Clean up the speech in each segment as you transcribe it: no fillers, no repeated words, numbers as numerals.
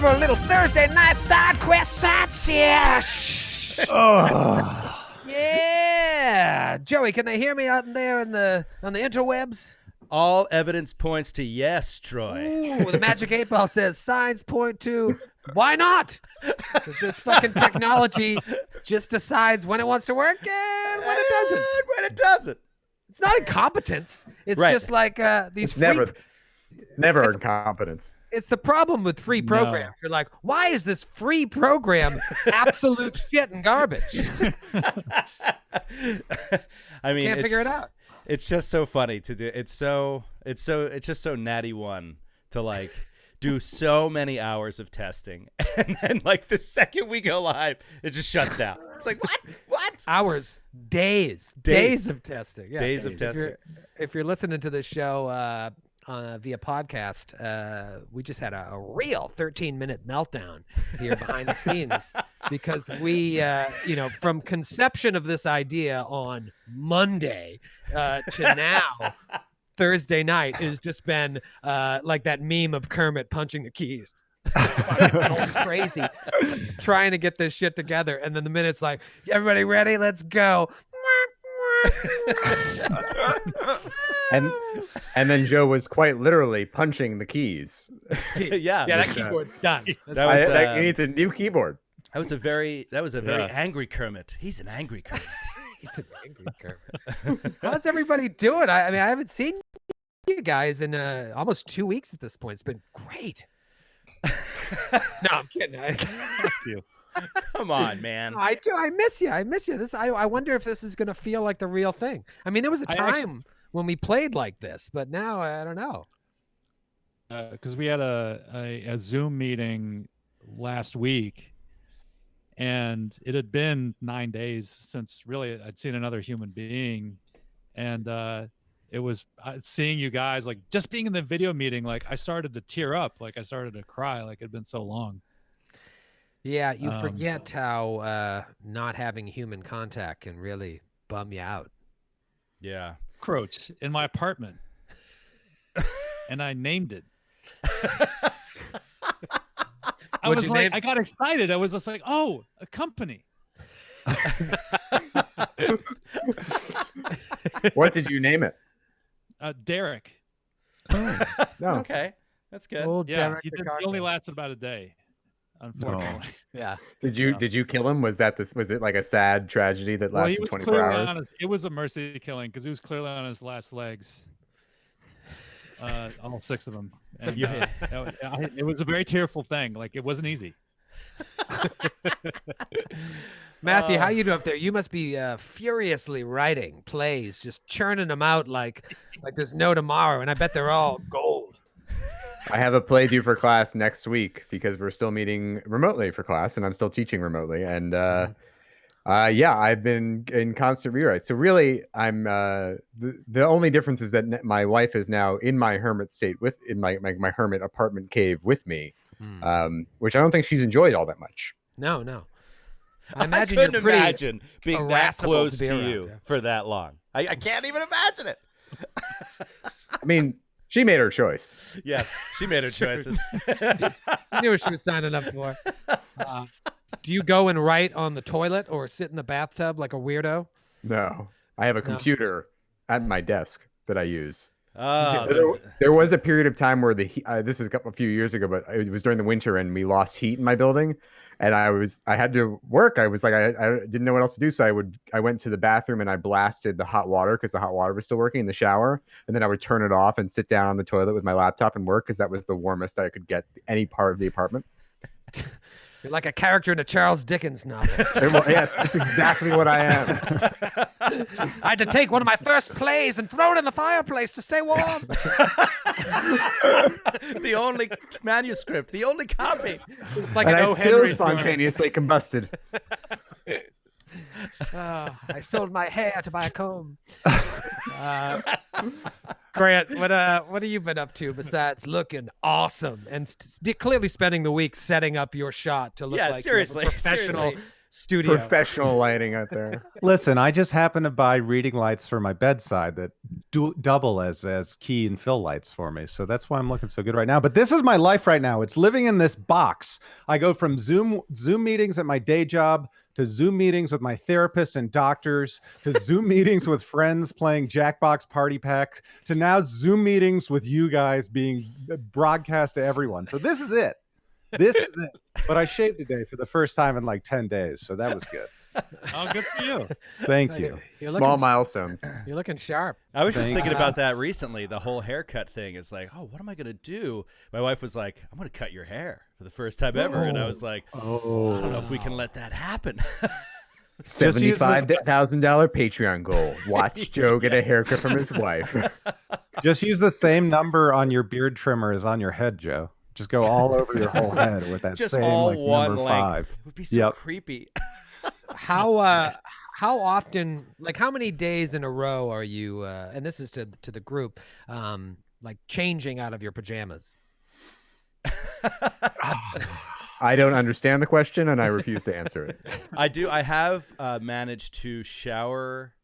for a little Thursday night side quest side sesh. Yeah, Joey, can they hear me out there on the interwebs? All evidence points to yes, Troy. Ooh, the Magic 8 Ball says signs point to why not? 'Cause this fucking technology just decides when it wants to work and when it doesn't. When it doesn't. It's not incompetence. It's Right. just like these It's never incompetence. It's the problem with free programs. You're like, why is this free program absolute shit and garbage? I mean, Can't figure it out. It's just so funny to do. It's just so natty one to like do so many hours of testing, and then like the second we go live, it just shuts down. It's like what? Hours, days of testing. Yeah. Days of testing. If you're listening to this show via podcast, we just had a real 13-minute meltdown here behind the scenes because we, from conception of this idea on Monday to now, Thursday night, has just been like that meme of Kermit punching the keys. Going crazy trying to get this shit together, and then the minute's like, everybody ready? Let's go. and then Joe was quite literally punching the keys. Yeah, that keyboard's done. He needs a new keyboard. That was a very angry Kermit. He's an angry Kermit. He's an angry Kermit. How's everybody doing? I mean, I haven't seen you guys in almost 2 weeks at this point. It's been great. No, I'm kidding. Come on, man. I do. I miss you. I wonder if this is going to feel like the real thing. I mean, there was a time when we played like this, but now I don't know. Because we had a Zoom meeting last week, and it had been 9 days since really I'd seen another human being, and it was seeing you guys, like just being in the video meeting, like I started to tear up, like I started to cry, like it'd been so long. Yeah, you forget how not having human contact can really bum you out. Yeah. Cockroach in my apartment. And I named it. I got excited. I was just like, oh, a company. What did you name it? Derek. Oh, no. Okay, that's good. Old Derek he only lasted about a day, unfortunately. No. Yeah. Did you kill him? Was it like a sad tragedy that lasted 24 hours? It was a mercy killing because he was clearly on his last legs. All 6 of them. And, it was a very tearful thing. Like it wasn't easy. Matthew, how you do up there? You must be furiously writing plays, just churning them out like there's no tomorrow, and I bet they're all gold. I have a play due for class next week because we're still meeting remotely for class, and I'm still teaching remotely. And I've been in constant rewrites. So really, I'm the only difference is that my wife is now in my hermit state in my hermit apartment cave with me, which I don't think she's enjoyed all that much. No. I couldn't imagine being that close to you for that long. I can't even imagine it. I mean, she made her choice. Yes, she made her choices. I knew what she was signing up for. Do you go and write on the toilet or sit in the bathtub like a weirdo? No, I have a computer at my desk that I use. Oh, there was a period of time where this is a few years ago, but it was during the winter and we lost heat in my building, and I had to work. I was like, I didn't know what else to do, so I went to the bathroom and I blasted the hot water because the hot water was still working in the shower, and then I would turn it off and sit down on the toilet with my laptop and work because that was the warmest I could get any part of the apartment. You're like a character in a Charles Dickens novel. Yes, that's exactly what I am. I had to take one of my first plays and throw it in the fireplace to stay warm. The only manuscript, the only copy. It's like and an I still spontaneously combusted. I sold my hair to buy a comb. Grant, what have you been up to besides looking awesome and clearly spending the week setting up your shot to look like seriously, you have a professional studio. Professional lighting out there. Listen, I just happen to buy reading lights for my bedside that double as key and fill lights for me. So that's why I'm looking so good right now. But this is my life right now. It's living in this box. I go from Zoom meetings at my day job to Zoom meetings with my therapist and doctors, to Zoom meetings with friends playing Jackbox Party Pack, to now Zoom meetings with you guys being broadcast to everyone. So this is it. This is it. But I shaved today for the first time in like 10 days. So that was good. Oh, good for you. Thank you. Small milestones. You're looking sharp. I was just Thank thinking you. about that recently. The whole haircut thing is like, oh, what am I going to do? My wife was like, I'm going to cut your hair for the first time ever. And I was like, I don't know if we can let that happen. $75,000 Patreon goal. Watch Joe get a haircut from his wife. Just use the same number on your beard trimmer as on your head, Joe. Just go all over your whole head with that Just same all like one number length. 5. It would be so Yep. creepy. How often, like how many days in a row are you, and this is to the group, like changing out of your pajamas? I don't understand the question, and I refuse to answer it. I do. I have managed to shower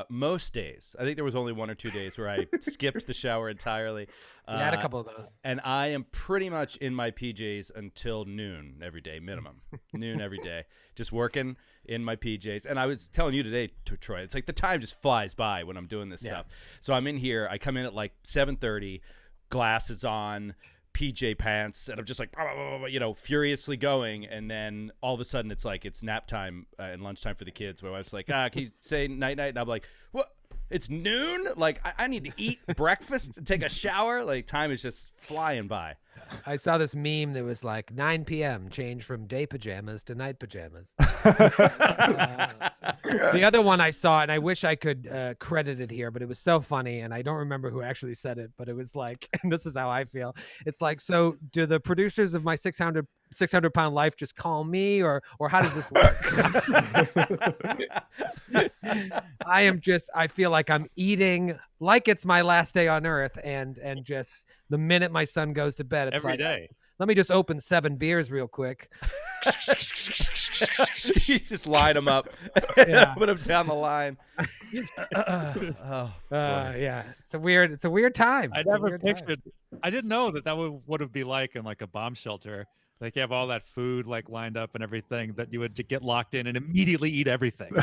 most days. I think there was only 1 or 2 days where I skipped the shower entirely. You had a couple of those. And I am pretty much in my PJs until noon every day, minimum. Noon every day. Just working in my PJs. And I was telling you today, Troy, it's like the time just flies by when I'm doing this stuff. So I'm in here. I come in at like 7:30, glasses on, PJ pants, and I'm just like, furiously going. And then all of a sudden it's like it's nap time and lunchtime for the kids. My wife's like, can you say night-night? And I'm like, what? It's noon? Like, I need to eat breakfast, take a shower. Like, time is just flying by. I saw this meme that was like 9 p.m. change from day pajamas to night pajamas. The other one I saw, and I wish I could credit it here, but it was so funny, and I don't remember who actually said it, but it was like, and this is how I feel. It's like, so do the producers of my 600-pound life just call me, or how does this work? I feel like I'm eating like it's my last day on earth, and just the minute my son goes to bed, it's Every like, day. let me just open 7 beers real quick. You just line them up, Yeah. put them down the line. Yeah, it's a weird time. I It's a never weird time. pictured. I didn't know that would be like in like a bomb shelter. Like you have all that food like lined up and everything that you would get locked in and immediately eat everything.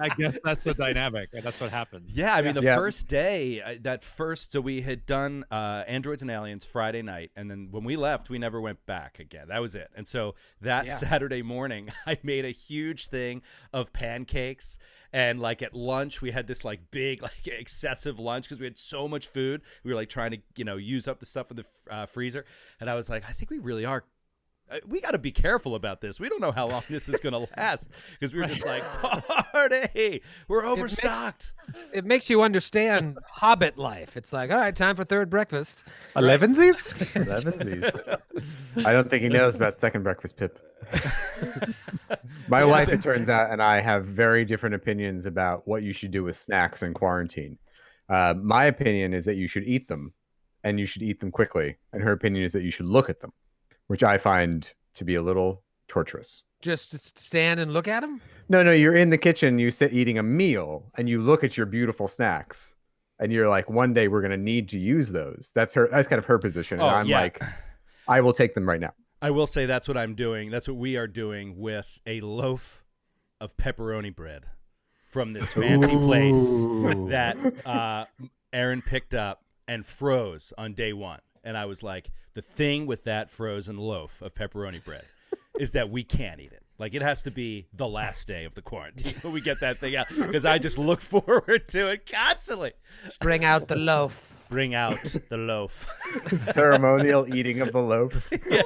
I guess that's the dynamic. And that's what happens. Yeah, I mean, the Yeah. first day, so we had done Androids and Aliens Friday night, and then when we left, we never went back again. That was it. And so that Saturday morning, I made a huge thing of pancakes, and like at lunch, we had this like big, like excessive lunch because we had so much food. We were like trying to, use up the stuff in the freezer, and I was like, I think we really are. We got to be careful about this. We don't know how long this is going to last because we were just like, party. We're overstocked. It makes you understand Hobbit life. It's like, all right, time for third breakfast. Elevensies? Elevensies. I don't think he knows about second breakfast, Pip. My wife, it turns out, and I have very different opinions about what you should do with snacks in quarantine. My opinion is that you should eat them, and you should eat them quickly. And her opinion is that you should look at them, which I find to be a little torturous. Just stand and look at them? No, you're in the kitchen, you sit eating a meal, and you look at your beautiful snacks, and you're like, one day we're going to need to use those. That's kind of her position. And I'm like, I will take them right now. I will say that's what I'm doing. That's what we are doing with a loaf of pepperoni bread from this fancy place that Aaron picked up and froze on day one. And I was like, the thing with that frozen loaf of pepperoni bread is that we can't eat it. Like, it has to be the last day of the quarantine when we get that thing out, because I just look forward to it constantly. Bring out the loaf. Bring out the loaf. Ceremonial eating of the loaf. Yes.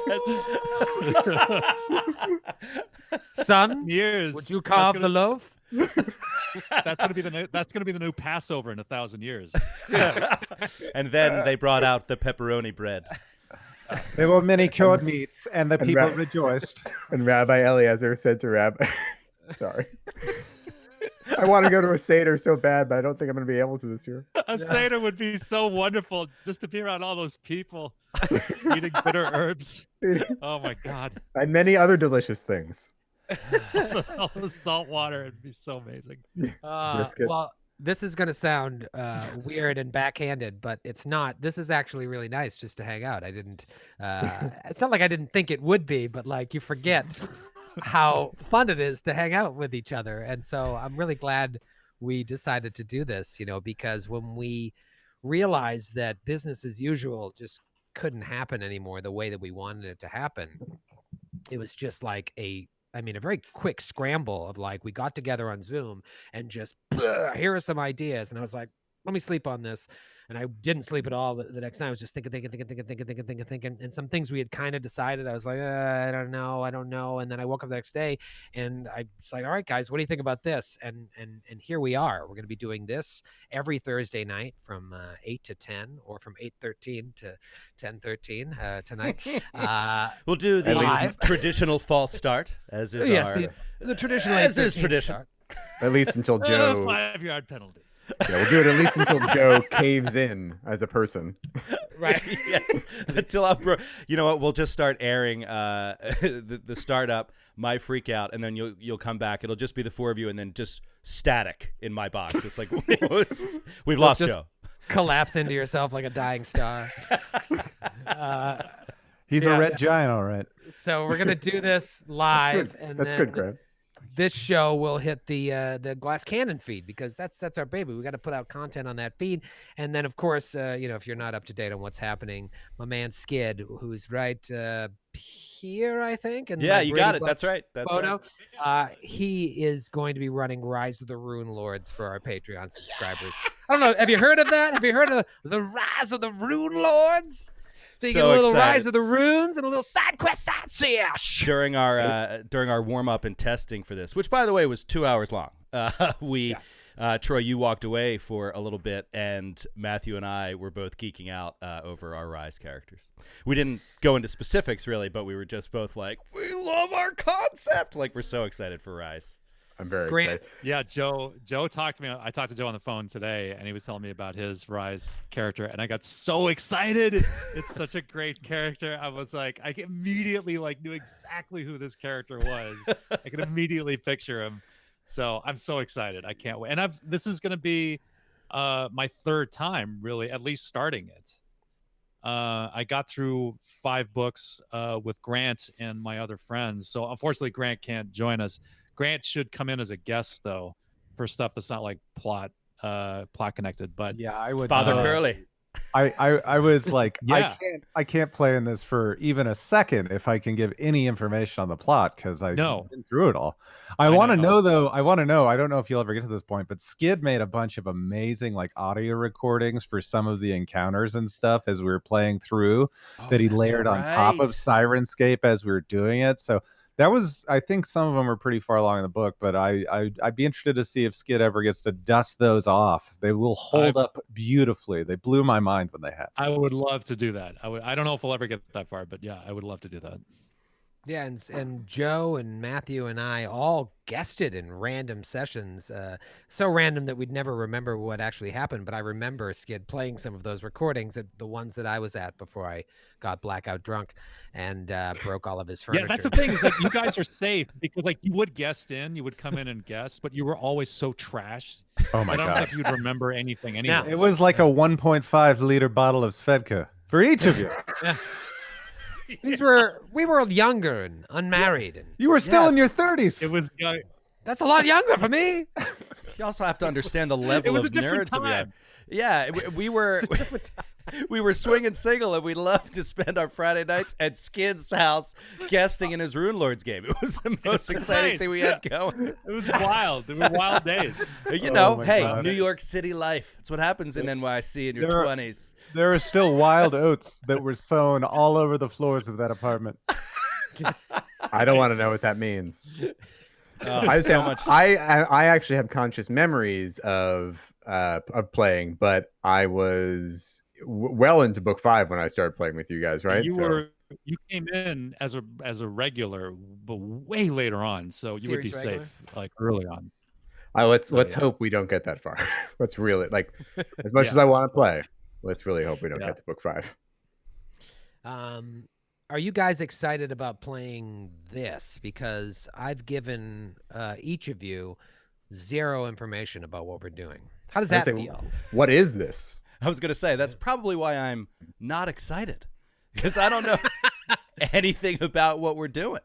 Son, Years. would you carve the loaf? That's gonna be the new Passover in 1,000 years. And then they brought out the pepperoni bread. There were many cured meats, and the And people ra- rejoiced. And Rabbi Eliezer said to Rabbi, sorry. I want to go to a Seder so bad, but I don't think I'm going to be able to this year. A Seder would be so wonderful just to be around all those people. Eating bitter herbs. Oh my god. And many other delicious things. All the salt water, it'd be so amazing. Brisket. Well, this is going to sound weird and backhanded, but it's not. This is actually really nice just to hang out. I didn't, it's not like I didn't think it would be, but like you forget how fun it is to hang out with each other. And so I'm really glad we decided to do this, because when we realized that business as usual just couldn't happen anymore the way that we wanted it to happen, it was just like a very quick scramble of like, we got together on Zoom and just, here are some ideas. And I was like, let me sleep on this. And I didn't sleep at all the next night. I was just thinking. And some things we had kind of decided. I was like, I don't know. And then I woke up the next day and I was like, all right, guys, what do you think about this? And here we are. We're going to be doing this every Thursday night from 8 to 10, or from 8:13 to 10:13 tonight. We'll do the live. traditional false start, as is the traditional as is 8:13 tradition. start. At least until Joe. 5-yard penalty. Yeah, we'll do it at least until Joe caves in as a person. Right. Yes. Until you know what? We'll just start airing the startup, my freak out, and then you'll come back. It'll just be the four of you, and then just static in my box. It's like we've lost just Joe. Collapse into yourself like a dying star. He's a red giant, all right. So we're gonna do this live, and That's then good, Grant. this show will hit the Glass Cannon feed, because that's our baby. We got to put out content on that feed, and then of course, if you're not up to date on what's happening, my man Skid, who's right here, I think. And Yeah, you got it. That's right. That's photo. right. He is going to be running Rise of the Rune Lords for our Patreon subscribers. I don't know. Have you heard of that? Have you heard of the Rise of the Rune Lords? So you get a little excited. Rise of the Runes and a little side quest side Sesh. During our warm up and testing for this, which by the way was 2 hours long, Troy, you walked away for a little bit, and Matthew and I were both geeking out over our Rise characters. We didn't go into specifics really, but we were just both like, we love our concept. Like, we're so excited for Rise. I'm very Grant. excited. Yeah, Joe talked to me. I talked to Joe on the phone today, and he was telling me about his Rise character, and I got so excited. It's such a great character. I was like, I immediately knew exactly who this character was. I could immediately picture him. So I'm so excited. I can't wait. And this is going to be my third time, really, at least starting it. I got through 5 books with Grant and my other friends. So unfortunately, Grant can't join us. Grant should come in as a guest, though, for stuff that's not like plot connected. But Yeah, I would. Father Curly. I was like, Yeah. I can't play in this for even a second if I can give any information on the plot, because I've been through it all. I want to know though. I don't know if you'll ever get to this point, but Skid made a bunch of amazing audio recordings for some of the encounters and stuff as we were playing through that he layered on top of Sirenscape as we were doing it. So that was, I think some of them are pretty far along in the book, but I'd be interested to see if Skid ever gets to dust those off. They will hold up beautifully. They blew my mind when they had. I would love to do that. I don't know if we'll ever get that far, but yeah, I would love to do that. Yeah, and Joe and Matthew and I all guested in random sessions, so random that we'd never remember what actually happened. But I remember Skid playing some of those recordings, the ones that I was at before I got blackout drunk and broke all of his furniture. Yeah, that's the thing, is you guys are safe, because you would guest in, you would come in and guest, but you were always so trashed. Oh my I don't God. think you'd remember anything anyway. It was like a 1.5 liter bottle of Svedka for each of you. Yeah. We were younger and unmarried, and You were still in your 30s. It was that's a lot younger for me. You also have to understand the level was of a different nerds that we had. time. Yeah, we were we were swinging single, and we loved to spend our Friday nights at Skid's house guesting in his Rune Lords game. It was the most exciting thing we had going. It was wild. They were wild days. You know, my hey, God. New York City life. It's what happens in NYC in your 20s. There are still wild oats that were sown all over the floors of that apartment. I don't want to know what that means. Oh, so much. I actually have conscious memories of playing, but I was well into book 5 when I started playing with you guys, right? You came in as a regular, but way later on, so you would be Series regular? safe early on. Let's hope we don't get that far. Let's really as much as I want to play. Let's really hope we don't get to book 5. Are you guys excited about playing this? Because I've given each of you zero information about what we're doing. How does that feel? What is this? I was going to say, that's probably why I'm not excited, because I don't know anything about what we're doing.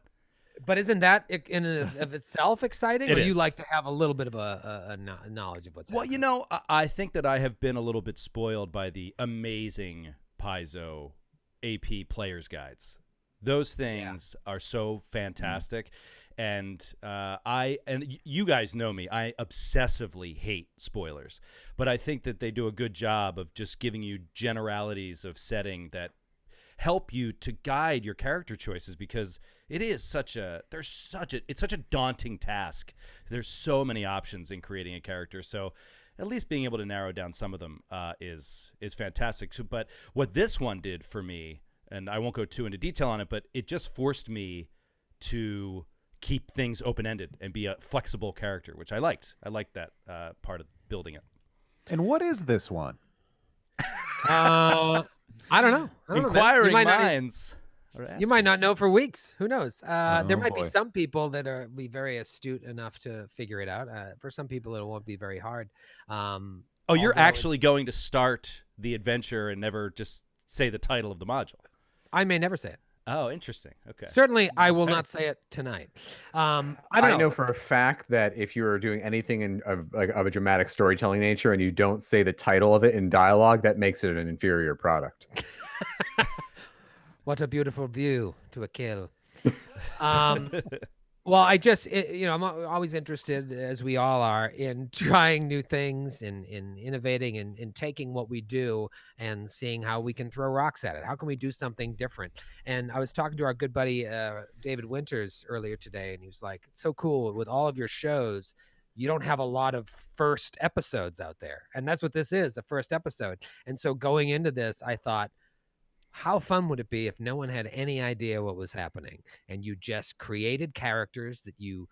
But isn't that in and of itself exciting? It or you is. like to have a little bit of a knowledge of what's happening? You know, I think that I have been a little bit spoiled by the amazing Paizo AP players guides. Those things are so fantastic. And you guys know me, I obsessively hate spoilers, but I think that they do a good job of just giving you generalities of setting that help you to guide your character choices, because it's such a daunting task. There's so many options in creating a character. So at least being able to narrow down some of them is fantastic. But what this one did for me, and I won't go too into detail on it, but it just forced me to keep things open-ended and be a flexible character, which I liked. I liked that part of building it. And what is this one? I don't know. Inquiring minds. You might not know for weeks. Who knows? There might boy. be some people that are be very astute enough to figure it out. For some people, it won't be very hard. You're actually going to start the adventure and never just say the title of the module. I may never say it. Oh, interesting. Okay. Certainly, I will not say it tonight. I know for a fact that if you are doing anything of a dramatic storytelling nature and you don't say the title of it in dialogue, that makes it an inferior product. What a beautiful view to a kill. Well, I'm always interested, as we all are, in trying new things, in innovating, and in taking what we do and seeing how we can throw rocks at it. How can we do something different? And I was talking to our good buddy David Winters earlier today, and he was like, "It's so cool with all of your shows. You don't have a lot of first episodes out there, and that's what this is, a first episode." And so going into this, I thought, how fun would it be if no one had any idea what was happening and you just created characters that you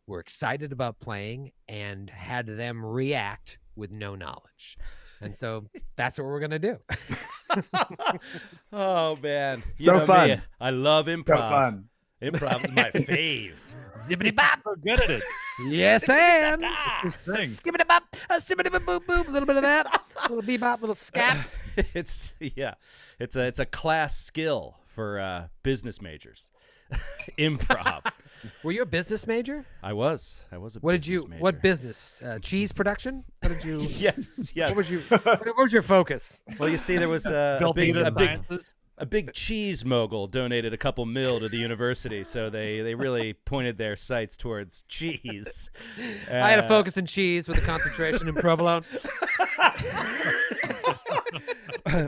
were excited about playing and had them react with no knowledge? And so that's what we're going to do. Oh, man. So fun. Me, I love improv. So fun. Improv's my fave. Zippity bop. We're good at it. Yes, and Thing. skippity bop, skippity boop boop boop. A little bit of that, a little bebop, little scat. It's a class skill for business majors. Improv. Were you a business major? I was a What business did you? major. What business? Cheese production? What did you? Yes. What was your focus? Well, you see, there was a big cheese mogul donated a couple mil to the university, so they really pointed their sights towards cheese. I had a focus in cheese with a concentration in provolone.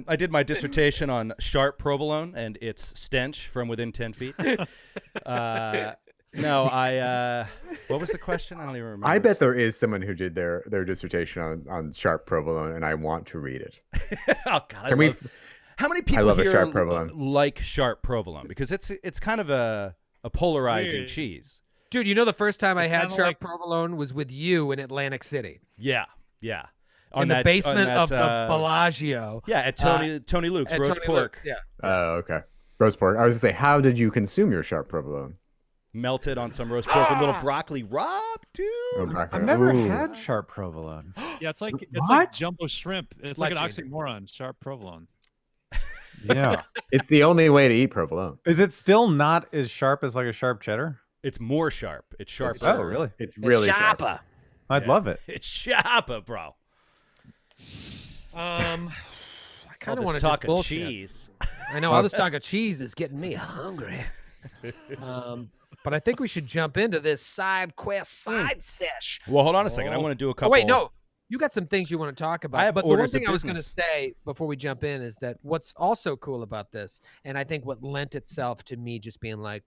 I did my dissertation on sharp provolone and its stench from within 10 feet. No, what was the question? I don't even remember. I bet there is someone who did their dissertation on sharp provolone, and I want to read it. Oh, God, how many people love a here sharp provolone. like sharp provolone? Because it's kind of a polarizing cheese. Dude, you know the first time I It's had kinda sharp like- provolone was with you in Atlantic City. Yeah. In the basement of the Bellagio. Yeah, at Tony Luke's At roast Tony pork. Luke's, yeah. Oh, okay. Roast pork. I was going to say, how did you consume your sharp provolone? Melted on some roast pork with a little broccoli. Rob, dude. Oh, broccoli. I've never Ooh. had sharp provolone. Yeah, it's like What? jumbo shrimp. It's like an Life-changing. oxymoron. Sharp provolone. Yeah. It's the only way to eat provolone. Is it still not as sharp as like a sharp cheddar? It's more sharp. It's sharper. Oh, really? It's really It's sharp. sharper. I'd love it. It's sharper, bro. I kind of All want this to talk just of bullshit. cheese. I know all this talk of cheese is getting me hungry. But I think we should jump into this side quest side sesh. Well, hold on a second. I want to do a Oh, couple. wait, no. You got some things you want to talk about. I have but the one orders of thing I was going to business. say before we jump in is that what's also cool about this, and I think what lent itself to me just being like,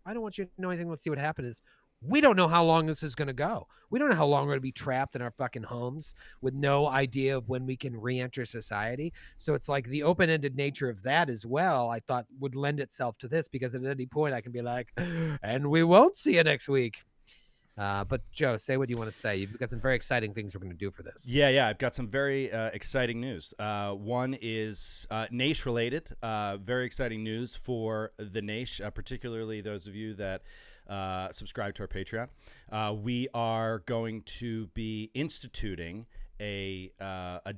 I don't want you to know anything. Let's see what happened is we don't know how long this is going to go. We don't know how long we're going to be trapped in our fucking homes with no idea of when we can re-enter society. So it's like the open-ended nature of that as well, I thought would lend itself to this, because at any point I can be like, and we won't see you next week. But Joe, say what you want to say. You've got some very exciting things we're going to do for this. Yeah, I've got some very exciting news. One is Naish related. Very exciting news for the Naish, particularly those of you that subscribe to our Patreon. We are going to be instituting a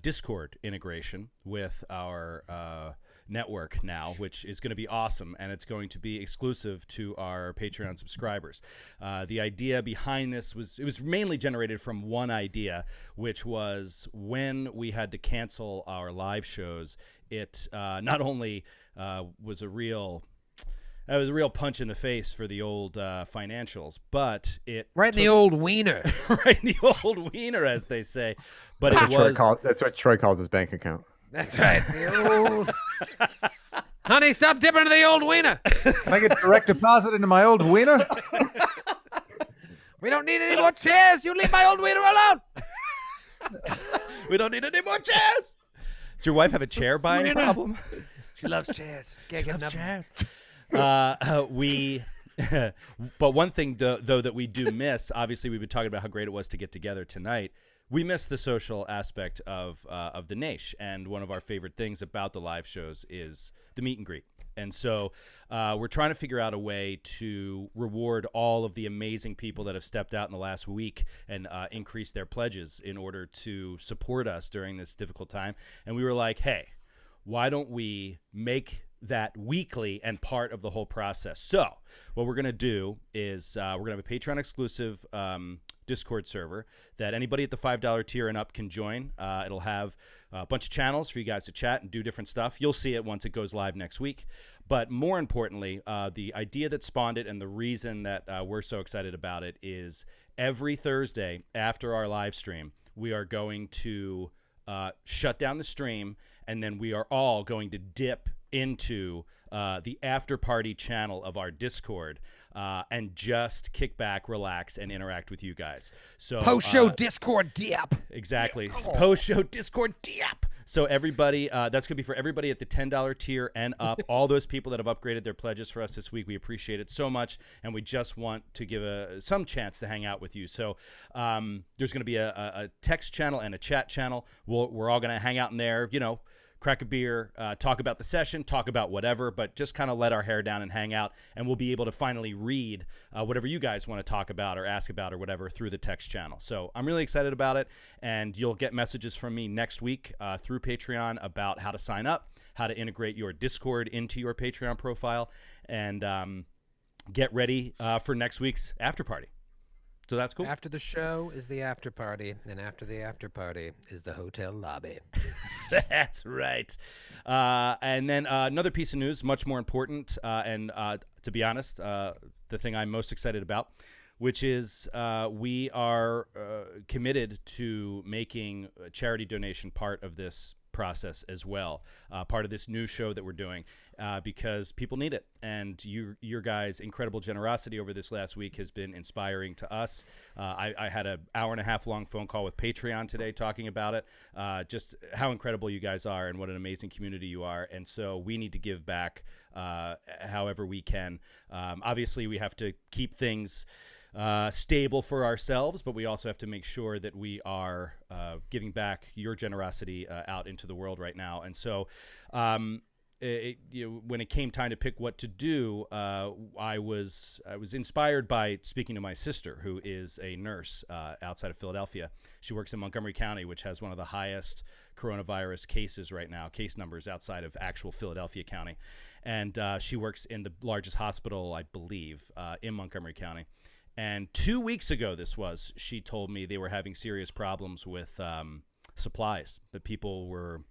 Discord integration with our network now, which is going to be awesome, and it's going to be exclusive to our Patreon subscribers. The idea behind this was mainly generated from one idea, which was when we had to cancel our live shows, it not only was a real punch in the face for the old financials, but it Right in the old wiener. right in the old wiener, as they say. But That's what Troy calls his bank account. That's right. The old... Honey, stop dipping into the old wiener. Can I get direct deposit into my old wiener? We don't need any more chairs. You leave my old wiener alone. we don't need any more chairs. Does your wife have a chair buying problem? She loves chairs. Can't get enough chairs. But one thing though that we do miss, obviously we've been talking about how great it was to get together tonight. We miss the social aspect of the Naish, and one of our favorite things about the live shows is the meet and greet. And so we're trying to figure out a way to reward all of the amazing people that have stepped out in the last week and increased their pledges in order to support us during this difficult time. And we were like, hey, why don't we make that weekly and part of the whole process? So what we're going to do is we're going to have a Patreon exclusive Discord server that anybody at the $5 tier and up can join. It'll have a bunch of channels for you guys to chat and do different stuff. You'll see it once it goes live next week. But more importantly, the idea that spawned it and the reason that we're so excited about it is every Thursday after our live stream, we are going to shut down the stream, and then we are all going to dip into the after party channel of our Discord and just kick back, relax, and interact with you guys. So post-show Discord dip. Exactly. Post-show Discord dip. So everybody, that's going to be for everybody at the $10 tier and up. All those people that have upgraded their pledges for us this week, we appreciate it so much, and we just want to give some chance to hang out with you. So there's going to be a text channel and a chat channel. We're all going to hang out in there, crack a beer, talk about the session, talk about whatever, but just kind of let our hair down and hang out, and we'll be able to finally read whatever you guys want to talk about or ask about or whatever through the text channel. So I'm really excited about it, and you'll get messages from me next week through Patreon about how to sign up, how to integrate your Discord into your Patreon profile, and get ready for next week's after party. So that's cool. After the show is the after party, and after the after party is the hotel lobby. That's right. And then another piece of news, much more important, and to be honest, the thing I'm most excited about, which is we are committed to making a charity donation part of this process as well, part of this new show that we're doing, because people need it, and your guys' incredible generosity over this last week has been inspiring to us. I had an hour-and-a-half long phone call with Patreon today talking about it, just how incredible you guys are and what an amazing community you are, and so we need to give back however we can. Obviously, we have to keep things stable for ourselves, but we also have to make sure that we are giving back your generosity out into the world right now. And so when it came time to pick what to do, I was inspired by speaking to my sister, who is a nurse outside of Philadelphia. She works in Montgomery County, which has one of the highest coronavirus cases right now, case numbers outside of actual Philadelphia County. And she works in the largest hospital, I believe, in Montgomery County. And 2 weeks ago, she told me they were having serious problems with supplies, that people were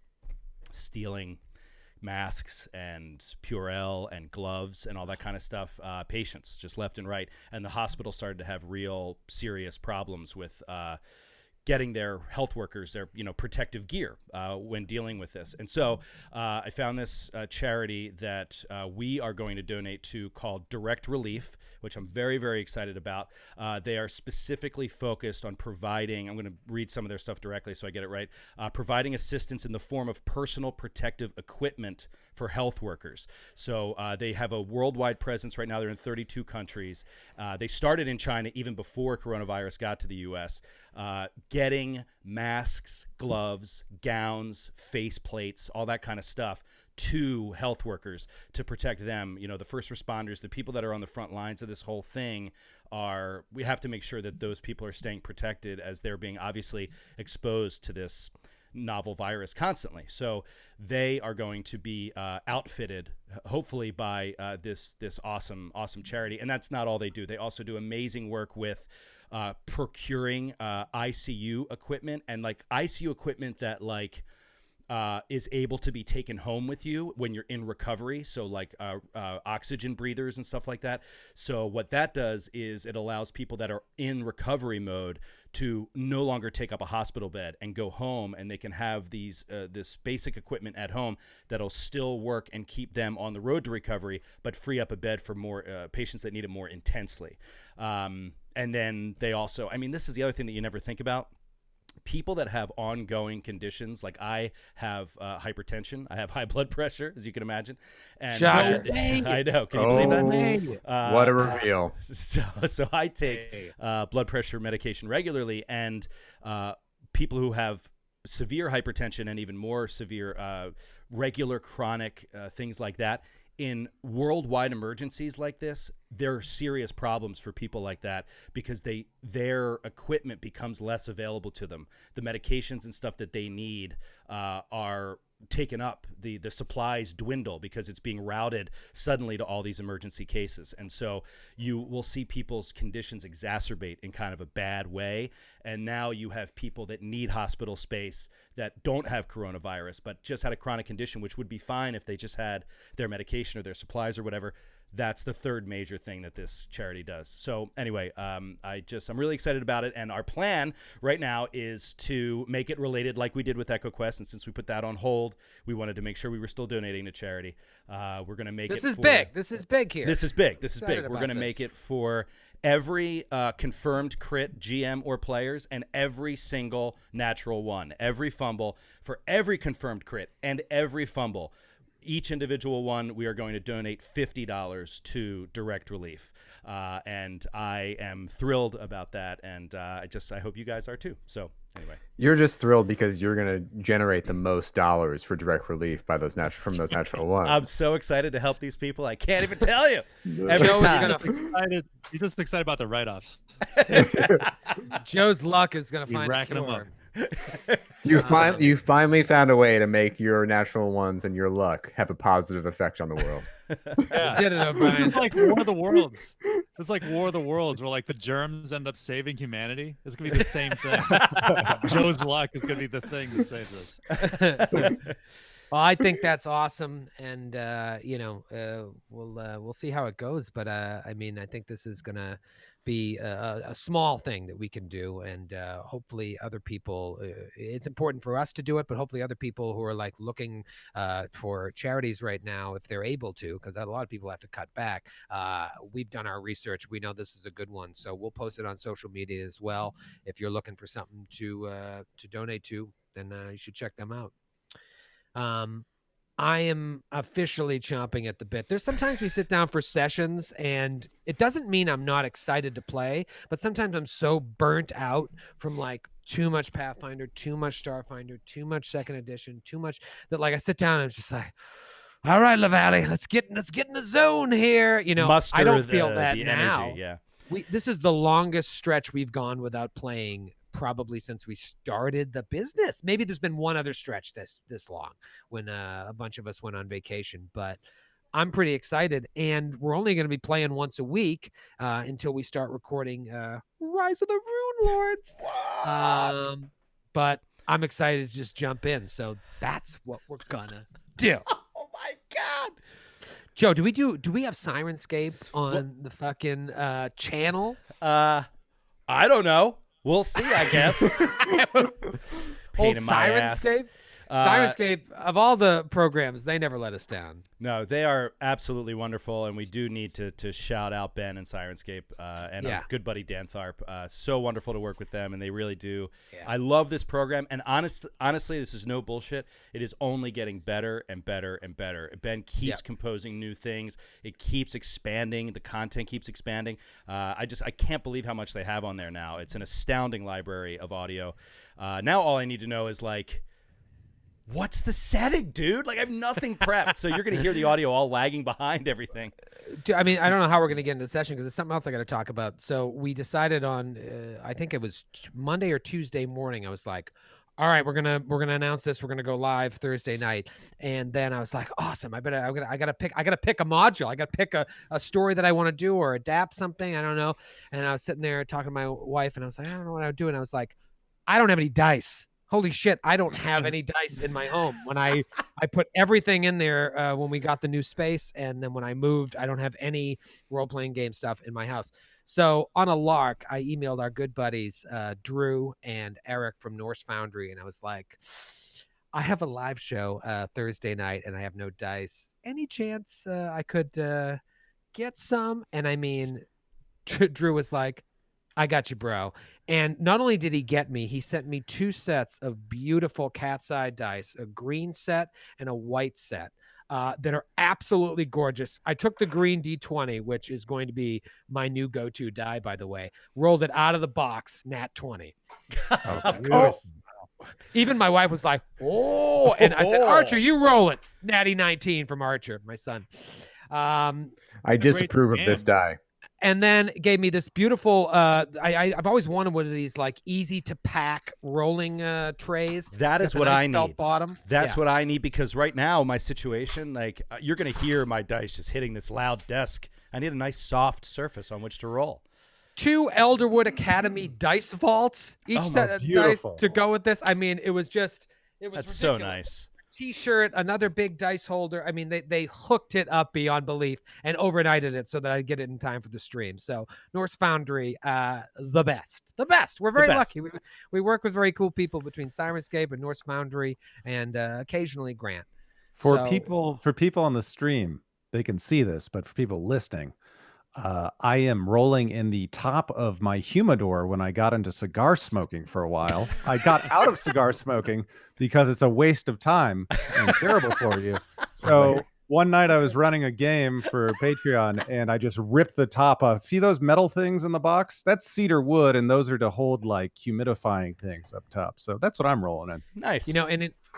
stealing masks and Purell and gloves and all that kind of stuff, patients just left and right. And the hospital started to have real serious problems with getting their health workers their protective gear when dealing with this. And so I found this charity that we are going to donate to called Direct Relief, which I'm very, very excited about. They are specifically focused on providing, I'm going to read some of their stuff directly so I get it right, providing assistance in the form of personal protective equipment for health workers. So they have a worldwide presence right now. They're in 32 countries. They started in China even before coronavirus got to the U.S., getting masks, gloves, gowns, face plates, all that kind of stuff to health workers to protect them. The first responders, the people that are on the front lines of this whole thing we have to make sure that those people are staying protected as they're being obviously exposed to this novel virus constantly. So they are going to be outfitted, hopefully, by this awesome charity. And that's not all they do. They also do amazing work with procuring ICU equipment, and like ICU equipment that is able to be taken home with you when you're in recovery. So like oxygen breathers and stuff like that. So what that does is it allows people that are in recovery mode to no longer take up a hospital bed and go home, and they can have this basic equipment at home that'll still work and keep them on the road to recovery, but free up a bed for more patients that need it more intensely. And then they also, this is the other thing that you never think about. People that have ongoing conditions, like I have hypertension, I have high blood pressure, as you can imagine. And I know. Can you believe that? What a reveal! So I take blood pressure medication regularly, and people who have severe hypertension and even more severe regular chronic things like that. In worldwide emergencies like this, there are serious problems for people like that because their equipment becomes less available to them. The medications and stuff that they need are taken up. The supplies dwindle because it's being routed suddenly to all these emergency cases. And so you will see people's conditions exacerbate in kind of a bad way. And now you have people that need hospital space that don't have coronavirus, but just had a chronic condition, which would be fine if they just had their medication or their supplies or whatever. That's the third major thing that this charity does. So anyway, I'm really excited about it. And our plan right now is to make it related like we did with EchoQuest. And since we put that on hold, we wanted to make sure we were still donating to charity. We're going to make This is big. This is big here. This is big. This is Excited big. We're about going to this. make it for every confirmed crit GM or players and every single natural one, every fumble for every confirmed crit and every fumble. Each individual one, we are going to donate $50 to Direct Relief. And I am thrilled about that. And I hope you guys are too. So anyway. You're just thrilled because you're going to generate the most dollars for Direct Relief from those natural ones. I'm so excited to help these people. I can't even tell you. Every time. He's just excited about the write-offs. Joe's luck is going to He's find racking them up. You finally found a way to make your natural ones and your luck have a positive effect on the world. Yeah. Did it, This O'Brien. is like War of the Worlds. It's like War of the Worlds, where like the germs end up saving humanity. It's gonna be the same thing. Joe's luck is gonna be the thing that saves us. Well, I think that's awesome, and we'll see how it goes. But I think this is gonna be a small thing that we can do, and hopefully other people. It's important for us to do it, but hopefully other people who are like looking for charities right now, if they're able to, because a lot of people have to cut back. We've done our research. We know this is a good one, so we'll post it on social media as well. If you're looking for something to donate to, then you should check them out. I am officially chomping at the bit. There's sometimes we sit down for sessions, and it doesn't mean I'm not excited to play, but sometimes I'm so burnt out from like too much Pathfinder, too much Starfinder, too much second edition, too much that like I sit down and it's just like, all right, LaValle, let's get in the zone here. Muster I don't feel that the now. energy, yeah. This is the longest stretch we've gone without playing probably since we started the business. Maybe there's been one other stretch this long when a bunch of us went on vacation, but I'm pretty excited, and we're only going to be playing once a week until we start recording Rise of the Rune Lords. But I'm excited to just jump in, so that's what we're gonna do. Oh my God. Joe, do we have Sirenscape on the fucking channel? I don't know. We'll see, I guess. Pain Old in my ass. Sirenscape. Sirenscape, of all the programs, they never let us down. No, they are absolutely wonderful, and we do need to shout out Ben and Sirenscape and our good buddy Dan Tharp. So wonderful to work with them, and they really do. Yeah. I love this program, and honestly, this is no bullshit. It is only getting better and better and better. Ben keeps composing new things. It keeps expanding. The content keeps expanding. I can't believe how much they have on there now. It's an astounding library of audio. Now all I need to know is like, what's the setting, dude? Like, I have nothing prepped, so you're going to hear the audio all lagging behind everything. I mean, I don't know how we're going to get into the session because it's something else I got to talk about. So we decided on, I think it was Monday or Tuesday morning. I was like, all right, we're gonna announce this. We're gonna go live Thursday night, and then I was like, awesome. I gotta pick a module. I gotta pick a story that I want to do or adapt something. I don't know. And I was sitting there talking to my wife, and I was like, I don't know what I would do. And I was like, I don't have any dice. Holy shit, I don't have any dice in my home. When I put everything in there when we got the new space, and then when I moved, I don't have any role-playing game stuff in my house. So on a lark, I emailed our good buddies, Drew and Eric from Norse Foundry, and I was like, I have a live show Thursday night, and I have no dice. Any chance I could get some? And I mean, Drew was like, I got you, bro. And not only did he get me, he sent me 2 sets of beautiful cat's eye dice, a green set and a white set that are absolutely gorgeous. I took the green D20, which is going to be my new go-to die, by the way. Rolled it out of the box, nat 20. Of course. Even my wife was like, oh. And I said, Archer, you roll it. Natty 19 from Archer, my son. I disapprove of this die. And then gave me this beautiful, I've always wanted one of these like easy to pack rolling trays. That is what I need. Bottom. That's what I need, because right now my situation, like you're going to hear my dice just hitting this loud desk. I need a nice soft surface on which to roll. 2 Elderwood Academy dice vaults, each set of dice to go with this. I mean, it was That's ridiculous. So nice. T-shirt, another big dice holder. I mean, they hooked it up beyond belief and overnighted it so that I'd get it in time for the stream. So Norse Foundry, the best. We're very lucky. We work with very cool people between Sirenscape and Norse Foundry, and occasionally Grant. For people on the stream, they can see this, but for people listening, I am rolling in the top of my humidor when I got into cigar smoking for a while. I got out of cigar smoking because it's a waste of time and terrible for you. So one night I was running a game for Patreon, and I just ripped the top off. See those metal things in the box? That's cedar wood, and those are to hold like humidifying things up top. So that's what I'm rolling in. Nice. You know,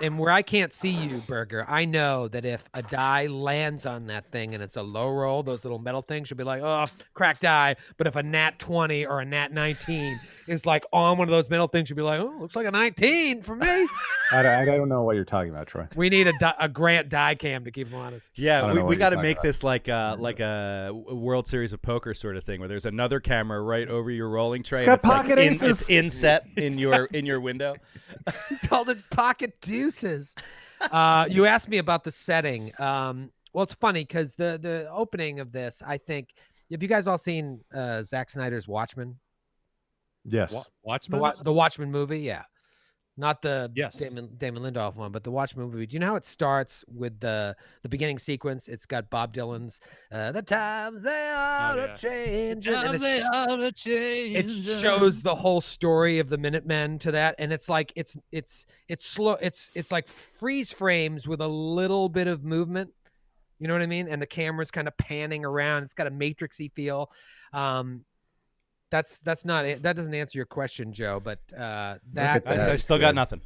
and where I can't see you, Burger, I know that if a die lands on that thing and it's a low roll, those little metal things should be like, oh, cracked die. But if a nat 20 or a nat 19 is like on one of those metal things, you'd be like, oh, looks like a 19 for me. I don't know what you're talking about, Troy. We need a Grant die cam to keep him honest. Yeah, we got to make this like a World Series of Poker sort of thing, where there's another camera right over your rolling tray. It's got pocket aces. It's inset in your window. It's called a pocket deuces. You asked me about the setting. Well, it's funny because the opening of this, I think, have you guys all seen Zack Snyder's Watchmen? Yes. Watchmen? The Watchmen movie, yeah. Not the Yes. Damon Lindelof one, but the Watchmen movie. Do you know how it starts with the beginning sequence? It's got Bob Dylan's "The times they are to change," and it shows the whole story of the Minutemen to that, and it's like it's slow. It's like freeze frames with a little bit of movement. You know what I mean? And the camera's kind of panning around. It's got a matrixy feel. That doesn't answer your question, Joe, but I still got nothing.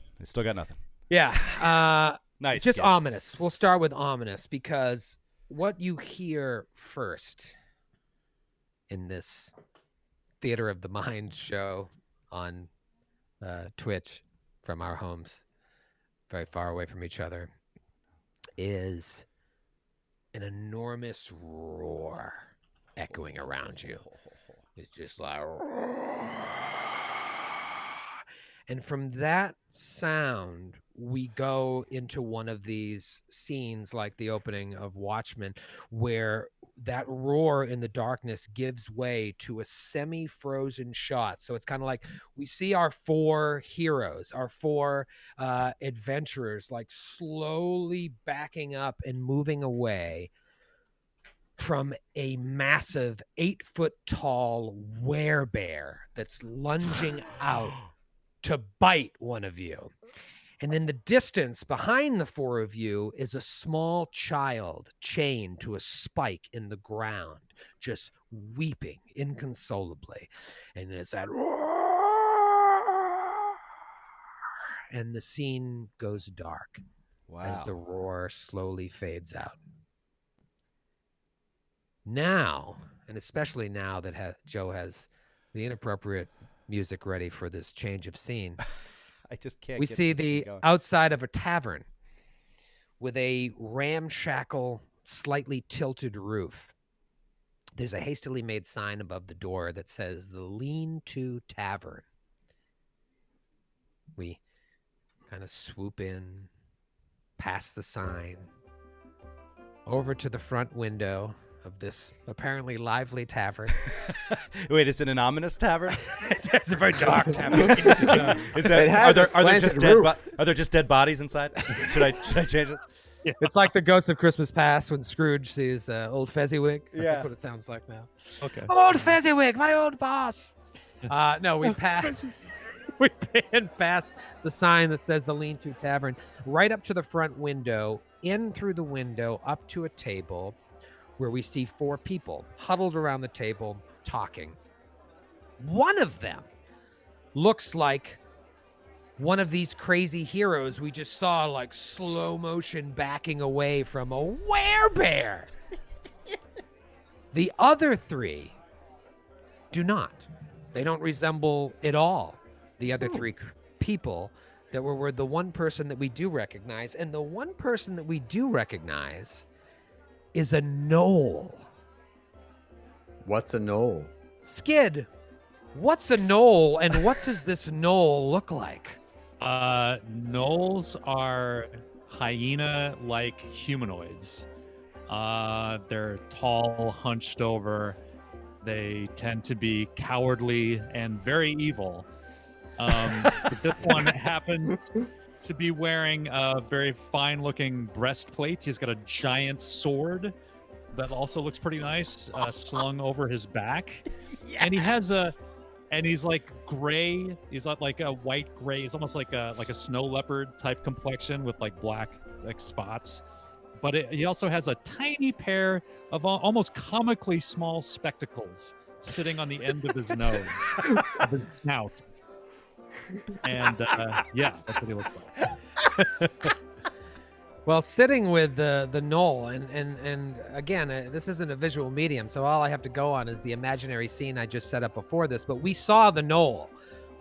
Yeah. Nice. Just ominous. We'll start with ominous, because what you hear first in this Theater of the Mind show on Twitch from our homes, very far away from each other, is an enormous roar echoing around you. It's just like, And from that sound, we go into one of these scenes like the opening of Watchmen, where that roar in the darkness gives way to a semi-frozen shot. So it's kind of like we see our four heroes, our four adventurers, like slowly backing up and moving away from a massive 8-foot tall werebear that's lunging out to bite one of you. And in the distance behind the four of you is a small child chained to a spike in the ground, just weeping inconsolably. And it's that roar, and the scene goes dark as the roar slowly fades out. Now, and especially now that Joe has the inappropriate music ready for this change of scene, I just can't. We see the outside of a tavern with a ramshackle, slightly tilted roof. There's a hastily made sign above the door that says the Lean-To Tavern. We kind of swoop in, past the sign, over to the front window of this apparently lively tavern. Wait, is it an ominous tavern? It's a very dark tavern. Is that, are there just dead bodies inside? Should I change it? Yeah. It's like the Ghost of Christmas Past when Scrooge sees old Fezziwig. Yeah. That's what it sounds like now. Okay. Old Fezziwig, my old boss. No, we pan past the sign that says the Lean-To Tavern, right up to the front window, in through the window, up to a table where we see four people huddled around the table talking. One of them looks like one of these crazy heroes we just saw, like slow motion backing away from a werebear. The other three do not. They don't resemble at all the other three people that were the one person that we do recognize. And the one person that we do recognize is a gnoll. What's a gnoll? Skid, what's a gnoll, and what does this gnoll look like? Gnolls are hyena-like humanoids. They're tall, hunched over. They tend to be cowardly and very evil. But this one happens to be wearing a very fine-looking breastplate. He's got a giant sword that also looks pretty nice, slung over his back. Yes. And he has and he's like gray. He's not like a white gray. He's almost like a snow leopard type complexion with like black like spots. But he also has a tiny pair of almost comically small spectacles sitting on the end of his nose, of his snout. And yeah, that's what he looks like. Well, sitting with the gnoll, and again, this isn't a visual medium, so all I have to go on is the imaginary scene I just set up before this. But we saw the gnoll.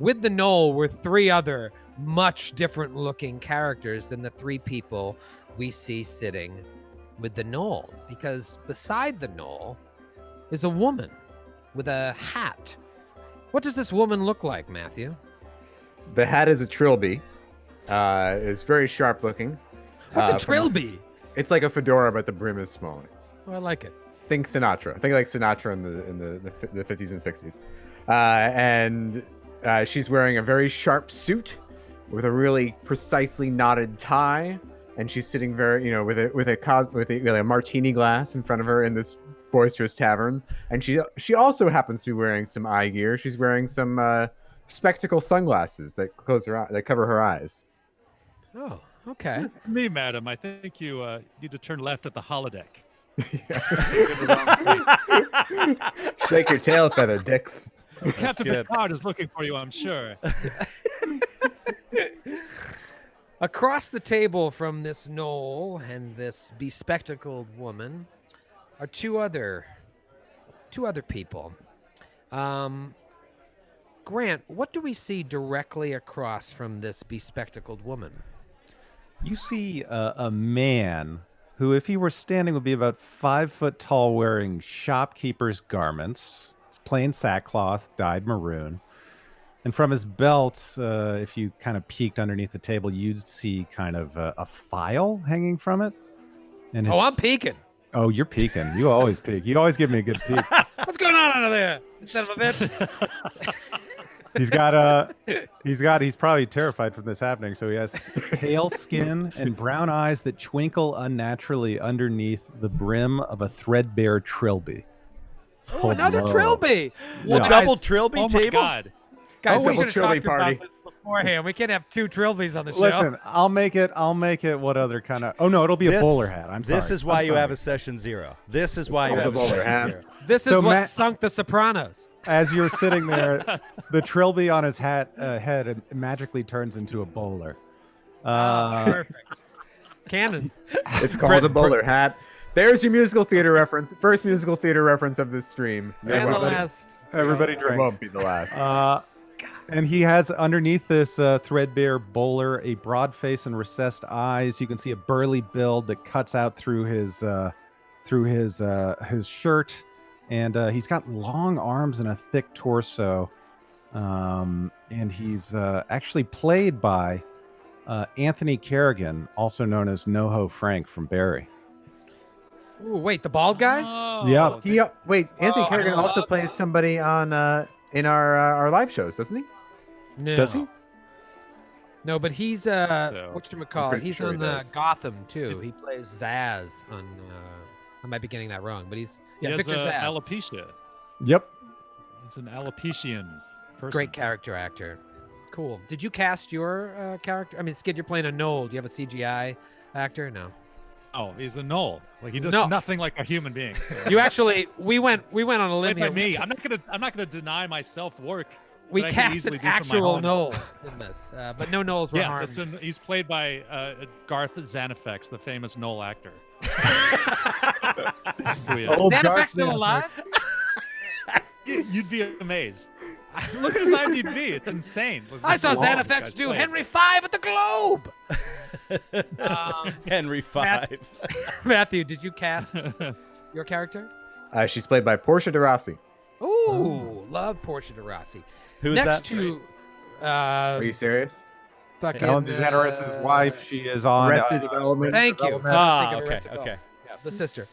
With the gnoll were three other much different looking characters than the three people we see sitting with the gnoll. Because beside the gnoll is a woman with a hat. What does this woman look like, Matthew? The hat is a trilby. It's very sharp looking. What's a trilby? It's like a fedora, but the brim is smaller. Oh, I like it. Think Sinatra. Think like Sinatra in the 50s and 60s. And she's wearing a very sharp suit with a really precisely knotted tie, and she's sitting very, with a martini glass in front of her in this boisterous tavern. And she also happens to be wearing some eye gear. She's wearing some spectacle sunglasses that cover her eyes. Oh, okay. That's me, madam. I think you need to turn left at the holodeck. Shake your tail feather, dicks. Captain Picard is looking for you, I'm sure. Across the table from this gnoll and this bespectacled woman are two other people. Grant, what do we see directly across from this bespectacled woman? You see a man who, if he were standing, would be about 5 foot tall, wearing shopkeeper's garments. It's plain sackcloth, dyed maroon. And from his belt, if you kind of peeked underneath the table, you'd see kind of a file hanging from it. And Oh, I'm peeking. Oh, you're peeking. You always peek. You always give me a good peek. What's going on under there? Son of a bitch. He's probably terrified from this happening. So he has pale skin and brown eyes that twinkle unnaturally underneath the brim of a threadbare trilby. Oh, another trilby. Well, Yeah. double trilby Oh table. my God. Guys, we double should have trilby talked party. about this beforehand. We can't have 2 trilbies on the show. Listen, I'll make it. What other kind of? Oh no, it'll be a bowler hat. I'm sorry. This is why I'm you sorry. have a session 0. This is why you called have the a bowler session hat. 0. This is So what Matt- sunk The Sopranos. As you're sitting there, the trilby on his head magically turns into a bowler. Perfect. Canon. It's called a bowler hat. There's your musical theater reference. First musical theater reference of this stream. And the Everybody- last. Everybody It drink. won't be the last. And he has underneath this threadbare bowler a broad face and recessed eyes. You can see a burly build that cuts out through his shirt, and he's got long arms and a thick torso. And he's actually played by Anthony Kerrigan, also known as NoHo Frank from Barry. Ooh, wait, the bald guy? Oh, Yep. Wait, Anthony I Kerrigan also love plays somebody on in our live shows, doesn't he? No. Does he? No, but he's So, whatchamacallit? pretty He's sure he on does. Gotham too. He plays Zaz on. I might be getting that wrong, but he's He has Victor Zaz. alopecia. Yep. He's an alopecian person. Great character actor. Cool. Did you cast your character? I mean, Skid, you're playing a Knoll. Do you have a CGI actor? No. Oh, he's a knoll. Like he looks No. nothing like a human being. So. You actually, we went on a limb Played by here. me. I'm not gonna deny my self work. We that I can cast easily an do from my actual home. Knoll in this, but no Knolls were Yeah, harmed. he's played by Garth Xanafex, the famous Knoll actor. Who he is. Oh, Xanafax Garth still Xanafax. alive? You'd be amazed. Look at his IMDb. It's insane. I saw Long Xanafax guy's do played. Henry V at the Globe. Henry V. Matthew, did you cast your character? She's played by Portia de Rossi. Ooh, love Portia de Rossi. Who's Next that? to Are you serious? fucking Ellen DeGeneres' wife. She is on Arrested Development. Thank you. Development. Ah, Think of okay, Arrested okay. Development. Yeah, the sister.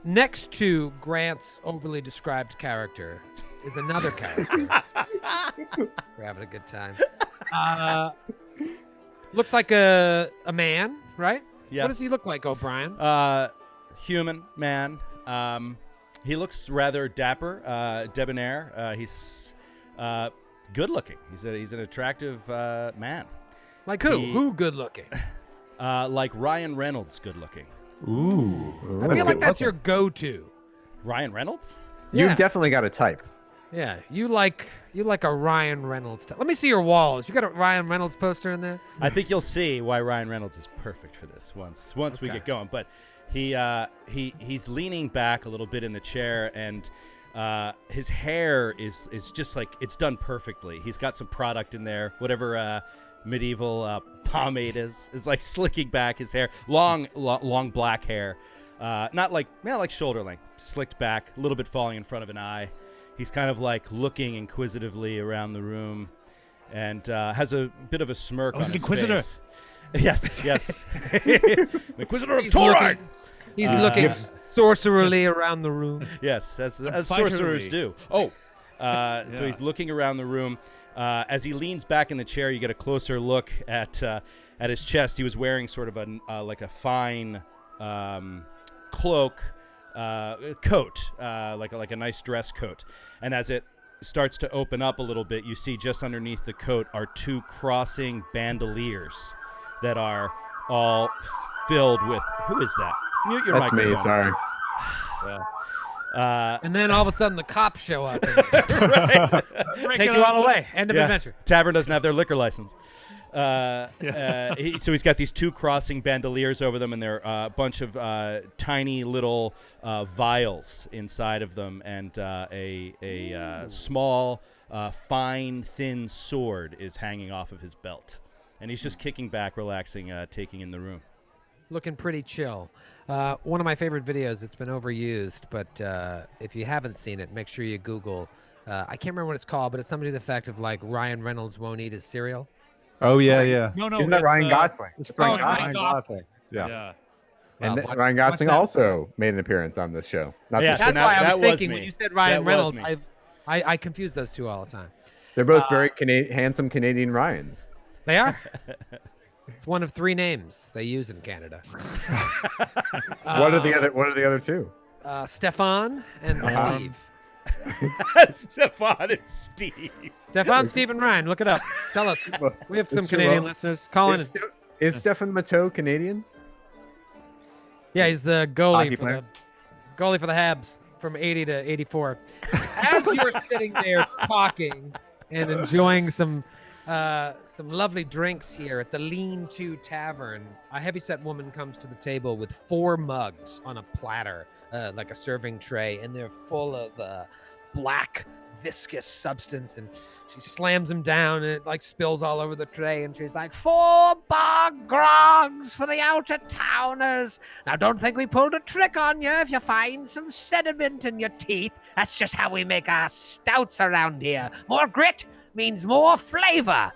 Next to Grant's overly described character is another character. We're having a good time. Looks like a man, right? Yes. What does he look like, O'Brien? Human man. He looks rather dapper, debonair. He's good looking. He's an attractive man. Like who? he- Who good looking? Like Ryan Reynolds, good looking. Ooh. I feel like that's your go-to. Ryan Reynolds? Yeah. You've definitely got a type. Yeah, you like a Ryan Reynolds. Let me see your walls. You got a Ryan Reynolds poster in there? I think you'll see why Ryan Reynolds is perfect for this once we Okay. get going. But he's leaning back a little bit in the chair, and his hair is just like it's done perfectly. He's got some product in there, whatever medieval pomade is like slicking back his hair, long black hair, not like shoulder length, slicked back, a little bit falling in front of an eye. He's kind of like looking inquisitively around the room, and has a bit of a smirk on he's an his inquisitor. face. Yes. The Inquisitor of He's Torag. He's looking sorcererly around the room. Yes, as Fighterly. sorcerers do. So he's looking around the room. As he leans back in the chair, you get a closer look at his chest. He was wearing sort of a fine cloak, coat, like a nice dress coat. And as it starts to open up a little bit, you see just underneath the coat are 2 crossing bandoliers that are all filled with. Who is that? Mute your That's microphone. me. Sorry. And then all of a sudden the cops show up and Right. take you all away. End of Yeah. adventure. Tavern doesn't have their liquor license. So he's got these 2 crossing bandoliers over them, and they're a bunch of tiny little vials inside of them, and a small, fine, thin sword is hanging off of his belt. And he's just kicking back, relaxing, taking in the room. Looking pretty chill. One of my favorite videos. It's been overused, but if you haven't seen it, make sure you Google I can't remember what it's called, but it's something to the effect of like Ryan Reynolds won't eat his cereal. Oh yeah, yeah. No, Isn't that it's, Ryan Gosling? It's It's Ryan Ryan Gosling. Gosling. Yeah. Yeah. And Watch- Ryan watch Gosling that. also made an appearance on this show. Not Yeah, this so show. That's now- why I that was was thinking me. when you said Ryan That was Reynolds, me. I confuse those two all the time. They're both very handsome Canadian Ryans. They are. It's one of 3 names they use in Canada. What are the other two? Stefan and Steve. Stefan and Steve. Stefan, Steve, and Ryan. Look it up. Tell us. We have some It's true, Canadian well, listeners. Call in. Is Stefan Matteau Canadian? Yeah, he's the Hockey goalie for the Habs from 80 to 84. As you're sitting there talking and enjoying some lovely drinks here at the Lean To Tavern, a heavyset woman comes to the table with 4 mugs on a platter, like a serving tray, and they're full of black viscous substance, and she slams them down and it like spills all over the tray, and she's like, 4 bog grogs for the out-of-towners. Now don't think we pulled a trick on you if you find some sediment in your teeth. That's just how we make our stouts around here. More grit means more flavor.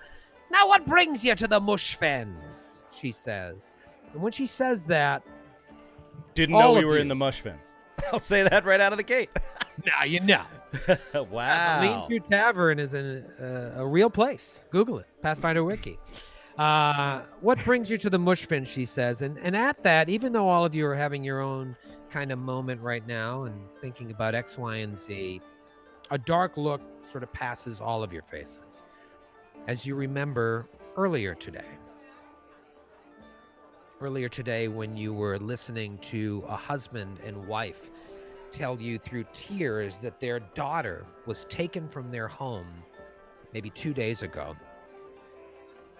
Now what brings you to the Mushfens? She says. And when she says that, Didn't All know we of were you. in the Mushfens. I'll say that right out of the gate. now you know. Wow. Lean To Tavern is a real place. Google it. Pathfinder Wiki. What brings you to the Mushfin, she says. And at that, even though all of you are having your own kind of moment right now and thinking about X, Y, and Z, a dark look sort of passes all of your faces as you remember earlier today. Earlier today when you were listening to a husband and wife tell you through tears that their daughter was taken from their home maybe 2 days ago.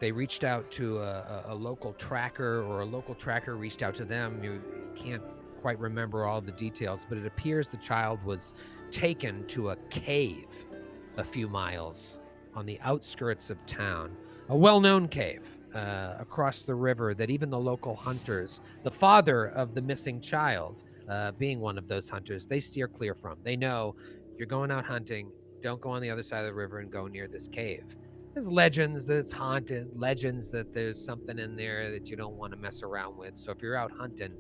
They reached out to a local tracker, or a local tracker reached out to them. You can't quite remember all the details, but it appears the child was taken to a cave a few miles on the outskirts of town, a well-known cave across the river that even the local hunters, the father of the missing child, being one of those hunters, they steer clear from. They know if you're going out hunting, don't go on the other side of the river and go near this cave. There's legends that it's haunted, legends that there's something in there that you don't want to mess around with. So if you're out hunting,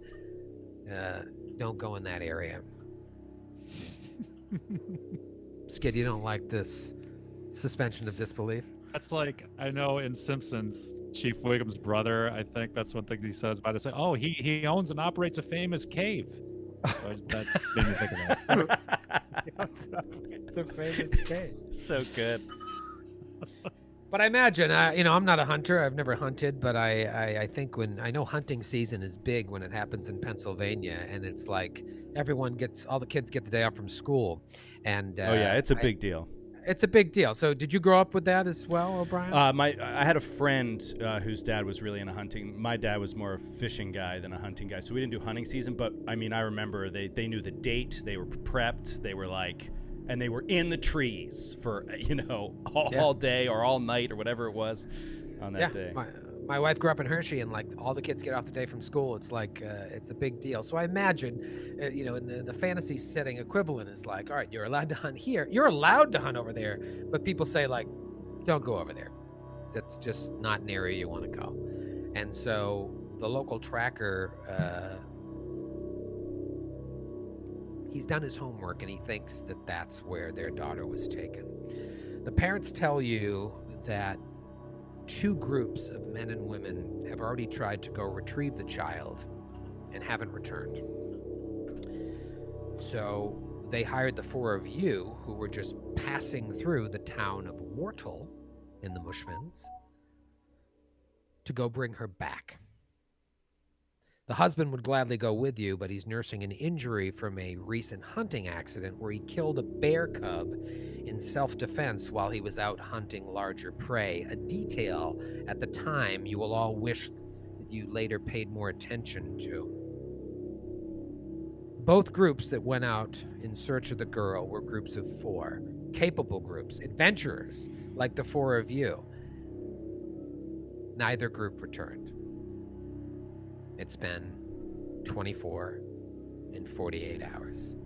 don't go in that area. Skid, you don't like this suspension of disbelief? That's like, I know in Simpsons, Chief Wiggum's brother, I think that's one thing he says about it. Say, oh, he owns and operates a famous cave. So that made me think of that. It's a famous cave. So good. But I imagine, I'm not a hunter. I've never hunted, but I think I know hunting season is big when it happens in Pennsylvania, and it's like all the kids get the day off from school, and Oh yeah, it's a big deal. It's a big deal. So did you grow up with that as well, O'Brien? I had a friend whose dad was really into hunting. My dad was more a fishing guy than a hunting guy, so we didn't do hunting season. But I mean, I remember they knew the date. They were prepped. They were like, and they were in the trees for all day or all night or whatever it was on that day. My wife grew up in Hershey, and like all the kids get off the day from school. It's like it's a big deal. So I imagine, in the fantasy setting equivalent is like, all right, you're allowed to hunt here. You're allowed to hunt over there, but people say like, don't go over there. That's just not an area you want to go. And so the local tracker, he's done his homework, and he thinks that that's where their daughter was taken. The parents tell you that 2 groups of men and women have already tried to go retrieve the child and haven't returned. So they hired the 4 of you who were just passing through the town of Wortle in the Mushfens to go bring her back. The husband would gladly go with you, but he's nursing an injury from a recent hunting accident where he killed a bear cub in self-defense while he was out hunting larger prey, a detail at the time you will all wish that you later paid more attention to. Both groups that went out in search of the girl were groups of 4, capable groups, adventurers like the 4 of you. Neither group returned. It's been 24 and 48 hours.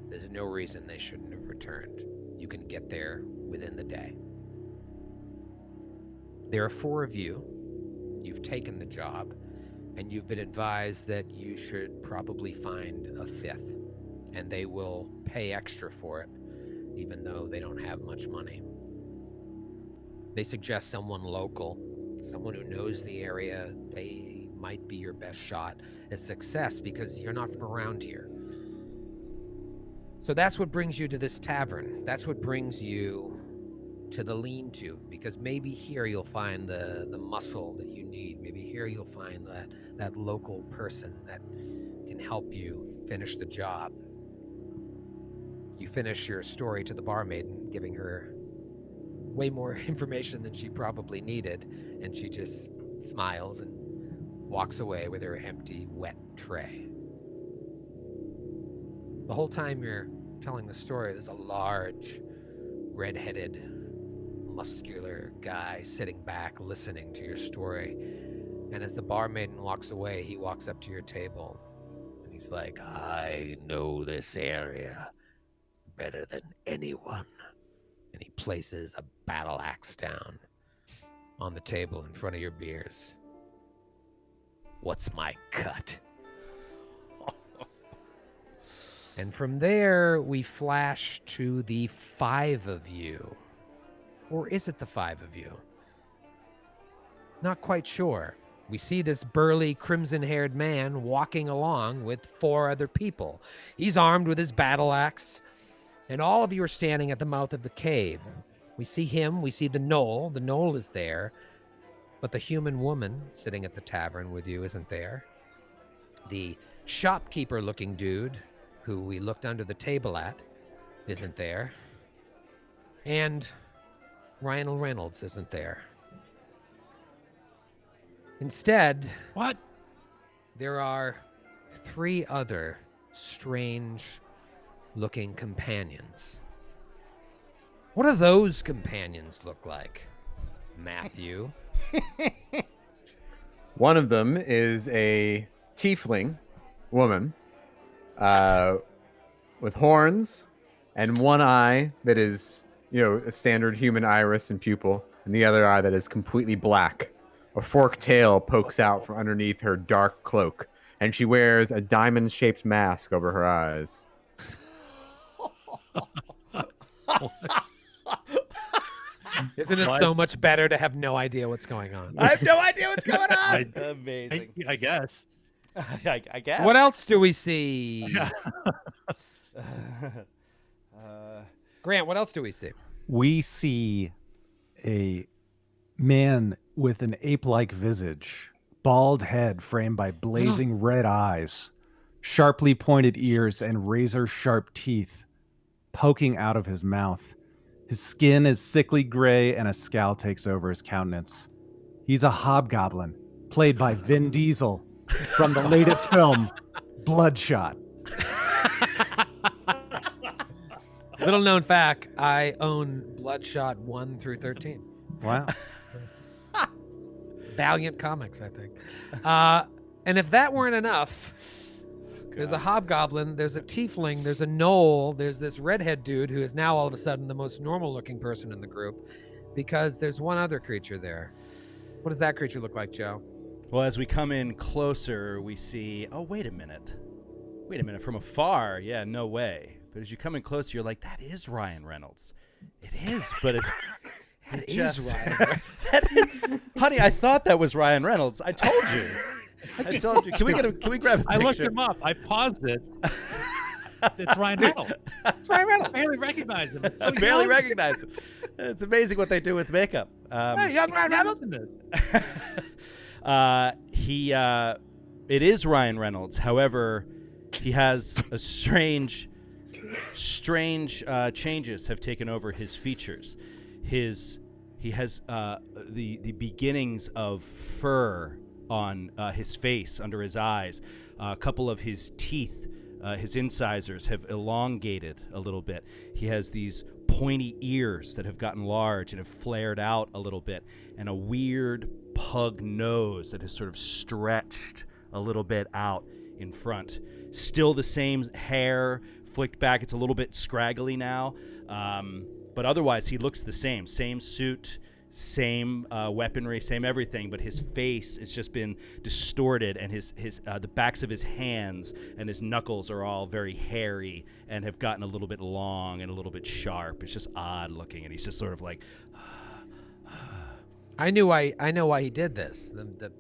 There's no reason they shouldn't have returned. you can get there within the day. There are 4 of you. You've taken the job, and you've been advised that you should probably find a 5th, and they will pay extra for it, even though they don't have much money. They suggest someone local, someone who knows the area. They might be your best shot at success because you're not from around here. So that's what brings you to this tavern. That's what brings you to the lean-to, because maybe here you'll find the muscle that you need. Maybe here you'll find that local person that can help you finish the job. You finish your story to the barmaid, giving her way more information than she probably needed, and she just smiles and walks away with her empty, wet tray. The whole time you're telling the story, there's a large, red-headed, muscular guy sitting back listening to your story. And as the barmaid walks away, he walks up to your table and he's like, "I know this area better than anyone." And he places a battle axe down on the table in front of your beers. "What's my cut?" And from there, we flash to the 5 of you. Or is it the 5 of you? Not quite sure. We see this burly, crimson-haired man walking along with 4 other people. He's armed with his battle axe, and all of you are standing at the mouth of the cave. We see him, we see the gnoll. The gnoll is there, but the human woman sitting at the tavern with you isn't there. The shopkeeper-looking dude, who we looked under the table at, isn't there. And Ryan Reynolds isn't there. Instead, What? there are 3 other strange-looking companions. What do those companions look like, Matthew? One of them is a tiefling woman with horns and one eye that is, a standard human iris and pupil, and the other eye that is completely black. A forked tail pokes out from underneath her dark cloak, and she wears a diamond-shaped mask over her eyes. Isn't it so much better to have no idea what's going on? I have no idea what's going on. Amazing. I guess. I guess. What else do we see? Grant, what else do we see? We see a man with an ape-like visage, bald head framed by blazing red eyes, sharply pointed ears, and razor-sharp teeth poking out of his mouth. His skin is sickly gray, and a scowl takes over his countenance. He's a hobgoblin, played by Vin Diesel from the latest film, Bloodshot. Little known fact, I own Bloodshot 1 through 13. Wow. Valiant Comics, I think. And if that weren't enough, there's a hobgoblin, there's a tiefling, there's a gnoll, there's this redhead dude who is now all of a sudden the most normal-looking person in the group, because there's one other creature there. What does that creature look like, Joe? Well, as we come in closer, we see... Oh, wait a minute. From afar, yeah, no way. But as you come in closer, you're like, that is Ryan Reynolds. It is, but it... That just- is Ryan. Honey, I thought that was Ryan Reynolds. I told you. I told you. Can we grab a picture? I looked him up. I paused it. It's Ryan Reynolds. It's Ryan Reynolds. I barely recognized him. It's so I barely young. recognize him. It's amazing what they do with makeup. Hey, young Ryan Reynolds. It is Ryan Reynolds. However, he has a strange changes have taken over his features. He has the beginnings of fur on his face, under his eyes. A couple of his teeth, his incisors, have elongated a little bit. He has these pointy ears that have gotten large and have flared out a little bit, and a weird pug nose that has sort of stretched a little bit out in front. Still the same hair, flicked back. It's a little bit scraggly now, but otherwise he looks the same suit, same weaponry, same everything, but his face has just been distorted, and his the backs of his hands and his knuckles are all very hairy and have gotten a little bit long and a little bit sharp. It's just odd looking, and he's just sort of like, I know why he did this.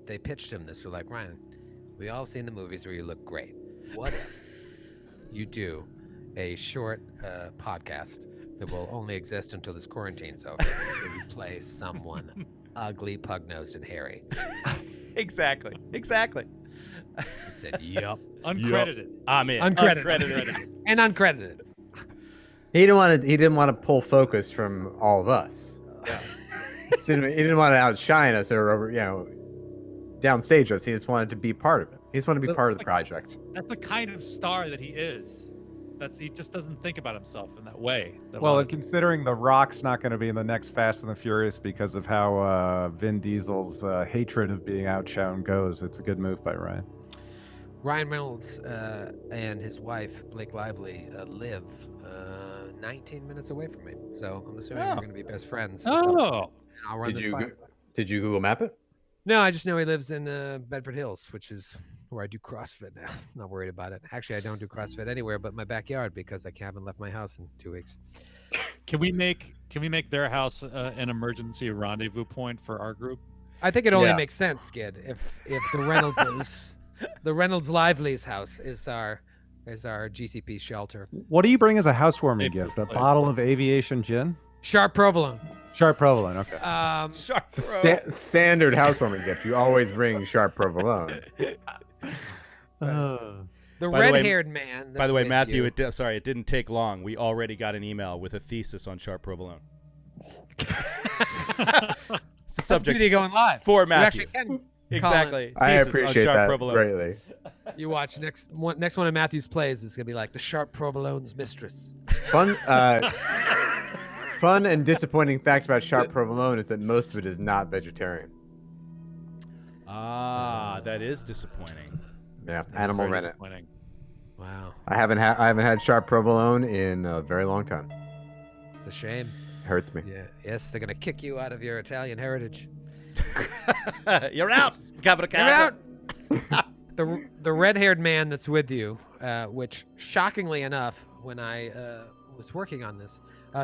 They pitched him this. They're like, Ryan, we all seen the movies where you look great. What if you do a short podcast that will only exist until this quarantine's over, where you play someone ugly, pug-nosed, and hairy? exactly. He said, "Yup." Uncredited. I'm in. Uncredited. And uncredited. He didn't want to pull focus from all of us. Yeah. He didn't want to outshine us or downstage us. He just wanted to be part of it. He just wanted to be part of the project. That's the kind of star that he is. He just doesn't think about himself in that way. Well, and considering The Rock's not going to be in the next Fast and the Furious because of how Vin Diesel's hatred of being outshone goes, it's a good move by Ryan. Ryan Reynolds and his wife, Blake Lively, live 19 minutes away from me. So I'm assuming we're going to be best friends. Oh. I'll run Did this by him. you Google Map it? No, I just know he lives in Bedford Hills, which is where I do CrossFit now. Not worried about it. Actually, I don't do CrossFit anywhere but my backyard because I haven't left my house in 2 weeks. Can we make their house an emergency rendezvous point for our group? I think it only makes sense, Skid, if the Reynolds Lively's house is our GCP shelter. What do you bring as a housewarming Favorite gift? A place. bottle of aviation gin? Sharp Provolone. Sharp Provolone, okay. Sharp It's a standard housewarming gift. You always bring Sharp Provolone. The By the way- red-haired man. By the way, Matthew, you. it didn't take long. We already got an email with a thesis on Sharp Provolone. It's the That's subject beauty going live. for You Matthew. actually can. Exactly. I Thesis on appreciate Sharp that Provolone. greatly. You watch next one of Matthew's plays is gonna be like the Sharp Provolone's mistress. Fun and disappointing fact about Sharp Provolone is that most of it is not vegetarian. Ah, that is disappointing. Yeah, animal Very rennet. disappointing. Wow, I haven't had Sharp Provolone in a very long time. it's a shame. It hurts me. Yeah, yes, they're gonna kick you out of your Italian heritage. You're out. Capital You're out. The red-haired man that's with you, which shockingly enough, when I was working on this,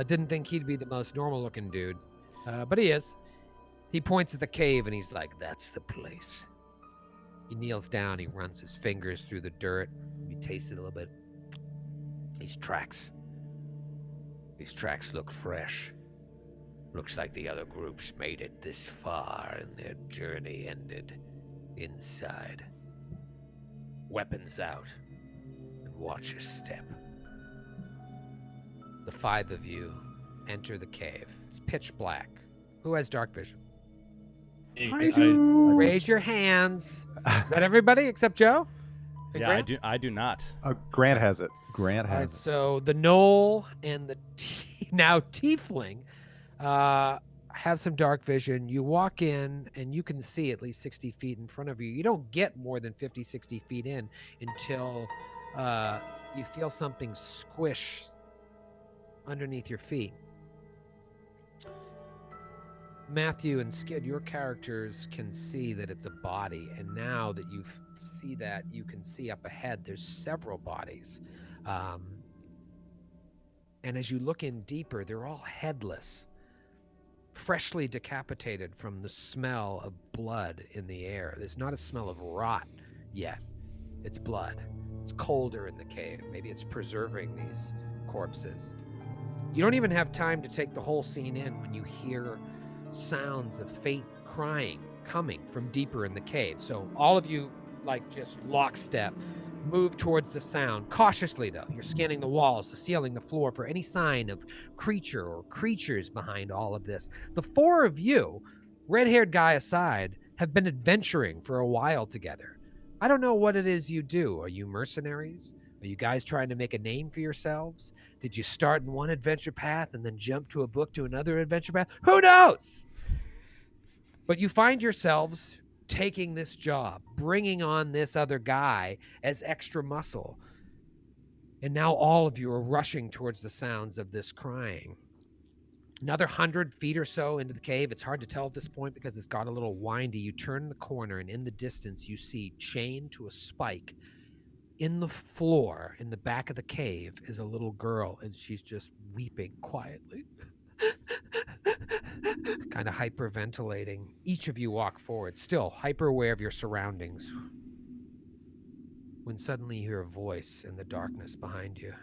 didn't think he'd be the most normal-looking dude, but he is. He points at the cave and he's like, "That's the place." He kneels down. He runs his fingers through the dirt. He tastes it a little bit. These tracks look fresh. Looks like the other groups made it this far and their journey ended inside. Weapons out, and watch your step. The 5 of you enter the cave. It's pitch black. Who has dark vision? I do. Raise your hands. Is that everybody except Joe? And Yeah, Grant? I do not. Grant has it. Grant All right, has it. so the gnoll and the now tiefling have some dark vision. You walk in and you can see at least 60 feet in front of you. You don't get more than 50, 60 feet in until you feel something squish underneath your feet. Matthew and Skid, your characters can see that it's a body, and now that you see that, you can see up ahead there's several bodies. And as you look in deeper, they're all headless, freshly decapitated from the smell of blood in the air. There's not a smell of rot yet. It's blood. It's colder in the cave. Maybe it's preserving these corpses. You don't even have time to take the whole scene in when you hear sounds of faint crying coming from deeper in the cave. So all of you, like just lockstep, move towards the sound. Cautiously, though. You're scanning the walls, the ceiling, the floor for any sign of creature or creatures behind all of this. The 4 of you, red-haired guy aside, have been adventuring for a while together. I don't know what it is you do. Are you mercenaries? Are you guys trying to make a name for yourselves? Did you start in one adventure path and then jump to a book to another adventure path? Who knows? But you find yourselves taking this job, bringing on this other guy as extra muscle. And now all of you are rushing towards the sounds of this crying. Another 100 feet or so into the cave. It's hard to tell at this point because it's got a little windy. You turn the corner, and in the distance, you see chained to a spike in the floor in the back of the cave is a little girl, and she's just weeping quietly. Kind of hyperventilating. Each of you walk forward, still hyper aware of your surroundings. When suddenly you hear a voice in the darkness behind you.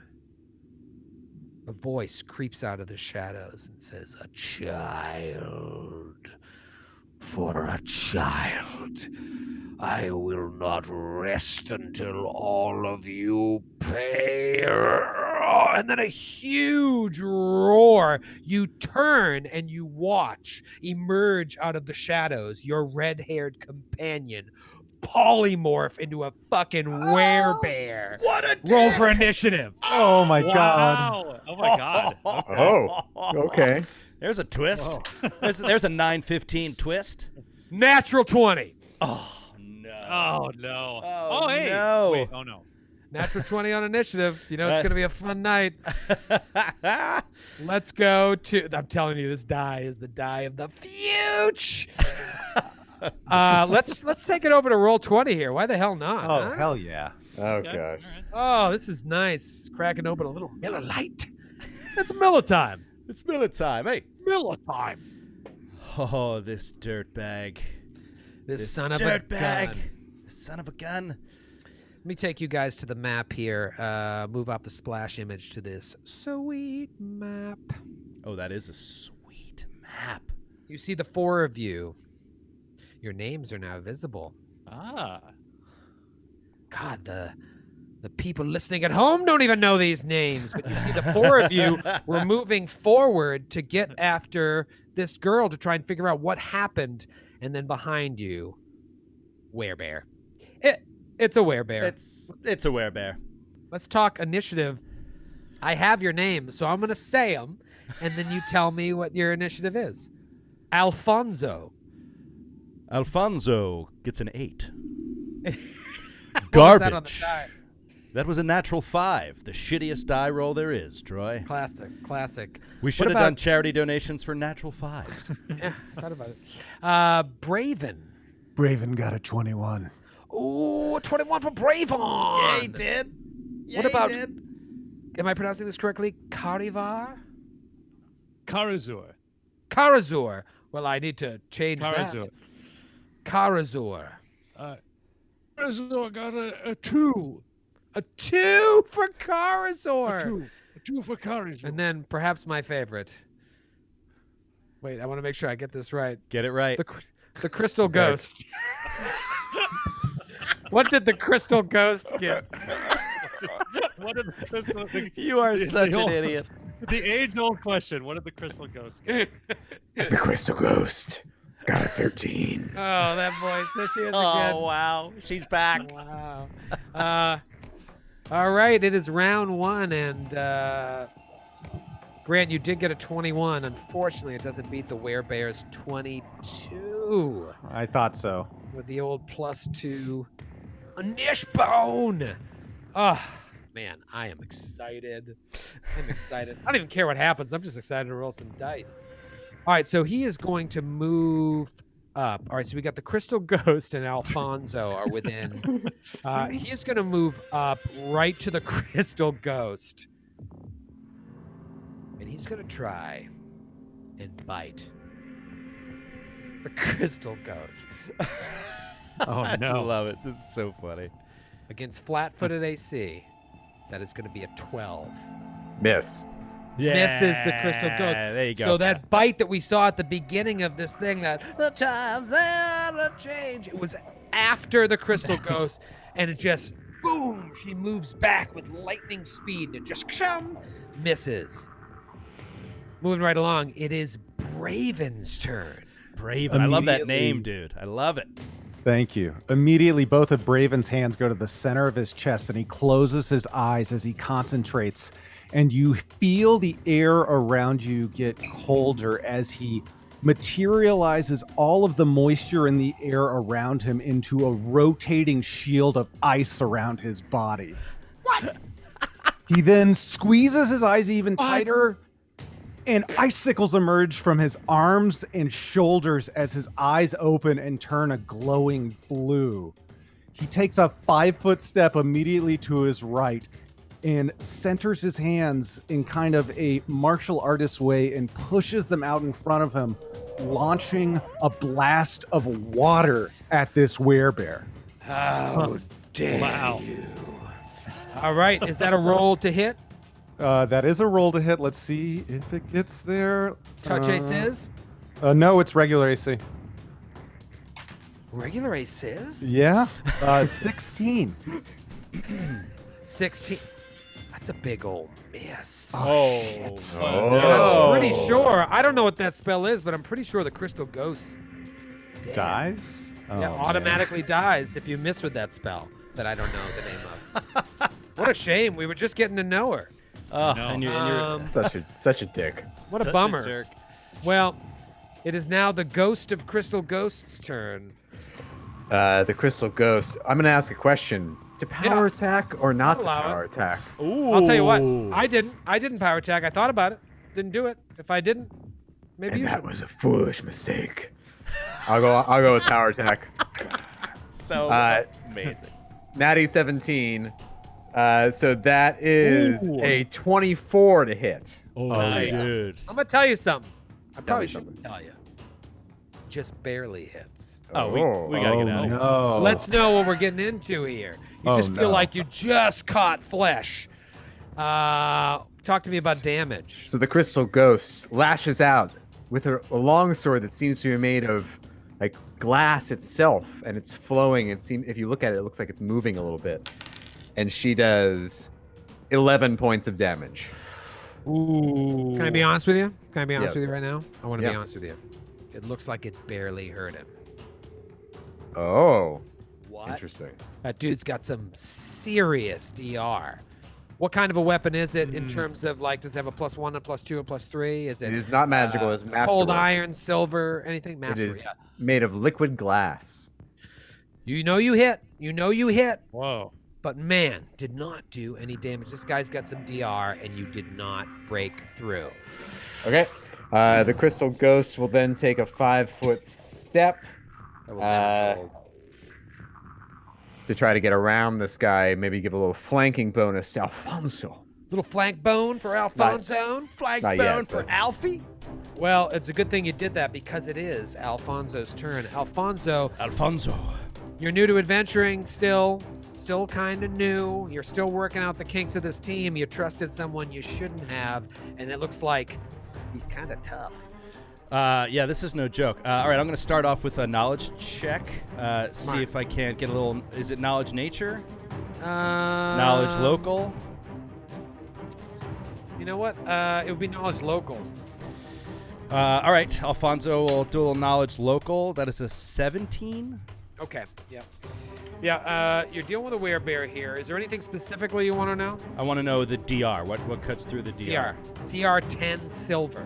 A voice creeps out of the shadows and says, "A child. For a child. I will not rest until all of you pay." And then a huge roar. You turn and you watch emerge out of the shadows your red-haired companion polymorph into a fucking werebear. What a Roll for initiative. Oh my god. Wow. Oh my god. Oh, okay. There's a twist. There's a 9-15 twist. Natural 20. Oh no. Oh no. Oh, hey. no. Wait. Oh no. Natural 20 on initiative. You know it's going to be a fun night. Let's go to... I'm telling you, this die is the die of the future. Let's take it over to roll 20 here. Why the hell not? Oh, huh? hell yeah. Oh, Okay, gosh. all right. Oh, this is nice. Cracking open a little Miller Lite. It's Miller time. It's Miller time. Hey. Miller time. Oh, this dirtbag. This son of a dirtbag. gun. Son of a gun. Let me take you guys to the map here. Move off the splash image to this sweet map. Oh, that is a sweet map. You see the four of you. Your names are now visible. Ah. God, the people listening at home don't even know these names. But you see the four of you were moving forward to get after this girl to try and figure out what happened. And then behind you, werebear. It's a werebear. It's a werebear. Let's talk initiative. I have your names, so I'm going to say them, and then you tell me what your initiative is. Alfonso. Alfonso gets an 8. What was Garbage. that on the die? That was a natural 5. The shittiest die roll there is, Troy. Classic. We should have about- done charity donations for natural 5s. Yeah, thought about it. Braven. Braven got a 21. Ooh, 21 for Bravon. did. What about, am I pronouncing this correctly? Karivar? Karazur. Karazur. Well, I need to change Karazur. that. Karazur. Karazur got a 2. A 2 for Karazur. A 2 for Karazur. And then perhaps my favorite. Wait, I want to make sure I get this right. Get it right. The Crystal Ghost. What did the Crystal Ghost get? What did the crystal? You are such an idiot. The age-old question: what did the crystal ghost get? The Crystal Ghost got a 13. Oh, that voice. There she is again. Oh, wow. She's back. Wow. All right, it is round 1, and Grant, you did get a 21. Unfortunately, it doesn't beat the Werebear's 22 I thought so. with the old +2 Nishbone. Oh, man, I am excited. I'm excited. I don't even care what happens. I'm just excited to roll some dice. All right, so he is going to move up. All right, so we got the Crystal Ghost and Alfonso are within. He is going to move up right to the Crystal Ghost. And he's going to try and bite the Crystal Ghost. Oh I no! love it. This is so funny. Against flat-footed AC, that is going to be a 12. Miss. Misses the Crystal Ghost. There you go. So that bite that we saw at the beginning of this thing, that the times that change, it was after the Crystal Ghost, and it just, boom, she moves back with lightning speed, and it just misses. Moving right along, it is Braven's turn. Braven. I love that Immediately- name, dude. I love it. Thank you. Immediately, both of Braven's hands go to the center of his chest, and he closes his eyes as he concentrates. And you feel the air around you get colder as he materializes all of the moisture in the air around him into a rotating shield of ice around his body. What? He then squeezes his eyes even tighter, and icicles emerge from his arms and shoulders as his eyes open and turn a glowing blue. He takes a 5-foot step immediately to his right and centers his hands in kind of a martial artist way and pushes them out in front of him, launching a blast of water at this werebear. How dare you? All right, is that a roll to hit? That is a roll to hit. Let's see if it gets there. Touch aces? No, it's regular AC. Regular aces? Yeah. 16. 16. That's a big old miss. Oh, Oh. I'm pretty sure. I don't know what that spell is, but I'm pretty sure the crystal ghost is dead. Dies? Yeah, Oh, man. automatically dies if you miss with that spell that I don't know the name of. What a shame. We were just getting to know her. Oh, and you're Such a dick. What a such bummer. jerk. Well, it is now the ghost of Crystal Ghost's turn. The crystal ghost. I'm gonna ask a question. To power attack or not to I'll allow power it. attack? Ooh. I'll tell you what. I didn't power attack. I thought about it. Didn't do it. If I didn't, maybe And you that should. was a foolish mistake. I'll go with power attack. So amazing. Natty 17. So that is Ooh. a 24 to hit. Oh, nice. dude. I'm gonna tell you something. I probably me shouldn't tell you. Just barely hits. Oh, we gotta get out of here. No. Let's know what we're getting into here. You Oh, just feel no. like you just caught flesh. Talk to me about damage. So the crystal ghost lashes out with a long sword that seems to be made of like glass itself, and it's flowing. If you look at it, it looks like it's moving a little bit. And she does 11 points of damage. Ooh. Can I be honest with you? Can I be honest Yes. with you right now? I want to be Yeah. honest with you. It looks like it barely hurt him. Oh, What? interesting. That dude's got some serious DR. What kind of a weapon is it in terms of like, does it have a +1, a +2, a +3? Is It is not magical. It's masterwork. cold iron, silver, anything? It Master. is Yeah. made of liquid glass. You know you hit. You know you hit. Whoa. But man, did not do any damage. This guy's got some DR, and you did not break through. Okay. The crystal ghost will then take a 5-foot step That will never hold. to try to get around this guy. Maybe give a little flanking bonus to Alfonso. Little flank bone for Alfonso. Flank Not bone yet, for but- Alfie. Well, it's a good thing you did that because it is Alfonso's turn. Alfonso, Alfonso. you're new to adventuring still kind of new. You're still working out the kinks of this team. You trusted someone you shouldn't have, and it looks like he's kind of tough. Yeah, this is no joke. All right, I'm going to start off with a knowledge check. See Smart. if I can't get a little. Is it knowledge nature? Knowledge Knowledge local? You know what? It would be knowledge local. All right, Alfonso will do a little knowledge local. That is a 17. Okay. Yeah. Yeah. You're dealing with a werebear here. Is there anything specifically you want to know? I want to know the DR. What cuts through the DR? DR. It's DR 10 silver.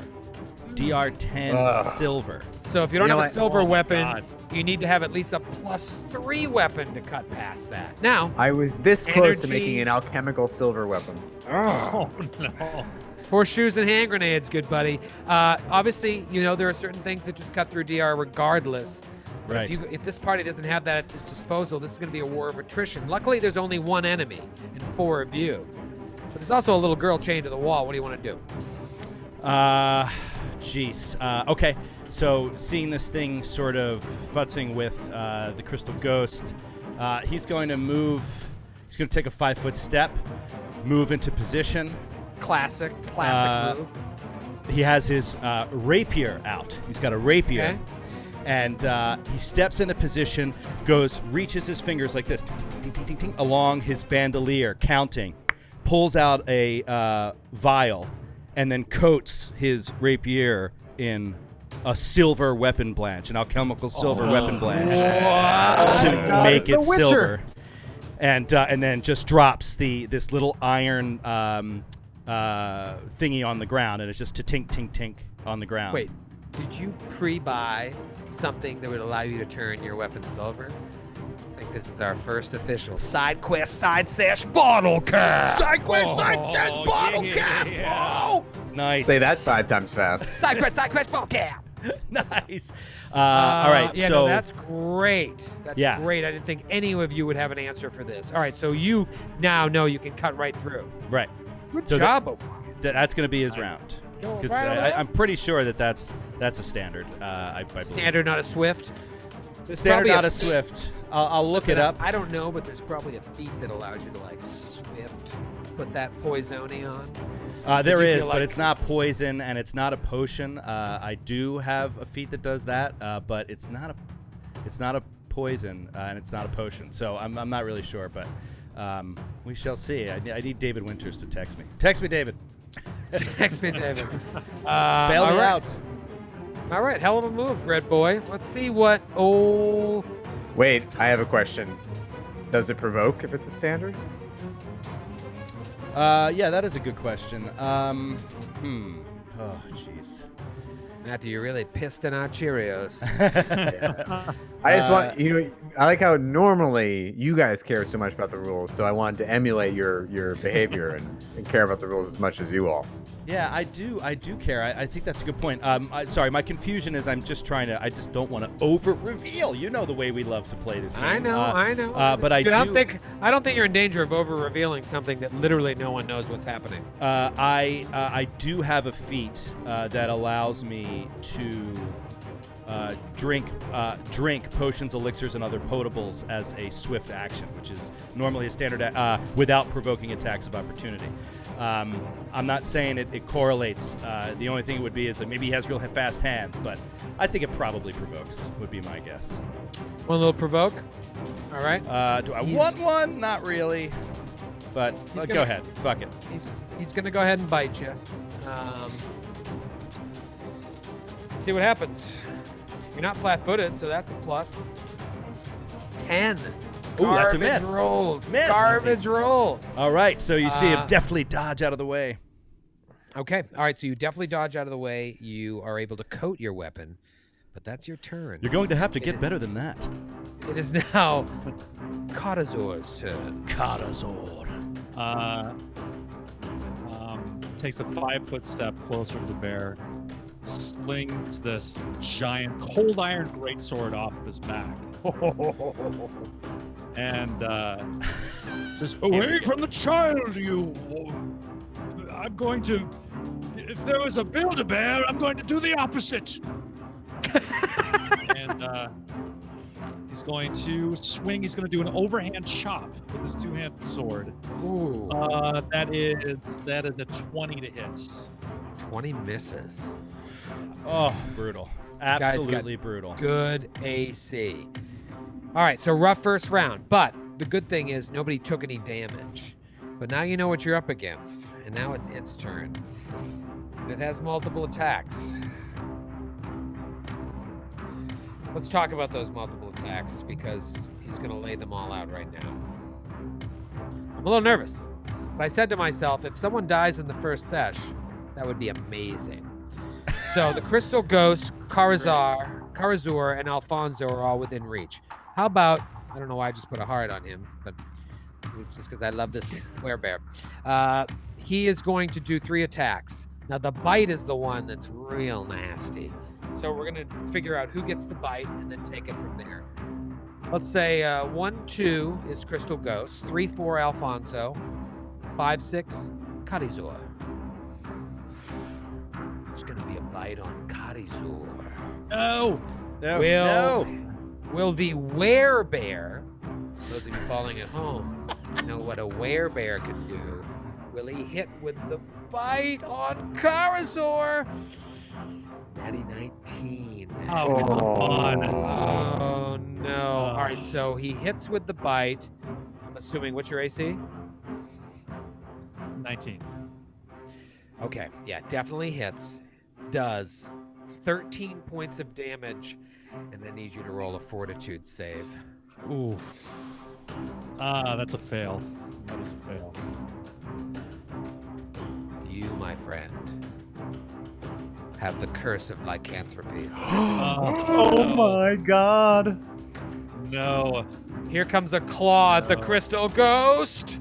DR 10 silver. So if you don't You know have a what? silver Oh my weapon, God. you need to have at least a +3 weapon to cut past that. Now, I was this close to Energy. making an alchemical silver weapon. Oh no. horseshoes and hand grenades, good buddy. Obviously, you know there are certain things that just cut through DR regardless. But Right. if this party doesn't have that at its disposal, this is going to be a war of attrition. Luckily, there's only one enemy and 4 of you. But there's also a little girl chained to the wall. What do you want to do? Jeez. Okay. So seeing this thing sort of futzing with the crystal ghost, he's going to move. He's going to take a 5-foot step, move into position. Classic move. He has his rapier out. He's got a rapier. Okay. And he steps into position, reaches his fingers like this, ting, ting, ting, ting, ting, ting, along his bandolier, counting, pulls out a vial, and then coats his rapier in a silver weapon blanch, an alchemical silver weapon blanch, to make it The Witcher. silver. And then just drops this little iron thingy on the ground, and it's just tink, tink, tink on the ground. Wait, did you pre-buy something that would allow you to turn your weapon silver? I think This is our first official side quest, side sesh bottle cap. Side quest, side sesh, bottle cap. Oh, nice. Say that 5 times fast. Side quest, bottle cap. Nice. All right. Yeah, so no, that's great. That's great. I didn't think any of you would have an answer for this. All right, so you now know you can cut right through. right. Good So job, O'Brien. That's going to be his round. Go Because right ahead. I'm pretty sure that's a standard. I believe. Standard, not a swift. There's Standard, probably not a feat. Swift. I'll look it up. I don't know, but there's probably a feat that allows you to like swift, put that poisoni on. There you is, feel but like- it's not poison and it's not a potion. I do have a feat that does that, but it's not a poison and it's not a potion. So I'm not really sure, but we shall see. I need David Winters to text me. Text me, David. Text me, David. Bail all me right. out. All right, hell of a move, Red Boy. Let's see what. Oh, Wait, I have a question. Does it provoke if it's a standard? Yeah, that is a good question. Oh, jeez. Matthew, you're really pissed in our Cheerios. I just want I like how normally you guys care so much about the rules, so I wanted to emulate your behavior and care about the rules as much as you all. Yeah, I do care. I think that's a good point. Sorry, my confusion is I just don't want to over-reveal. You know the way we love to play this game. I know. But I don't think you're in danger of over-revealing something that literally no one knows what's happening. I do have a feat that allows me to drink potions, elixirs, and other potables as a swift action, which is normally a standard without provoking attacks of opportunity. I'm not saying it correlates. The only thing it would be is that maybe he has real fast hands, but I think it probably provokes, would be my guess. One little provoke. All right. Do I want one? Not really. But go ahead. Fuck it. He's gonna go ahead and bite you. See what happens. You're not flat-footed, so that's a plus. 10. Ooh, that's a miss. Rolls. Miss. Garbage rolls. All right, so you see him deftly dodge out of the way. Okay. All right, so you definitely dodge out of the way. You are able to coat your weapon, but that's your turn. You're going to have to get better than that. It is now Karazor's turn. Karazor. Takes a 5-foot step closer to the bear, slings this giant cold iron greatsword off of his back, and says, "Away from the child, you! I'm going to. If there was a Build-A-Bear, I'm going to do the opposite." And he's going to swing. He's going to do an overhand chop with his two-handed sword. Ooh. That is a 20 to hit. 20 misses. Oh, brutal. Guy's got Absolutely brutal. Good AC. All right, so rough first round, but the good thing is nobody took any damage. But now you know what you're up against, and now it's its turn. And it has multiple attacks. Let's talk about those multiple attacks because he's going to lay them all out right now. I'm a little nervous, but I said to myself, if someone dies in the first sesh, that would be amazing. So the Crystal Ghost, Karazor, and Alfonso are all within reach. How about, I don't know why I just put a heart on him, but it's just because I love this werebear. He is going to do 3 attacks. Now the bite is the one that's real nasty. So we're going to figure out who gets the bite and then take it from there. Let's say 1, 2 is Crystal Ghost, 3, 4 Alfonso, 5, 6 Karazor. It's going to be a bite on Karazor. No. Will the werebear, those of you following at home, know what a werebear can do? Will he hit with the bite on Karazor? Natty 19. Oh, come on. Oh, no. All right, so he hits with the bite. I'm assuming, what's your AC? 19. Okay, yeah, definitely hits. Does 13 points of damage, and I need you to roll a fortitude save. Ooh. That's a fail. That is a fail. You, my friend, have the curse of lycanthropy. Oh my god. no. Here comes a claw at the Crystal Ghost.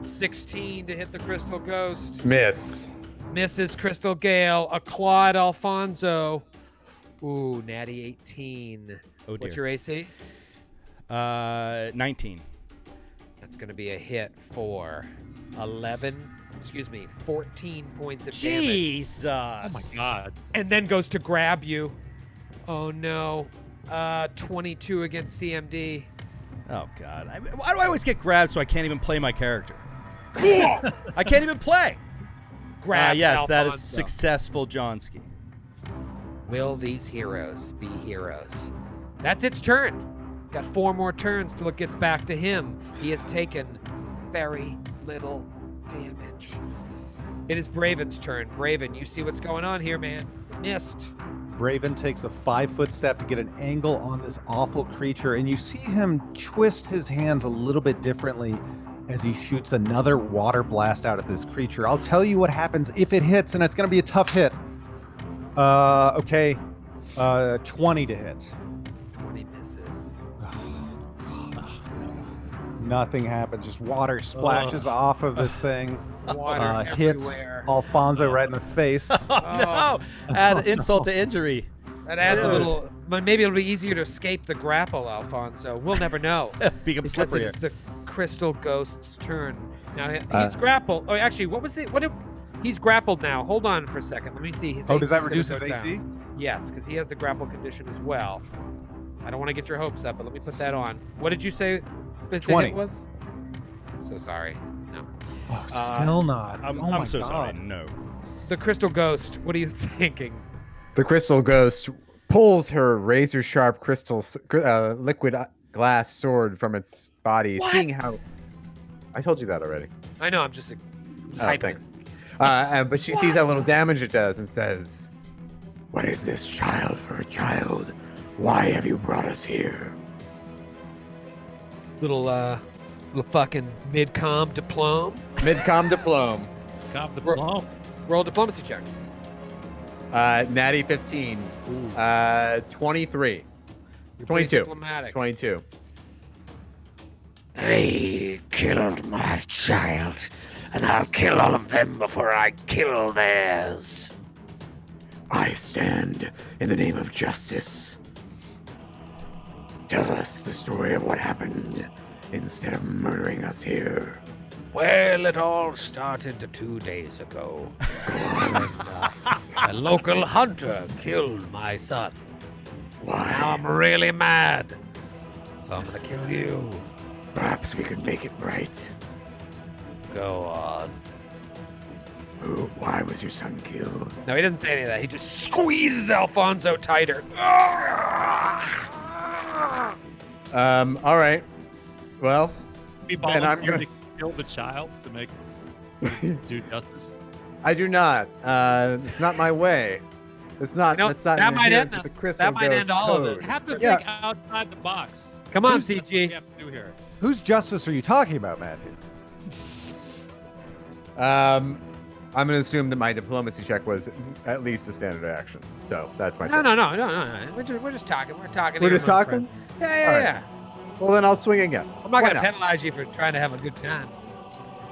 16 to hit the Crystal Ghost. Miss. Misses Crystal Gale. A claw at Alfonso. Ooh, natty 18. Oh, dear. What's your AC? 19. That's going to be a hit for 14 points of damage. Jesus. Oh my god. And then goes to grab you. Oh, no. 22 against CMD. Oh, God. Why do I always get grabbed so I can't even play my character? I can't even play. Grabs yes, that is Alfonso. successful Johnsky. Will these heroes be heroes? That's its turn. Got 4 more turns till it gets back to him. He has taken very little damage. It is Braven's turn. Braven, you see what's going on here, man. Missed. Braven takes a 5-foot step to get an angle on this awful creature, and you see him twist his hands a little bit differently as he shoots another water blast out at this creature. I'll tell you what happens if it hits, and it's going to be a tough hit. Okay. 20 to hit. 20 misses. Nothing happens. Just water splashes off of this thing. Water Hits everywhere. Alfonso right in the face. No! Add insult to injury. That adds a Dude. little. Maybe it'll be easier to escape the grapple, Alfonso. We'll never know. Become Because slippery. it's the Crystal Ghost's turn. Now he's grappled. Oh, actually, he's grappled now. Hold on for a second. Let me see. His Oh, does that AC 's reduce gonna his go AC? down. Yes, because he has the grapple condition as well. I don't want to get your hopes up, but let me put that on. What did you say the 20. hit was? So sorry. No. Oh, still not. I'm Oh my so sorry. God. No. The Crystal Ghost, what are you thinking? The Crystal Ghost pulls her razor-sharp crystal liquid glass sword from its body, seeing how... I told you that already. I know, I'm just Oh, hyping. thanks. But she sees how little damage it does and says, "What is this child for a child? Why have you brought us here?" Little fucking mid-com diplome. Mid-com diplome. Got the blow. Roll a diplomacy check. Natty 15. 23. You're pretty 22. Diplomatic. 22. They killed my child, and I'll kill all of them before I kill theirs. I stand in the name of justice. Tell us the story of what happened instead of murdering us here. Well, it all started 2 days ago when a local hunter killed my son. Now Why? I'm really mad, so I'm gonna kill you. Perhaps we could make it right. Go on. Why was your son killed? No, he doesn't say any of that. He just squeezes Alfonso tighter. All right. Well, We And I'm volunteer gonna- to kill the child to make do justice. I do not. It's not my way. It's not. You know, That's not. that in might adherence end with us. the Crystal That might end Ghost all of code. it. You have to Yeah. think outside the box. Come on, That's what we CG. have to do here. Whose justice are you talking about, Matthew? I'm gonna assume that my diplomacy check was at least a standard action. So that's my. No, turn. no. We're just talking. We're talking. We're here just among talking? friends. Yeah. All right. Yeah. Well, then I'll swing again. I'm not Why gonna penalize you for trying to have a good time.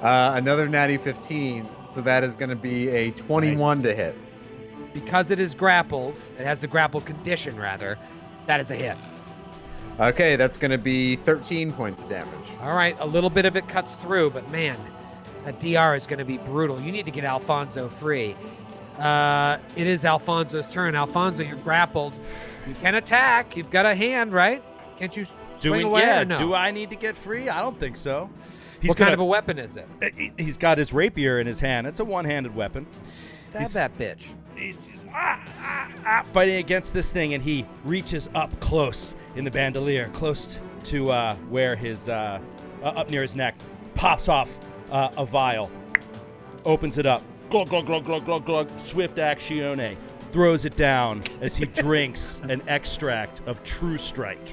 Another natty 15. So that is gonna be a 21 to hit. Because it is grappled, it has the grapple condition rather. That is a hit. Okay, that's gonna be 13 points of damage. All right, a little bit of it cuts through, but man, that DR is going to be brutal. You need to get Alfonso free. It is Alfonso's turn. Alfonso, you're grappled. You can attack. You've got a hand, right? Can't you swing away or no? Do I need to get free? I don't think so. What kind of a weapon is it? He's got his rapier in his hand. It's a one-handed weapon. Stab He's- that bitch. He's fighting against this thing, and he reaches up close in the bandolier, close to where his up near his neck, pops off a vial, opens it up, glug glug glug glug glug glug, swift actione, throws it down as he drinks an extract of True Strike,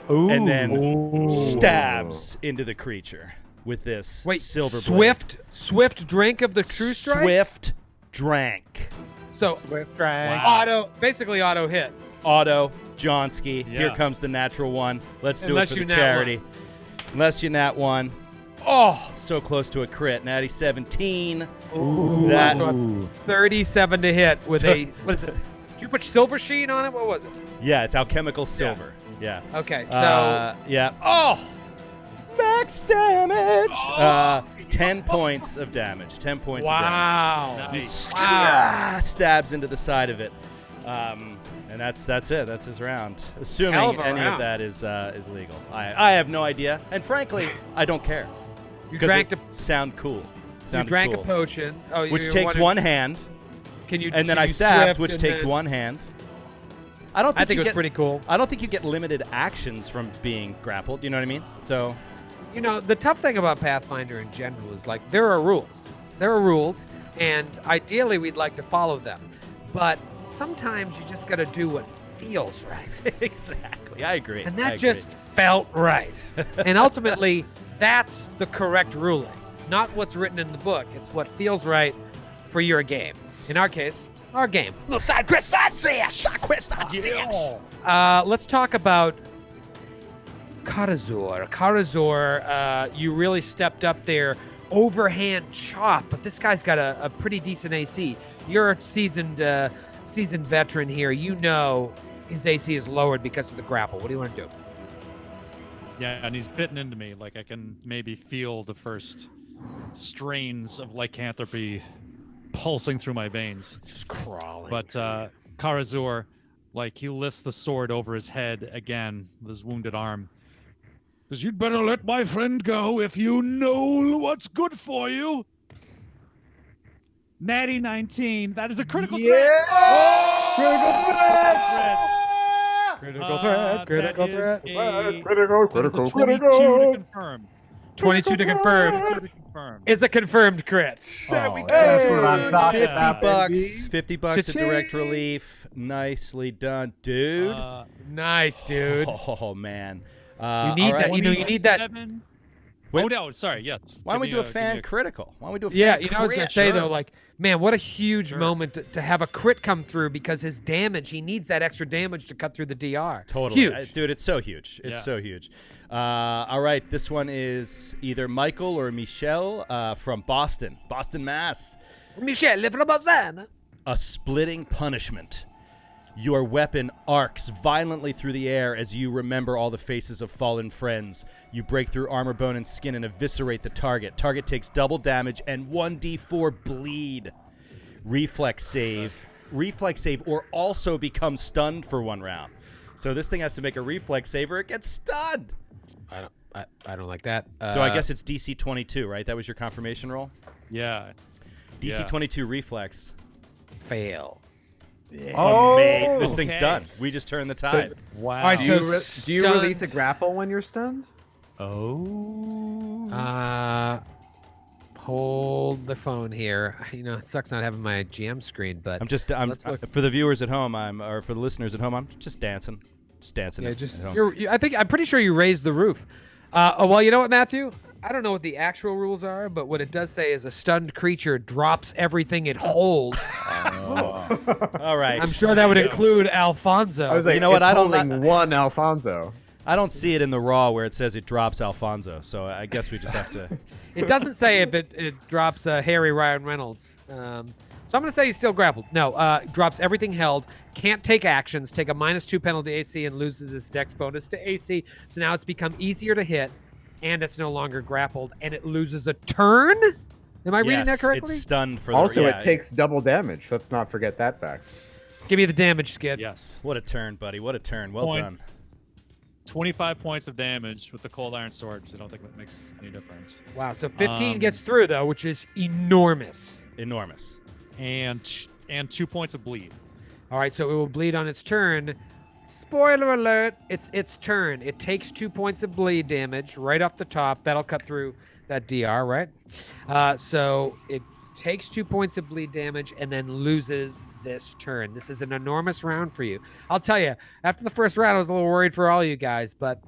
and then stabs into the creature with this Wait, silver blade. swift drink of the True Strike? Swift drank. So Swift drag. basically auto hit. Auto, Johnsky. Here Yeah. comes the natural one. Let's do Unless it for you the nat charity. Unless you nat one. Oh, so close to a crit. Natty 17. That So a 37 to hit with a, what is it? Did you put silver sheen on it? What was it? Yeah, it's alchemical silver. Yeah. Okay, so yeah. Oh! Max damage! 10 points of damage. 10 points of damage. Nice. Stabs into the side of it. And that's it. That's his round. Hell Assuming of a any of round. that is legal. I have no idea. And frankly, I don't care. you Because drank, it sound cool. you Sounded drank cool. a potion. Oh, Which you takes wanted- one hand. Can you? And then can I you stabbed, swift which and takes then- one hand. I don't think I think you it was get, pretty cool. I don't think you get limited actions from being grappled. You know what I mean? So You know, the tough thing about Pathfinder in general is like there are rules. There are rules, and ideally we'd like to follow them. But sometimes you just got to do what feels right. exactly, I agree. And I that agree. just felt right. And ultimately, that's the correct ruling. Not what's written in the book. It's what feels right for your game. In our case, our game. Let's talk about Karazor. Karazor, you really stepped up there. Overhand chop, but this guy's got a pretty decent AC. You're a seasoned veteran here. You know his AC is lowered because of the grapple. What do you want to do? Yeah, and he's bitten into me. Like I can maybe feel the first strains of lycanthropy pulsing through my veins. Just crawling. But Karazor, like he lifts the sword over his head again with his wounded arm. Because you'd better let my friend go if you know what's good for you. Natty 19. That is a critical threat. Critical threat. Critical threat. Critical, 22 to confirm. 22 to confirm. 22 to confirm. Is a confirmed crit. There we go. That's what I'm talking 50 about, bucks. 50 bucks of Cha-ching. direct relief. Nicely done, dude. Nice, dude. Oh man. You need all that. You know, you need that. 27. Wait. Oh no, sorry. Yes. Why don't we Give do me a fan give me critical? Why don't we do a fan Yeah, you know, I was gonna crit? say Sure. though, like, man, what a huge Sure. moment to have a crit come through because his damage, he needs that extra damage to cut through the DR. Totally. Huge. Dude, it's so huge. It's Yeah. so huge. All right, this one is either Michael or Michelle from Boston. Boston, Mass. Michel, from Boston. A splitting punishment. Your weapon arcs violently through the air as you remember all the faces of fallen friends. You break through armor, bone, and skin and eviscerate the target. Target takes double damage and 1d4 bleed. Reflex save, or also become stunned for 1 round. So this thing has to make a reflex save or it gets stunned. I don't like that. So I guess it's DC 22, right? That was your confirmation roll? Yeah. DC Yeah. 22 reflex. fail. Oh, This thing's okay. done. We just turned the tide. Wow. All right, Do you, so do you stunned. release a grapple when you're stunned? Oh. Hold the phone here. You know, it sucks not having my GM screen, but I'm Let's look. for the viewers at home, or for the listeners at home, I'm just dancing. Just dancing. yeah, at just home. I'm pretty sure you raised the roof. Well, you know what, Matthew? I don't know what the actual rules are, but what it does say is a stunned creature drops everything it holds. All right. I'm sure that would include Alfonso. I was like, You know what, it's I don't holding one Alfonso. I don't see it in the raw where it says it drops Alfonso, so I guess we just have to. It doesn't say if it drops Harry Ryan Reynolds. So I'm going to say he's still grappled. No, drops everything held, can't take actions, take a -2 penalty AC, and loses its dex bonus to AC. So now it's become easier to hit, and it's no longer grappled, and it loses a turn? Am I reading that Yes, correctly? it's stunned for the Also, yeah, it takes double damage. Let's not forget that fact. Give me the damage, Skid. Yes. What a turn, buddy. What a turn. Well Point. done. 25 points of damage with the cold iron sword, which I don't think that makes any difference. Wow, so 15 gets through, though, which is enormous. Enormous. And 2 points of bleed. All right, so it will bleed on its turn. Spoiler alert, it's its turn. It takes 2 points of bleed damage right off the top. That'll cut through that DR, right? So it takes 2 points of bleed damage and then loses this turn. This is an enormous round for you. I'll tell you, after the first round, I was a little worried for all you guys, but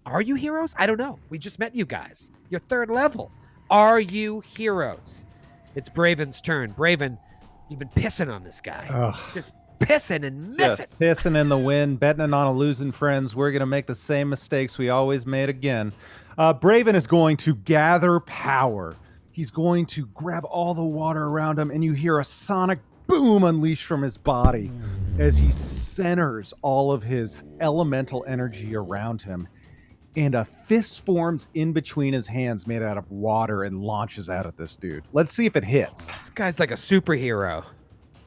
are you heroes? I don't know. We just met you guys. You're 3rd level. Are you heroes? It's Braven's turn. Braven, you've been pissing on this guy. Ugh. Just pissing and Just missing. pissing in the wind, betting on a losing friends. We're going to make the same mistakes we always made again. Braven is going to gather power. He's going to grab all the water around him, and you hear a sonic boom unleashed from his body as he centers all of his elemental energy around him. And a fist forms in between his hands made out of water and launches out at this dude. Let's see if it hits. This guy's like a superhero.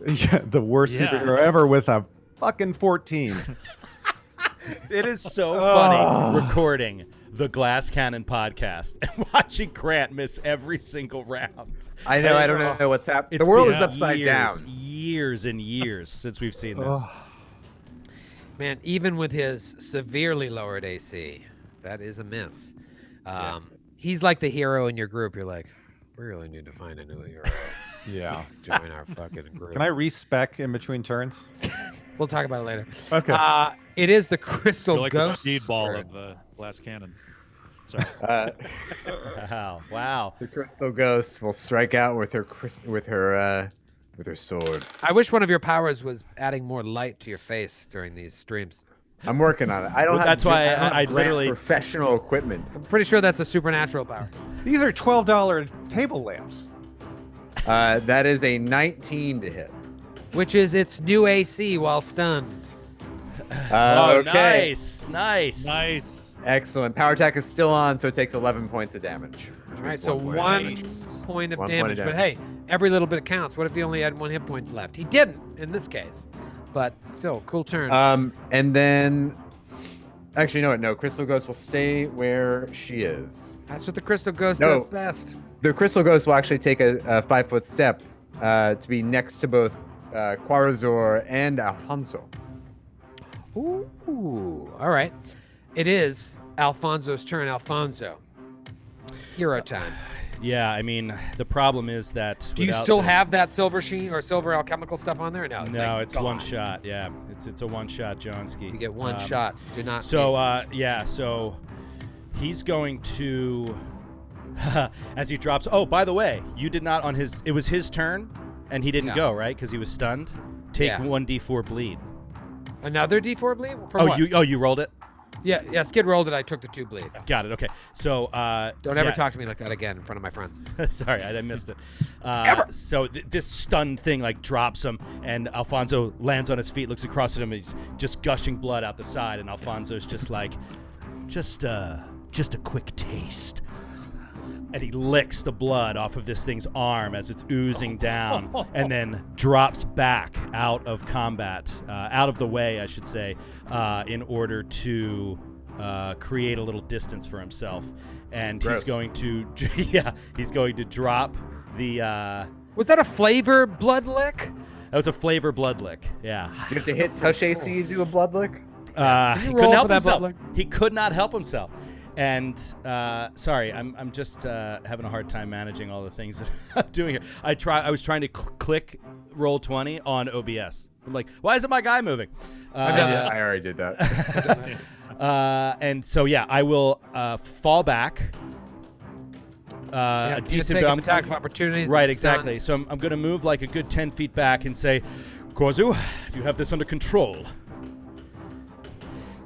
Yeah, the worst superhero ever with a fucking 14. It is so funny recording the Glass Cannon podcast and watching Grant miss every single round. I know. I don't know what's happening. The world is upside down. Years and years since we've seen this. Man, even with his severely lowered AC, that is a miss. He's like the hero in your group. You're like, we really need to find a new hero. Yeah. Join our fucking group. Can I respec in between turns? We'll talk about it later. Okay. It is the Crystal You're like Ghost the speedball turn. of the Glass Cannon. Sorry. Wow. The Crystal Ghost will strike out with her sword. I wish one of your powers was adding more light to your face during these streams. I'm working on it. I don't Well, have. that's why I don't have I Grant's literally- professional equipment. I'm pretty sure that's a supernatural power. These are $12 table lamps. That is a 19 to hit. Which is its new AC while stunned. Okay. Nice. Excellent. Power attack is still on, so it takes 11 points of damage. All right, so one point of damage. But hey, every little bit counts. What if he only had 1 hit point left? He didn't in this case. But still, cool turn. And then, actually, no. Crystal Ghost will stay where she is. That's what the Crystal Ghost No. does best. The Crystal Ghost will actually take a 5-foot step to be next to both Quarazor and Alfonso. Ooh, all right. It is Alfonso's turn. Alfonso, hero time. Yeah, I mean, the problem is that. Do you without still this- have that silver sheen or silver alchemical stuff on there? No, No, like it's gone. one shot. Yeah, it's a one shot, Johnski. You get one shot. Do not. So so he's going to as he drops. Oh, by the way, you did not on his. It was his turn, and he didn't go right because he was stunned. Take Yeah. 1d4 bleed. Another D4 bleed. For what? You rolled it. Yeah. Skid rolled it. I took the 2 bleed. Got it. Okay. So Don't ever yeah. talk to me like that again in front of my friends. Sorry, I missed it. So this stunned thing like drops him, and Alfonso lands on his feet, looks across at him, and he's just gushing blood out the side, and Alfonso's just like, just a quick taste. And he licks the blood off of this thing's arm as it's oozing down, and then drops back out of combat, out of the way, I should say, in order to create a little distance for himself. And Gross. he's going to, he's going to drop the. Was that a flavor blood lick? That was a flavor blood lick. Yeah. You have to hit touch AC to do a blood lick? He roll couldn't help for that himself. blood He could not help himself. And sorry, I'm just having a hard time managing all the things that I'm doing here. I was trying to click roll 20 on OBS. I'm like, why isn't my guy moving? I already did that. And so yeah, I will fall back. Yeah, A you decent take bit. an attack of opportunities. Right, and exactly. stuns. So I'm going to move like a good 10 feet back and say, Korzu, you have this under control.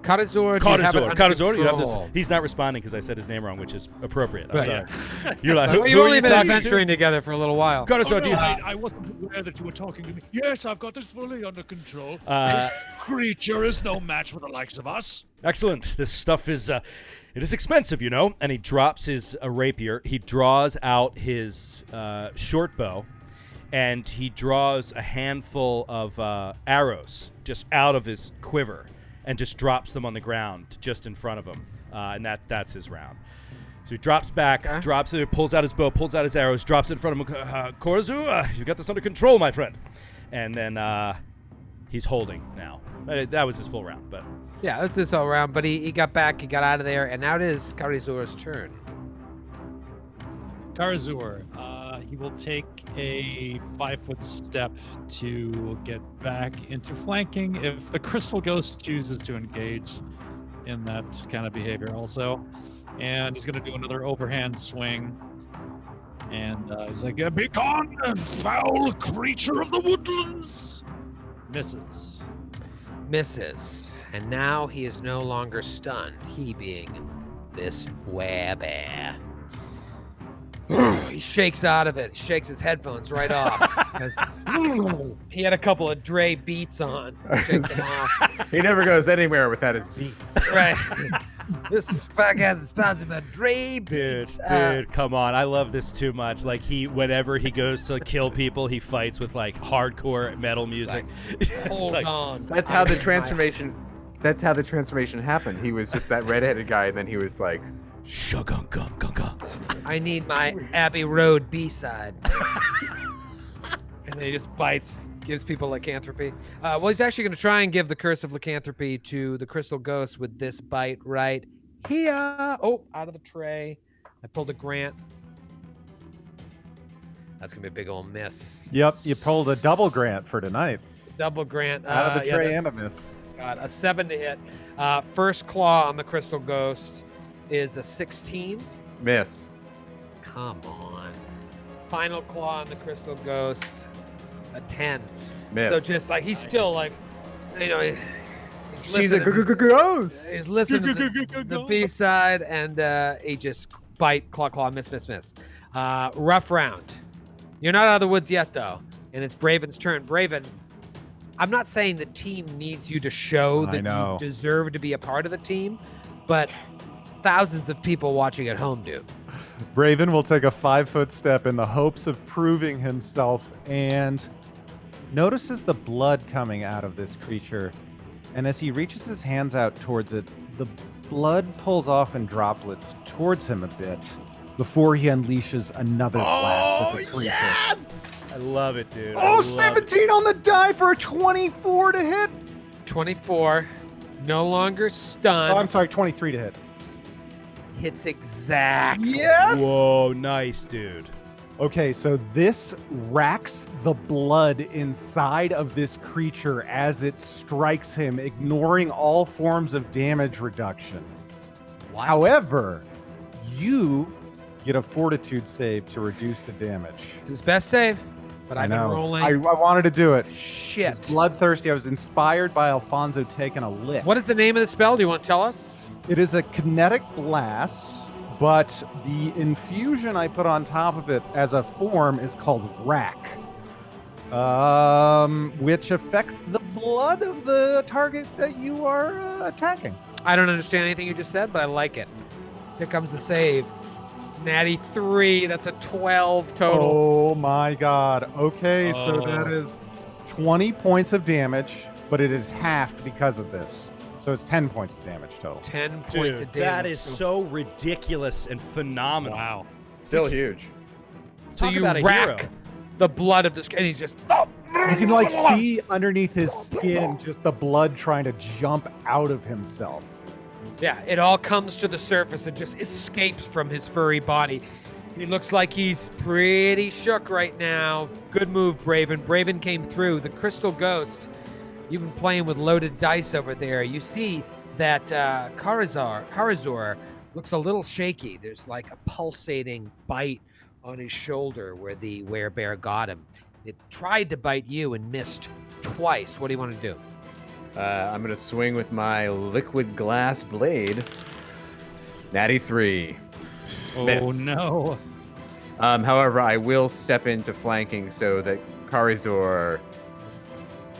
Karazor, Karazor, you have this. He's not responding because I said his name wrong, which is appropriate. I'm Right, sorry. You're like, who You've are only you been talking adventuring to? together for a little while. Karazor, do you? I wasn't aware that you were talking to me. Yes, I've got this fully under control. This creature is no match for the likes of us. Excellent. This stuff is, it is expensive, you know. And he drops his rapier. He draws out his short bow, and he draws a handful of arrows just out of his quiver, and just drops them on the ground just in front of him. And that's his round. So he drops back, drops it, pulls out his bow, pulls out his arrows, drops it in front of him. Korzu, you've got this under control, my friend. And then he's holding now. That was his full round, but Yeah, this is all around, but he got back, he got out of there, and now it is Karazor's turn. Karazor, he will take a 5-foot step to get back into flanking if the Crystal Ghost chooses to engage in that kind of behavior also. And he's going to do another overhand swing. And he's like, "Begone, foul creature of the woodlands!" Misses. Misses. And now he is no longer stunned. He being this werebear. He shakes out of it. He shakes his headphones right off because he had a couple of Dre beats on. Shakes them off. He never goes anywhere without his beats. Right. This podcast is sponsored by Dre Dude, Beats. come on. I love this too much. Like, whenever he goes to kill people, he fights with, like, hardcore metal music. Hold on. That's how the transformation. That's how the transformation happened. He was just that redheaded guy, and then he was like, I need my Abbey Road B-side. And then he just bites, gives people lycanthropy. Well, he's actually going to try and give the Curse of Lycanthropy to the Crystal Ghost with this bite right here. Oh, out of the tray. I pulled a Grant. That's going to be a big old miss. Yep, you pulled a double Grant for tonight. Double Grant. Out of the tray yeah, and a miss. God, a 7 to hit. First claw on the Crystal Ghost is a 16. miss. Come on. Final claw on the Crystal Ghost, a 10. Miss. So just like he's still like, you know, She's a ghost. he's listening to the B side, and he just bite, claw, miss. Rough round. You're not out of the woods yet, though, and it's Braven's turn. Braven, I'm not saying the team needs you to show that you deserve to be a part of the team, but thousands of people watching at home do. Braven will take a 5-foot step in the hopes of proving himself and notices the blood coming out of this creature. And as he reaches his hands out towards it, the blood pulls off in droplets towards him a bit before he unleashes another blast at the creature. Yes! I love it, dude. Oh, 17 on the die for a 24 to hit. 24, no longer stunned. Oh, I'm sorry, 23 to hit. Hits exactly. Yes! Whoa, nice, dude. Okay, so this racks the blood inside of this creature as it strikes him, ignoring all forms of damage reduction. What? However, you get a fortitude save to reduce the damage. It's his best save, but I've been rolling. I wanted to do it. Shit. It's bloodthirsty. I was inspired by Alfonso taking a lick. What is the name of the spell? Do you want to tell us? It is a kinetic blast, but the infusion I put on top of it as a form is called Rack, which affects the blood of the target that you are attacking. I don't understand anything you just said, but I like it. Here comes the save. Natty 3. That's a 12 total. Oh my god. Okay, so that is 20 points of damage, but it is halved because of this. So it's 10 points of damage total. 10 points Dude, of damage. that is so ridiculous and phenomenal. Wow. Still huge. So Talk you about a rack hero. the blood of this, and he's just. You can like see underneath his skin just the blood trying to jump out of himself. Yeah, it all comes to the surface and just escapes from his furry body. He looks like he's pretty shook right now. Good move, Braven. Braven came through. The Crystal Ghost. You've been playing with loaded dice over there. You see that Karazor looks a little shaky. There's like a pulsating bite on his shoulder where the werebear got him. It tried to bite you and missed twice. What do you want to do? I'm going to swing with my liquid glass blade. Natty 3. Oh, Miss. no. However, I will step into flanking so that Karazor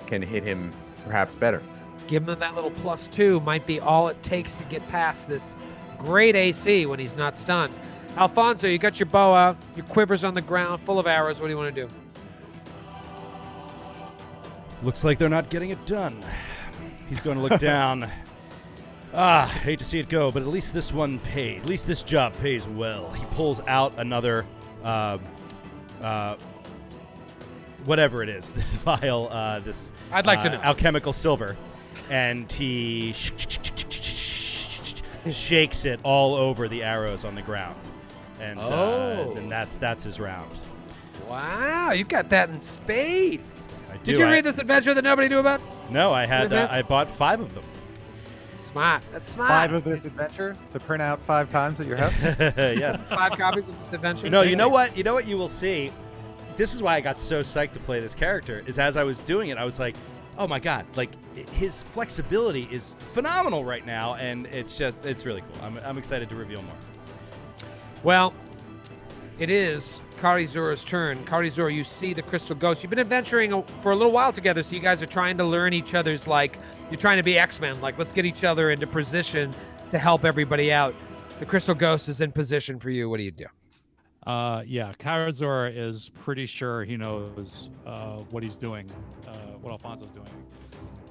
can hit him perhaps better. Give him that little +2. Might be all it takes to get past this great AC when he's not stunned. Alfonso, you got your bow out. Your quiver's on the ground, full of arrows. What do you want to do? Looks like they're not getting it done. He's going to look down. Hate to see it go, but at least this one pays. At least this job pays well. He pulls out another, whatever it is, this vial, this I'd like to know. alchemical silver, and he shakes it all over the arrows on the ground, and then that's his round. Wow, you got that in spades. I do. Did you read this adventure that nobody knew about? No, I had. Advance? I bought 5 of them. Smart. That's smart. 5 of this adventure to print out 5 times at your house. Yes. 5 copies of this adventure. No, you know what? You know what you will see? This is why I got so psyched to play this character, is as I was doing it, I was like, oh my God, like his flexibility is phenomenal right now, and it's really cool. I'm excited to reveal more. Well, it is Karizura's turn. Karizura, you see the crystal ghost. You've been adventuring for a little while together, so you guys are trying to learn each other's, like, you're trying to be X-Men. Like, let's get each other into position to help everybody out. The crystal ghost is in position for you. What do you do? Yeah, Karazor is pretty sure he knows what he's doing, what Alfonso's doing.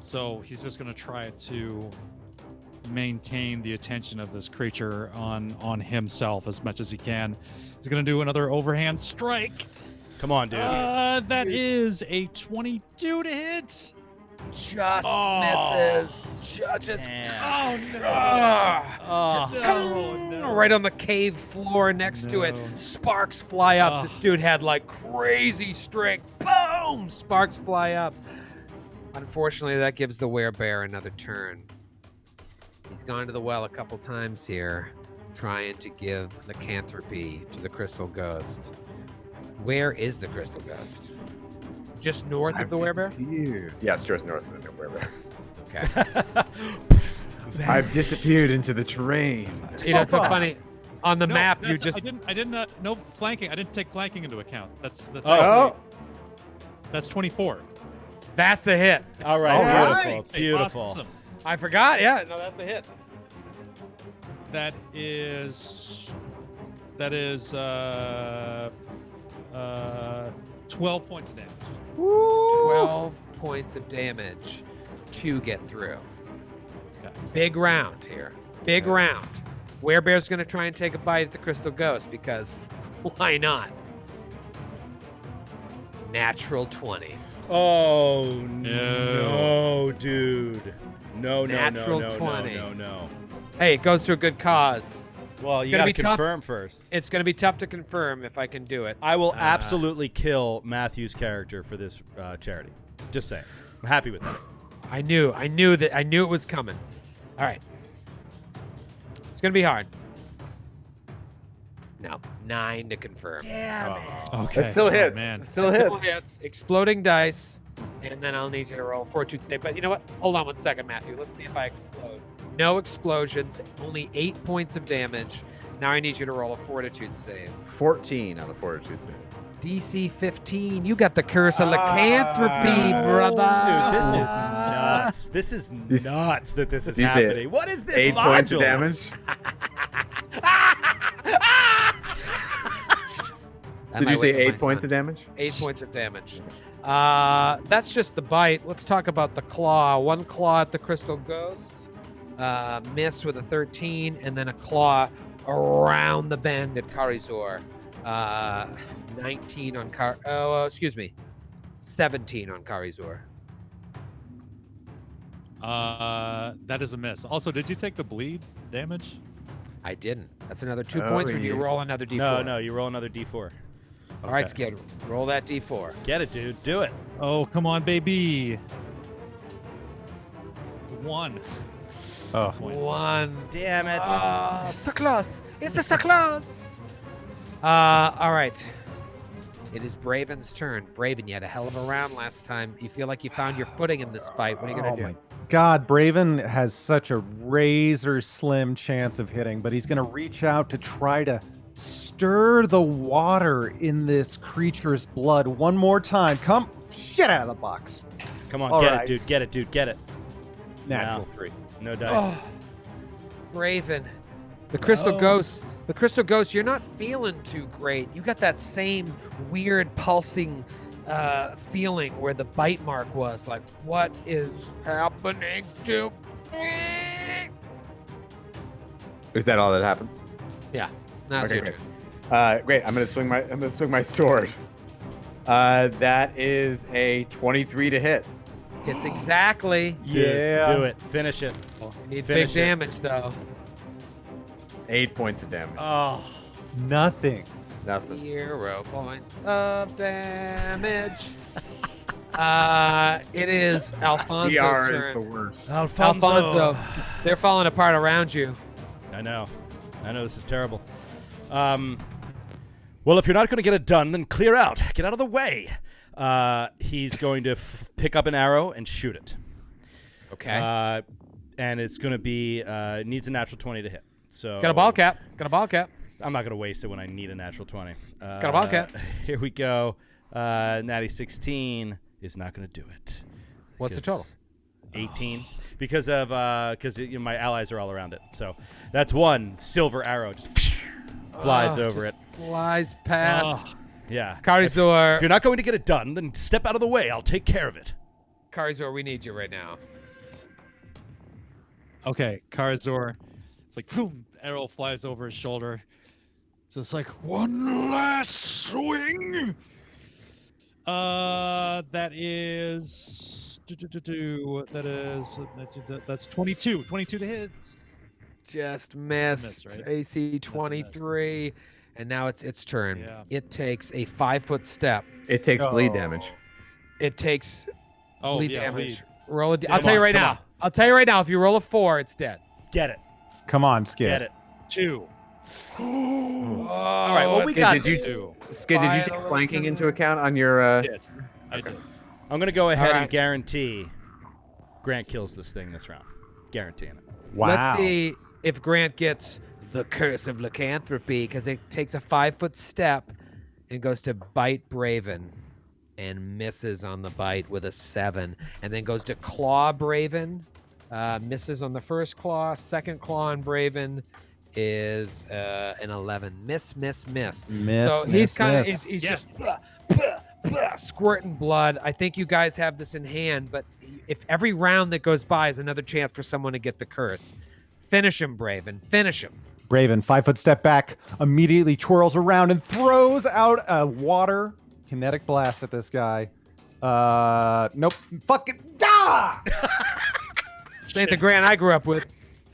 So he's just going to try to maintain the attention of this creature on himself as much as he can. He's going to do another overhand strike. Come on, dude. That is a 22 to hit. Just misses. Just Damn. right on the cave floor next to it. Sparks fly up. This dude had like crazy strength. Boom! Sparks fly up. Unfortunately, that gives the werebear another turn. He's gone to the well a couple times here, trying to give lycanthropy to the crystal ghost. Where is the crystal ghost? Just north of the werebear? Yes, just north of the werebear. Okay. I've disappeared into the terrain. You know, it's so funny. On the No, map, you that's- just... I didn't no flanking. I didn't take flanking into account. That's Oh, actually, that's 24. That's a hit. All right, All beautiful, right. beautiful. Awesome. I forgot. Yeah, no, that's a hit. That is 12 points of damage. 12 points of damage to get through. Okay. Big round here. Big round. Werebear's going to try and take a bite at the crystal ghost because why not? Natural 20. Oh no, dude. No. Natural 20. No. Hey, it goes to a good cause. Well, you Gonna gotta be tough. confirm first. It's going to be tough to confirm if I can do it. I will absolutely kill Matthew's character for this charity. Just saying. I'm happy with that. I knew it was coming. All right. It's going to be hard. No, 9 to confirm. Damn it. Okay. It still hits. man. It still hits. Hits, exploding dice, and then I'll need you to roll fortitude save. But you know what? Hold on one second, Matthew. Let's see if I explode. No explosions, only 8 points of damage. Now I need you to roll a fortitude save. 14 on the fortitude save. DC 15. You got the curse of lycanthropy, brother. Dude, this is nuts. This is nuts that this is You say happening. What is this 8 points of module? damage. Did you say 8 points of damage? 8 points of damage. That's just the bite. Let's talk about the claw. One claw at the crystal ghost. Miss with a 13, and then a claw around the bend at Karizor. 19 on 17 on Karizor. That is a miss. Also, did you take the bleed damage? I didn't. That's another 2 Oh, points when you yeah. roll another D4. No, you roll another D4. All right, Okay. Skid. Roll that D4. Get it, dude. Do it. Oh, come on, baby. 1. Oh, One. Damn it. So close. It's so close. All right. It is Braven's turn. Braven, you had a hell of a round last time. You feel like you found your footing in this fight. What are you going to do? my God, Braven has such a razor slim chance of hitting, but he's going to reach out to try to stir the water in this creature's blood one more time. Come, shit out of the box. Come on, All get right. it, dude. Get it, dude. Get it. Natural No. 3. No dice. Oh, Braven. The crystal ghost. The crystal ghost, you're not feeling too great. You got that same weird pulsing feeling where the bite mark was. Like, what is happening to me? Is that all that happens? Yeah. Now it's Okay, your great. turn. Great. I'm gonna swing my sword. That is a 23 to hit. Hits exactly. Dude, Yeah. do it. Finish it. You need Finish big it. damage, though. 8 points of damage. Oh. Nothing. Nothing. 0 points of damage. It is Alfonso's PR is turn. the worst. Alfonso, they're falling apart around you. I know. This is terrible. Well, if you're not going to get it done, then clear out. Get out of the way. He's going to pick up an arrow and shoot it. Okay. And it's going to be needs a natural 20 to hit. So Got a ball cap. I'm not going to waste it when I need a natural 20. Got a ball cap. Here we go. Natty 16 is not going to do it. What's the total? 18. Because my allies are all around it. So that's one silver arrow just flies over it. Flies past. Yeah. Karizor. If you're not going to get it done, then step out of the way. I'll take care of it. Karizor, we need you right now. Okay, Karazor. It's like, boom, arrow flies over his shoulder. So it's like, one last swing. That is. That's 22. 22 to hit. Just missed. right? AC 23. And now it's its turn. Yeah. It takes a 5-foot step. It takes bleed damage. It takes bleed yeah, damage. bleed. Roll a d- Come I'll tell you on, right come now. on. I'll tell you right now. If you roll a 4, it's dead. Get it. Come on, Skid. Get it. 2. All right, well, we Skid, got did you this. Skid, did you take flanking into account on your I did. I'm going to go ahead All right. and guarantee Grant kills this thing this round. Guaranteeing it. Wow. Let's see if Grant gets the curse of lycanthropy, because it takes a 5-foot step and goes to bite Braven and misses on the bite with a 7, and then goes to claw Braven, misses on the first claw. Second claw on Braven is an 11. Miss. Miss, So he's kind of miss. he's just squirting blood. I think you guys have this in hand, but if every round that goes by is another chance for someone to get the curse, finish him, Braven. Finish him. Braven, 5-foot step back, immediately twirls around and throws out a water kinetic blast at this guy. Nope. Fucking ah! This ain't the Grant I grew up with.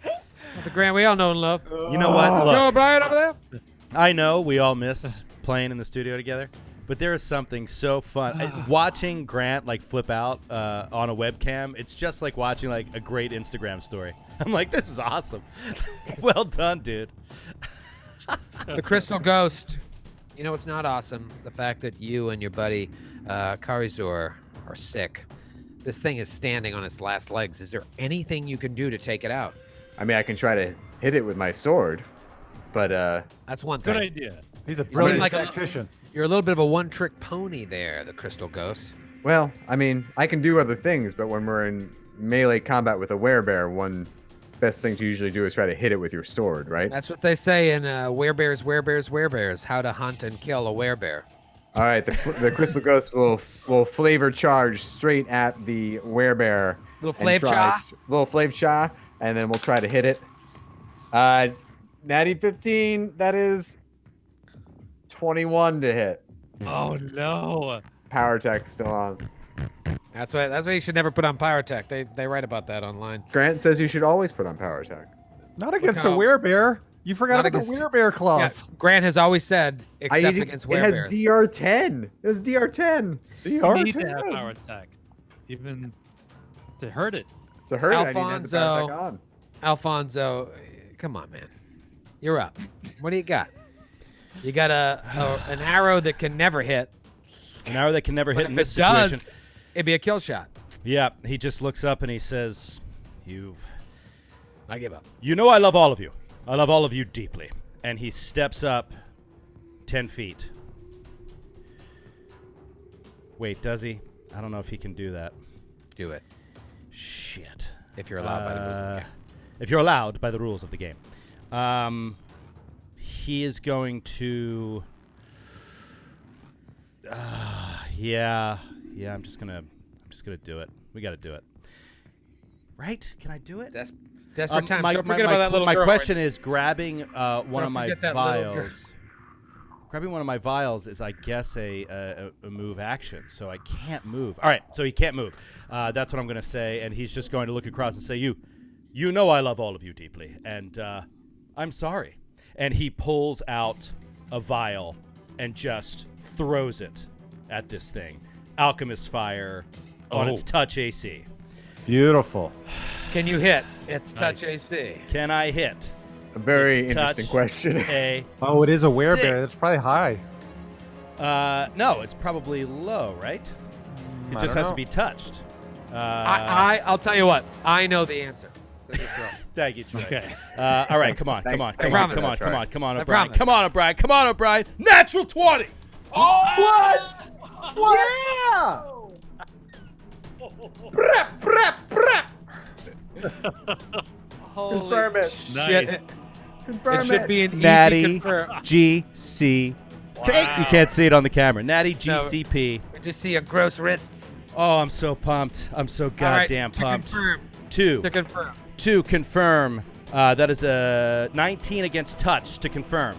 Not the Grant we all know and love. You know what? Joe Look, O'Brien over there. I know we all miss playing in the studio together, but there is something so fun. Watching Grant like flip out on a webcam, it's just like watching like a great Instagram story. I'm like, this is awesome. Well done, dude. The Crystal Ghost. You know what's not awesome? The fact that you and your buddy Karizor are sick. This thing is standing on its last legs. Is there anything you can do to take it out? I mean, I can try to hit it with my sword, but That's one Good thing. idea. He's a brilliant like a- tactician. You're a little bit of a one-trick pony there, the Crystal Ghost. well, I mean, I can do other things, but when we're in melee combat with a werebear, one best thing to usually do is try to hit it with your sword, right? That's what they say in Werebears, how to hunt and kill a werebear. All right, the Crystal Ghost will flavor charge straight at the werebear. Little and flav try- cha. Little flav cha, and then we'll try to hit it. Natty 15, that is 21 to hit. Oh no. Power tech still on. That's why you should never put on Pyrotech. They write about that online. Grant says you should always put on power tech. Not against a how- werebear. You forgot Not about the against- werebear clause. Yes, Grant has always said, except against it has werebears. DR10. It has DR10. You need to have power attack. Even to hurt it. To hurt it, I need to have the power Alfonso. tech on. Alfonso, come on, man. You're up. What do you got? You got an arrow that can never hit. An arrow that can never hit But in if this it does, situation. it'd be a kill shot. Yeah, he just looks up and he says, I give up. You know I love all of you. I love all of you deeply. And he steps up 10 feet. Wait, does he? I don't know if he can do that. Do it. Shit. If you're allowed by the rules of the game. If you're allowed by the rules of the game. He is going to... yeah, I'm just gonna do it. We gotta do it. Right? Can I do it? Desperate times. My, Don't my- forget my- about that little my girl. question is grabbing one of my forget that little girl. vials. Grabbing one of my vials is, I guess, a move action, so I can't move. All right, so he can't move. That's what I'm going to say, and he's just going to look across and say, you know I love all of you deeply, and I'm sorry. And he pulls out a vial and just throws it at this thing. Alchemist fire on its touch AC. Beautiful. Can you hit? It's touch Nice. AC. Can I hit? A very It's interesting touch question. A Oh, it is a six. werebear. That's probably high. No, it's probably low, right? It I just don't has know. to be touched. I'll tell you what. I know the answer. So just roll. Thank you, Troy. Okay. All right, come on, Thank you O'Brien. for that, Troy. Come on, I O'Brien. promise. Come on, O'Brien. Natural 20. What? Yeah! Holy Confirm it. shit. Nice. Confirm It should be an Natty easy confirm. GCP. You can't see it on the camera. Natty GCP. We just see your gross wrists. Oh, I'm so pumped. I'm so All right, goddamn to pumped. confirm. Two. To confirm. To confirm. That is a 19 against touch to confirm.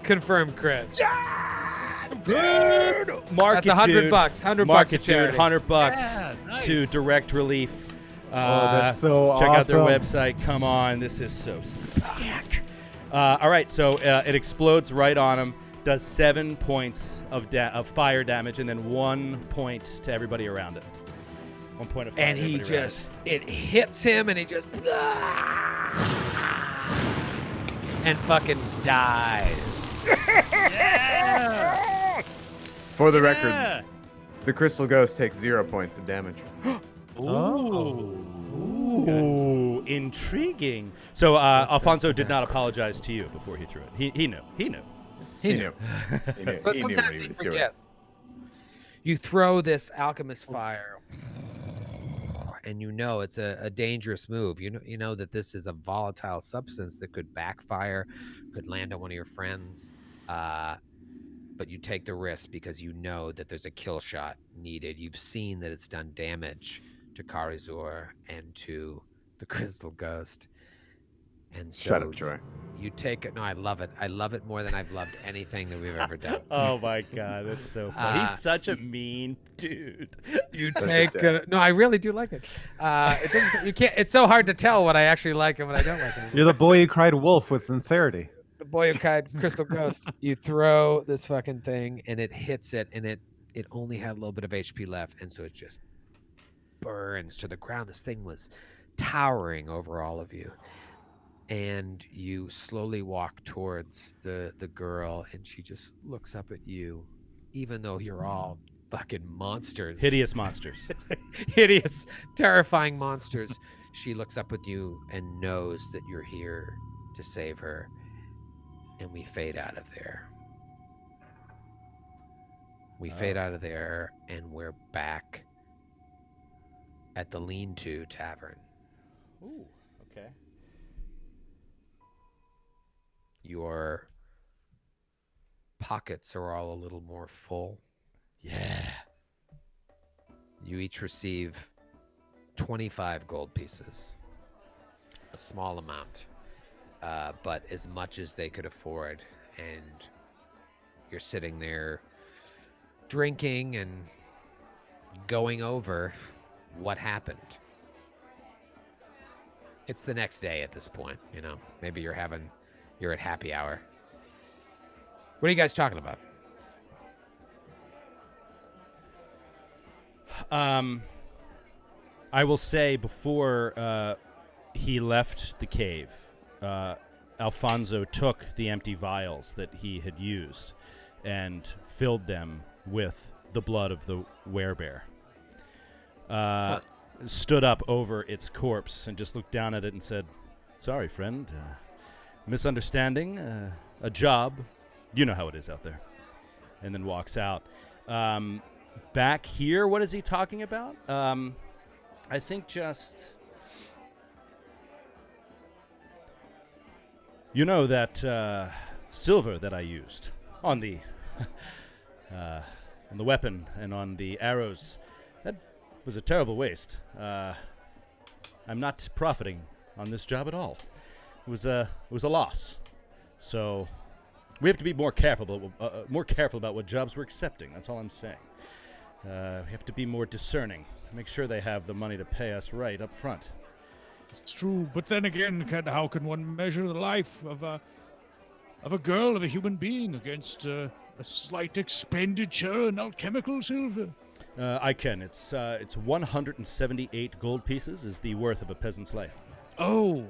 Confirm crit. Dude! Mark That's it, $100 dude. bucks. $100 Mark to it, dude. charity. $100 Yeah, nice. to direct relief. that's so check out their awesome. website. Come on, this is so sick. All right, so it explodes right on him. Does 7 points of fire damage, and then 1 point to everybody around it. 1 point of fire. And to he everybody around just, it hits him, and he just, and fucking dies. For the record, Yeah. the Crystal Ghost takes 0 points of damage. Ooh. Ooh, intriguing. So Alfonso did not apologize to you before he threw it. He knew. He knew. He knew. He knew. But He knew what sometimes he he was doing. forgets. You throw this alchemist fire, and you know it's a dangerous move. You know that this is a volatile substance that could backfire, could land on one of your friends. But you take the risk because you know that there's a kill shot needed. You've seen that it's done damage to Karizor and to the Crystal Ghost. And so Shut up, Troy. you take it. No, I love it. I love it more than I've loved anything that we've ever done. Oh my god, that's so funny. He's such a mean dude. You Such a take dick. no, I really do like it. It doesn't, you can't. It's so hard to tell what I actually like and what I don't like. anymore. You're the boy who cried wolf with sincerity. The boy who cried Crystal Ghost. You throw this fucking thing and it hits it, and it only had a little bit of HP left, and so it just burns to the ground. This thing was towering over all of you. And you slowly walk towards the girl, and she just looks up at you, even though you're all fucking monsters. Hideous monsters. Hideous, terrifying monsters. She looks up with you and knows that you're here to save her. And we fade out of there. We fade out of there, and we're back at the Lean-To Tavern. Ooh, okay. Your pockets are all a little more full. Yeah. You each receive 25 gold pieces. A small amount, but as much as they could afford. And you're sitting there drinking and going over what happened. It's the next day at this point, you know. Maybe you're at happy hour. What are you guys talking about? I will say before he left the cave, Alfonso took the empty vials that he had used and filled them with the blood of the werebear. Stood up over its corpse and just looked down at it and said, "Sorry, friend. Misunderstanding. A job. You know how it is out there." And then walks out. Back here, what is he talking about? I think just... You know that silver that I used on the weapon and on the arrows, that was a terrible waste. I'm not profiting on this job at all. It was a loss. So we have to be more careful about what jobs we're accepting. That's all I'm saying. We have to be more discerning. Make sure they have the money to pay us right up front. It's true, but then again, how can one measure the life of a girl, of a human being, against a slight expenditure in alchemical silver? I can. It's 178 gold pieces is the worth of a peasant's life. Oh.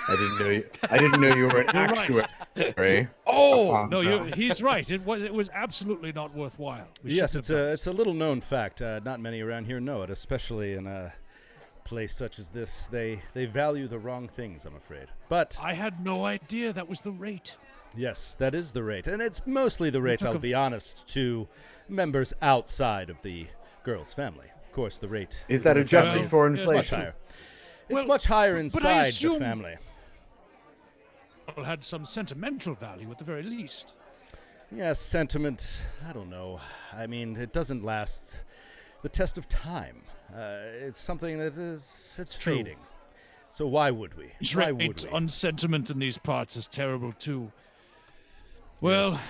I didn't know you were an actuary. Oh, No, he's right. It was absolutely not worthwhile. Yes, it's a little known fact. Not many around here know it, especially in a place such as this. They value the wrong things, I'm afraid. But I had no idea that was the rate. yes, that is the rate, and it's mostly the rate. I'll be honest, to members outside of the girl's family. Of course, the rate Is that adjusted for is much inflation? higher. It's Well, much higher but I inside the assume- family. Well, had some sentimental value at the very least. Yes, sentiment. I don't know. I mean, it doesn't last the test of time. It's something that it's True. fading. So why would we? Why would Rate we? on sentiment in these parts is terrible too. Well, Yes.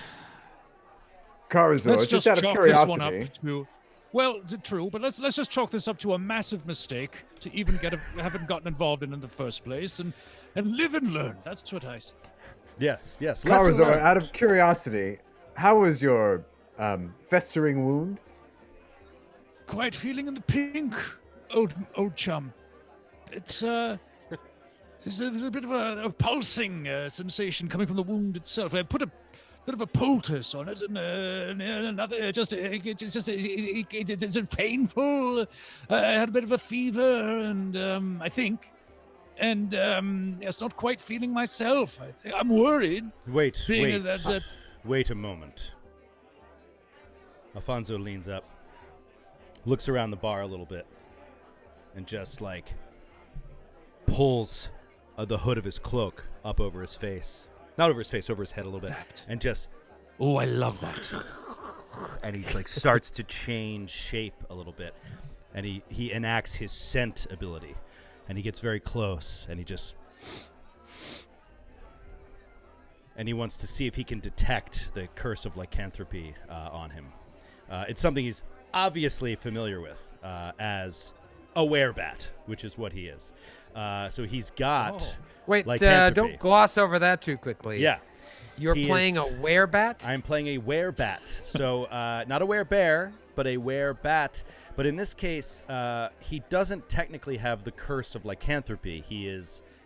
Karazor, let's just just out of chalk this one curiosity. up to. Well, true, but let's just chalk this up to a massive mistake to even haven't gotten involved in the first place, and live and learn. That's what I say. Yes, yes. lesson Karazor, learned. out of curiosity, how was your festering wound? Quite feeling in the pink, old chum. It's there's a bit of a pulsing sensation coming from the wound itself. I put a bit of a poultice on it, and another it's painful. I had a bit of a fever, and I think, and it's not quite feeling myself. I'm worried. Wait, being wait. that- Wait a moment. Alfonso leans up, looks around the bar a little bit, and just like pulls the hood of his cloak up over his face. Not over his face, over his head a little bit. And just, Oh, I love that. and he's like starts to change shape a little bit. And he enacts his scent ability. And he gets very close, and he just, and he wants to see if he can detect the curse of lycanthropy on him. It's something he's obviously familiar with as a werebat, which is what he is. So he's got wait, lycanthropy. don't gloss over that too quickly. Yeah. You're He playing is- a werebat? I'm playing a werebat. So not a werebear, but a werebat. But in this case, he doesn't technically have the curse of lycanthropy.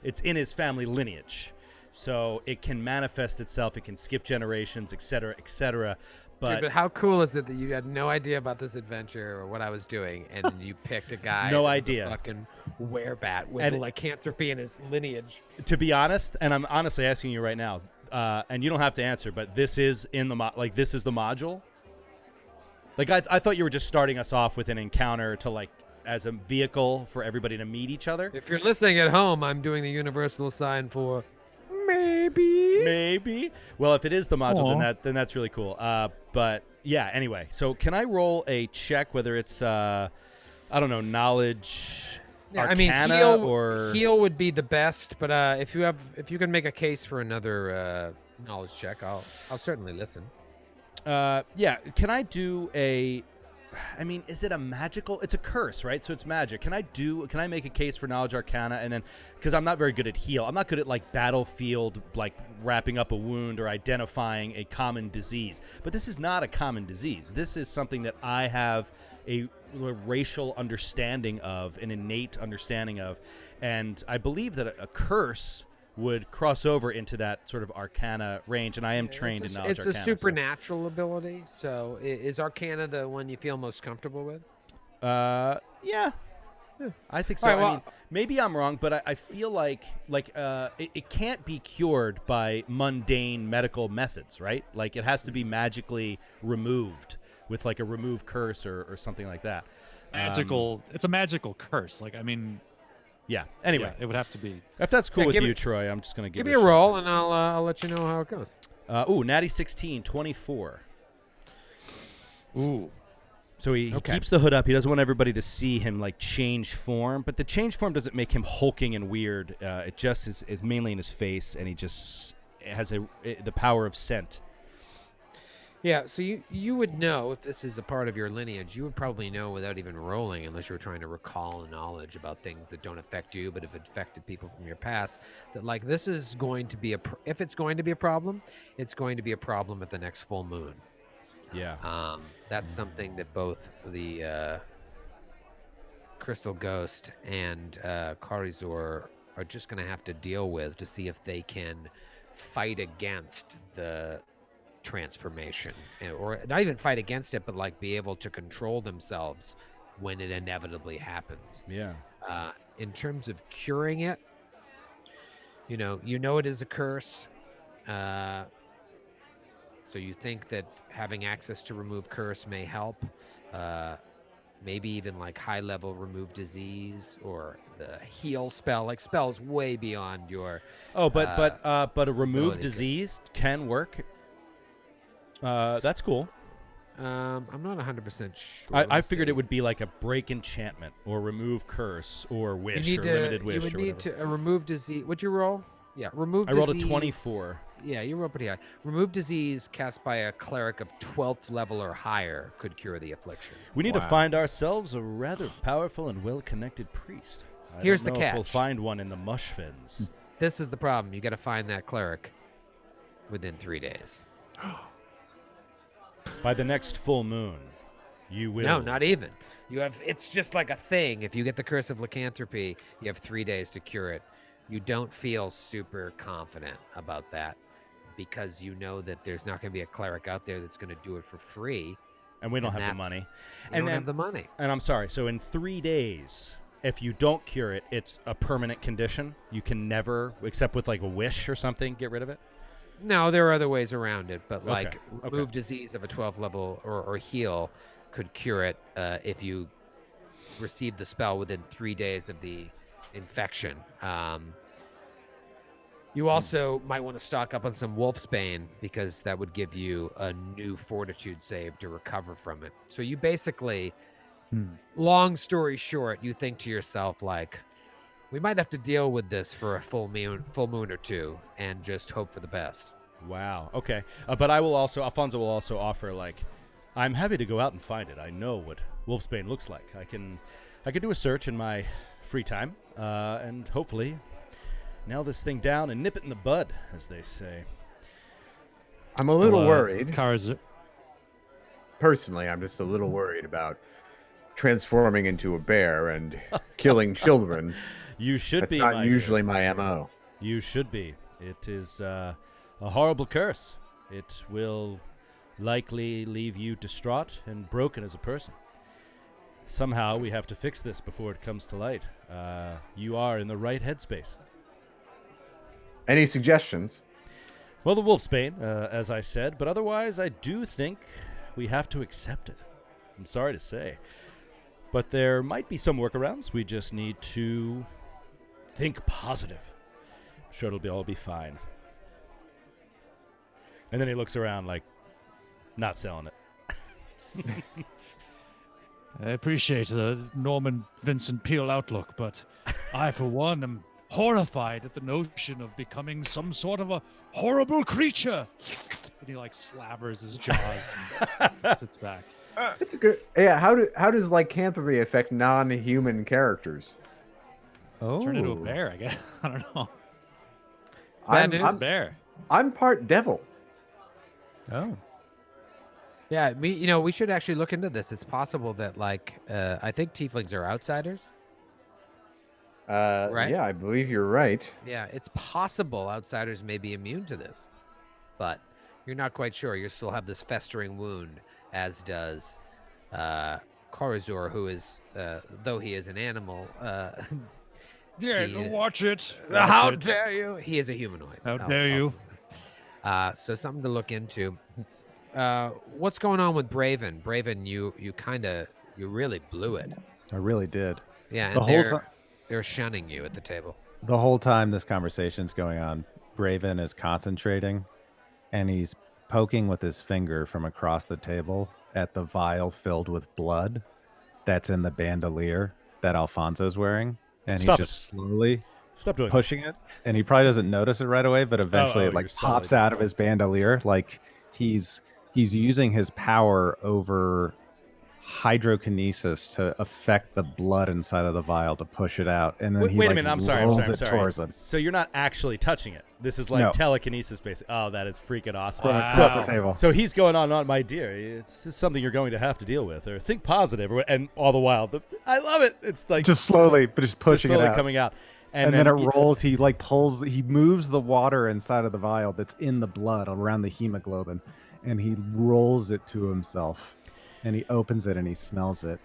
It's in his family lineage. So it can manifest itself, it can skip generations, etc., etc. Dude, but how cool is it that you had no idea about this adventure or what I was doing, and then you picked a guy No that was idea. a fucking werebat with And- lycanthropy in his lineage? To be honest, and I'm honestly asking you right now, and you don't have to answer, but this is in the this is the module. Like I thought you were just starting us off with an encounter to like as a vehicle for everybody to meet each other. If you're listening at home, I'm doing the universal sign for maybe. Maybe. Well, if it is the module, Aw. then that's really cool. But yeah. Anyway, so can I roll a check whether it's I don't know, knowledge, Yeah, I arcana, mean, or heal would be the best, but if you can make a case for another knowledge check, I'll certainly listen. yeah. Can I do a? I mean, is it a magical? It's a curse, right? So it's magic. Can I make a case for knowledge arcana, and then because I'm not very good at heal, I'm not good at like battlefield, like wrapping up a wound or identifying a common disease. But this is not a common disease. This is something that I have a racial understanding of, an innate understanding of, and I believe that a curse would cross over into that sort of arcana range, and I am trained in knowledge It's arcana. a supernatural ability. So is arcana the one you feel most comfortable with? Yeah. I think so. All right, I well- mean, maybe I'm wrong, but I feel like it can't be cured by mundane medical methods, right? Like it has to be magically removed with like a remove curse or something like that. Magical. It's a magical curse. Like, I mean, Yeah. Anyway, yeah, it would have to be. if that's cool Yeah, with give you, it- Troy, I'm just gonna Give it me a shot. roll, and I'll let you know how it goes. Ooh, natty 16, 24. Ooh. So he Okay. keeps the hood up. He doesn't want everybody to see him like change form, but the change form doesn't make him hulking and weird. It just is mainly in his face, and he just has the power of scent. Yeah, so you would know if this is a part of your lineage. You would probably know without even rolling, unless you were trying to recall knowledge about things that don't affect you, but have affected people from your past. That like this is going to be if it's going to be a problem, it's going to be a problem at the next full moon. Yeah. That's something that both the Crystal Ghost and Karizor are just going to have to deal with to see if they can fight against the transformation, or not even fight against it, but like be able to control themselves when it inevitably happens. Yeah. In terms of curing it, you know it is a curse. So you think that having access to remove curse may help. Maybe even like high level remove disease or the heal spell, like spells way beyond your. Oh, but a remove ability to- disease can work. That's cool. I'm not 100% sure. I figured it would be like a break enchantment or remove curse or wish or limited wish. You would or need whatever. to remove disease. What'd you roll? Yeah, remove I disease. rolled a 24. Yeah, you rolled pretty high. Remove disease cast by a cleric of 12th level or higher could cure the affliction. We need to find ourselves a rather powerful and well-connected priest. I Here's don't the know if we'll catch. find one in the Mushfens. This is the problem. You got to find that cleric within 3 days. By the next full moon, you will. No, not even. It's just like a thing. If you get the curse of lycanthropy, you have 3 days to cure it. You don't feel super confident about that because you know that there's not going to be a cleric out there that's going to do it for free. And we don't and have the that's- money. You don't have the money. And I'm sorry. So in 3 days, if you don't cure it, it's a permanent condition. You can never, except with like a wish or something, get rid of it. No, there are other ways around it, but like Okay. remove disease of a 12th level or heal could cure it if you receive the spell within 3 days of the infection. You also might want to stock up on some Wolfsbane because that would give you a new fortitude save to recover from it. So you basically, long story short, you think to yourself like, we might have to deal with this for a full moon or two, and just hope for the best. Wow. Okay. But Alfonso will also offer like, I'm happy to go out and find it. I know what Wolfsbane looks like. I can do a search in my free time, and hopefully nail this thing down and nip it in the bud, as they say. I'm a little worried. Personally, I'm just a little worried about transforming into a bear and killing children. You should That's be. not my usually dear. my MO. You should be. It is a horrible curse. It will likely leave you distraught and broken as a person. Somehow we have to fix this before it comes to light. You are in the right headspace. Any suggestions? Well, the Wolfsbane, as I said, but otherwise I do think we have to accept it. I'm sorry to say. But there might be some workarounds. We just need to think positive. I'm sure it'll all be fine. And then he looks around like, not selling it. I appreciate the Norman Vincent Peale outlook, but I, for one, am horrified at the notion of becoming some sort of a horrible creature. And he like slavers his jaws and sits back. It's a good. Yeah. How does lycanthropy affect non-human characters? Just turn into a bear, I guess. I don't know. I'm Bear. I'm part devil. Oh. Yeah, we should actually look into this. It's possible that like I think tieflings are outsiders. Right? Yeah, I believe you're right. Yeah, it's possible outsiders may be immune to this, but you're not quite sure. You still have this festering wound, as does Korazor, who is, though he is an animal. Watch it. How dare you? He is a humanoid. How dare you? So something to look into. What's going on with Braven? Braven, you really blew it. I really did. Yeah, The and whole they're shunning you at the table. The whole time this conversation's going on, Braven is concentrating, and he's poking with his finger from across the table at the vial filled with blood that's in the bandolier that Alfonso's wearing, and Stop he's just slowly Stop doing pushing it, and he probably doesn't notice it right away, but eventually it you're like pops slowly- out of his bandolier, like he's using his power over hydrokinesis to affect the blood inside of the vial to push it out, and then Wait, he wait a like, minute, I'm sorry. rolls it towards him. So you're not actually touching it. This is like No. telekinesis basically. Oh, that is freaking awesome. From Wow. across the table. So he's going on, my dear, it's just something you're going to have to deal with, or think positive, and all the while, I love it. It's like Just slowly, but just just pushing slowly it out. coming out. And then it rolls. He like he moves the water inside of the vial that's in the blood around the hemoglobin, and he rolls it to himself, and he opens it and he smells it.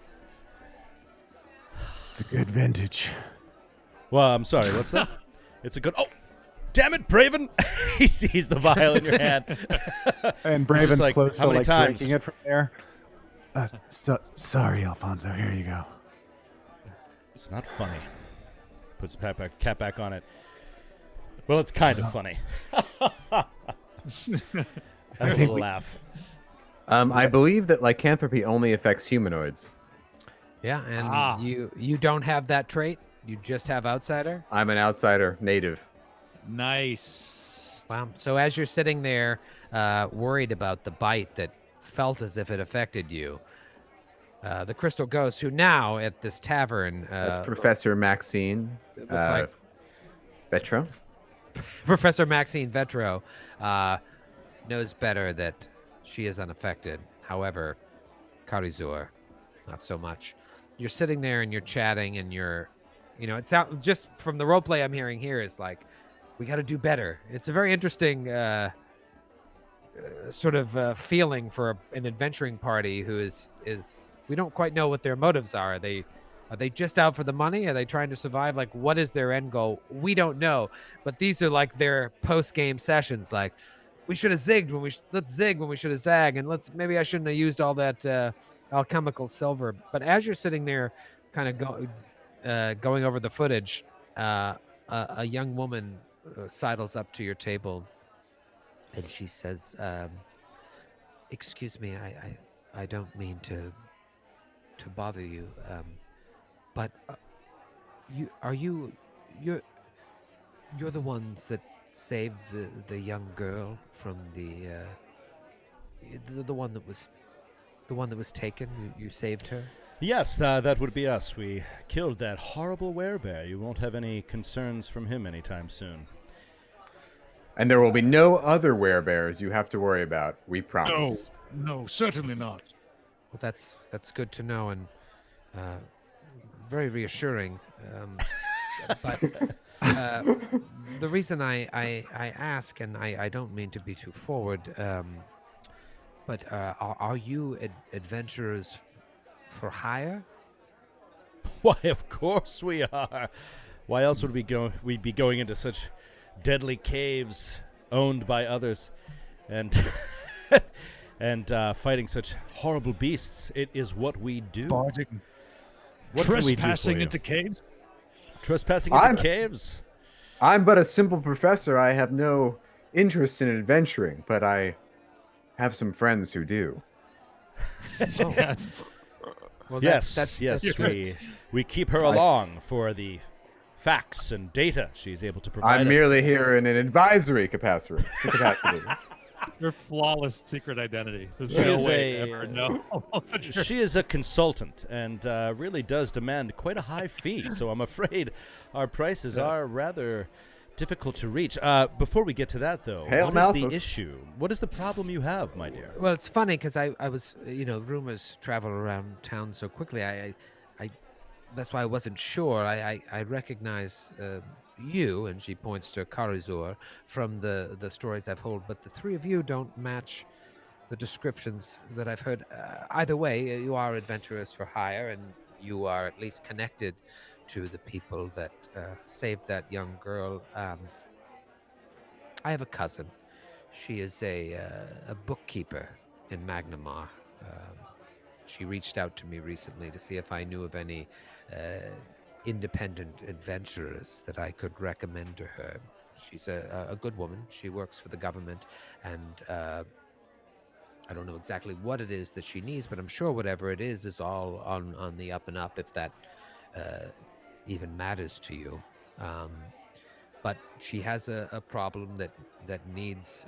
It's a good vintage. Well, I'm sorry. What's that? It's a good. Oh, damn it, Braven! He sees the vial in your hand, and Braven's like, close how to many like times? drinking it from there. Sorry, Alfonso. Here you go. It's not funny. Puts cap back on it. Well, it's kind of funny. That's a little laugh. I believe that lycanthropy only affects humanoids. Yeah, and you don't have that trait. You just have outsider. I'm an outsider, native. Nice. Wow. So as you're sitting there, worried about the bite that felt as if it affected you, the Crystal Ghost, who now at this tavern, That's Professor Maxine Vetro. Professor Maxine Vetro knows better that she is unaffected. However, Karizur, not so much. You're sitting there and you're chatting and it sounds just from the roleplay I'm hearing here is like, we got to do better. It's a very interesting sort of feeling for an adventuring party who is we don't quite know what their motives are. Are they just out for the money? Are they trying to survive? Like, what is their end goal? We don't know. But these are like their post-game sessions. Like, we should have zigged let's zig when we should have zag, and maybe I shouldn't have used all that alchemical silver. But as you're sitting there, kind of going over the footage, a young woman sidles up to your table, and she says, "Excuse me, I don't mean to bother you, but you're the ones that saved the young girl from the one that was taken. You saved her." Yes, that would be us. We killed that horrible werebear. You won't have any concerns from him anytime soon. And there will be no other werebears you have to worry about. We promise. No, certainly not. Well, that's good to know and very reassuring. But the reason I ask, and I don't mean to be too forward, but are you adventurers for hire? Why, of course we are. Why else would we'd be going into such deadly caves owned by others and and fighting such horrible beasts? It is what we do. What can we do for Trespassing you? into caves? Trespassing into caves? I'm but a simple professor. I have no interest in adventuring, but I have some friends who do. Yes. Well, yes, we keep her along for the facts and data she's able to provide. I'm us. merely here in an advisory capacity. Your flawless secret identity. There's She no is way a- to ever know. She is a consultant and really does demand quite a high fee, so I'm afraid our prices are rather difficult to reach. Before we get to that, though, Hail what is the Malthus. issue? What is the problem you have, my dear? Well, it's funny because I was, rumors travel around town so quickly. I that's why I wasn't sure. I recognize you, and she points to Karizur, from the stories I've heard, but the three of you don't match the descriptions that I've heard. Either way, you are adventurers for hire, and you are at least connected to the people that saved that young girl. I have a cousin. She is a bookkeeper in Magnamar. She reached out to me recently to see if I knew of any independent adventurers that I could recommend to her. She's a good woman. She works for the government, and I don't know exactly what it is that she needs, but I'm sure whatever it is all on the up and up, if that even matters to you. But she has a problem that needs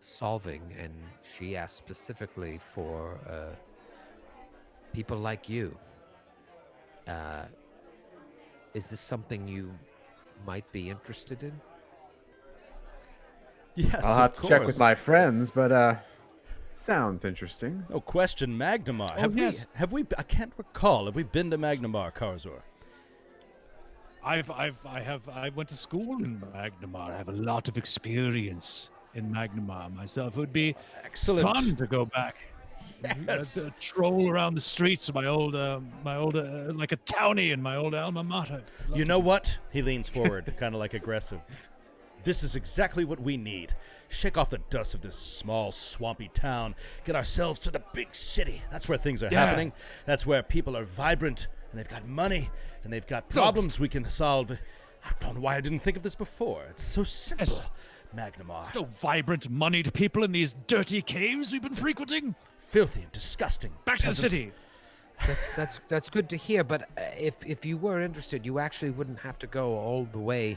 solving, and she asked specifically for people like you. Is this something you might be interested in? Yes, I'll have to check with my friends, but it sounds interesting. Oh, question Magnamar. Oh, yes. Have we? I can't recall. Have we been to Magnamar, Karzor? I went to school in Magnamar. I have a lot of experience in Magnamar myself. It would be Excellent. fun to go back. Yes. Troll around the streets of my old like a townie in my old alma mater. You know what? He leans forward, kind of like aggressive. This is exactly what we need. Shake off the dust of this small, swampy town. Get ourselves to the big city. That's where things are happening. That's where people are vibrant, and they've got money, and they've got problems we can solve. I don't know why I didn't think of this before. It's so simple. Yes. Magnamar. No vibrant, moneyed people in these dirty caves we've been frequenting. Filthy and disgusting. Back to the peasants. city. That's good to hear. But if you were interested, you actually wouldn't have to go all the way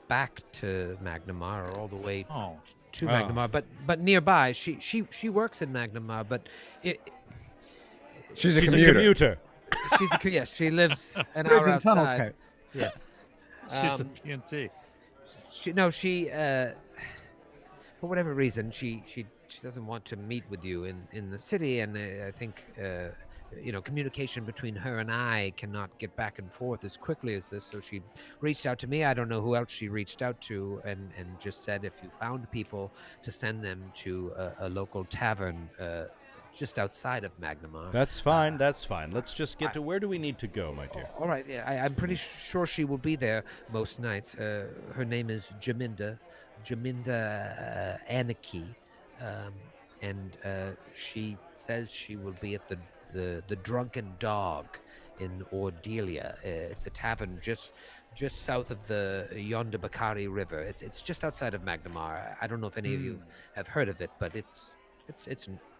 back to Magnamar or all the way to Magnamar. But nearby, she works in Magnamar. But She's a She's commuter. yes, she lives an Bridge hour and tunnel outside. cave. Yes. She's a PNT. She for whatever reason she doesn't want to meet with you in the city, and I think communication between her and I cannot get back and forth as quickly as this. So she reached out to me. I don't know who else she reached out to, and just said if you found people to send them to a local tavern just outside of Magnamar. That's fine. That's fine. Let's just get to where do we need to go, my dear? All right, yeah, I'm pretty sure she will be there most nights. Her name is Jaminda Anarchy, and she says she will be at the Drunken Dog in Ordelia. It's a tavern just south of the Yonda Bakari River. It's just outside of Magnamar. I don't know if any of you have heard of it, but it's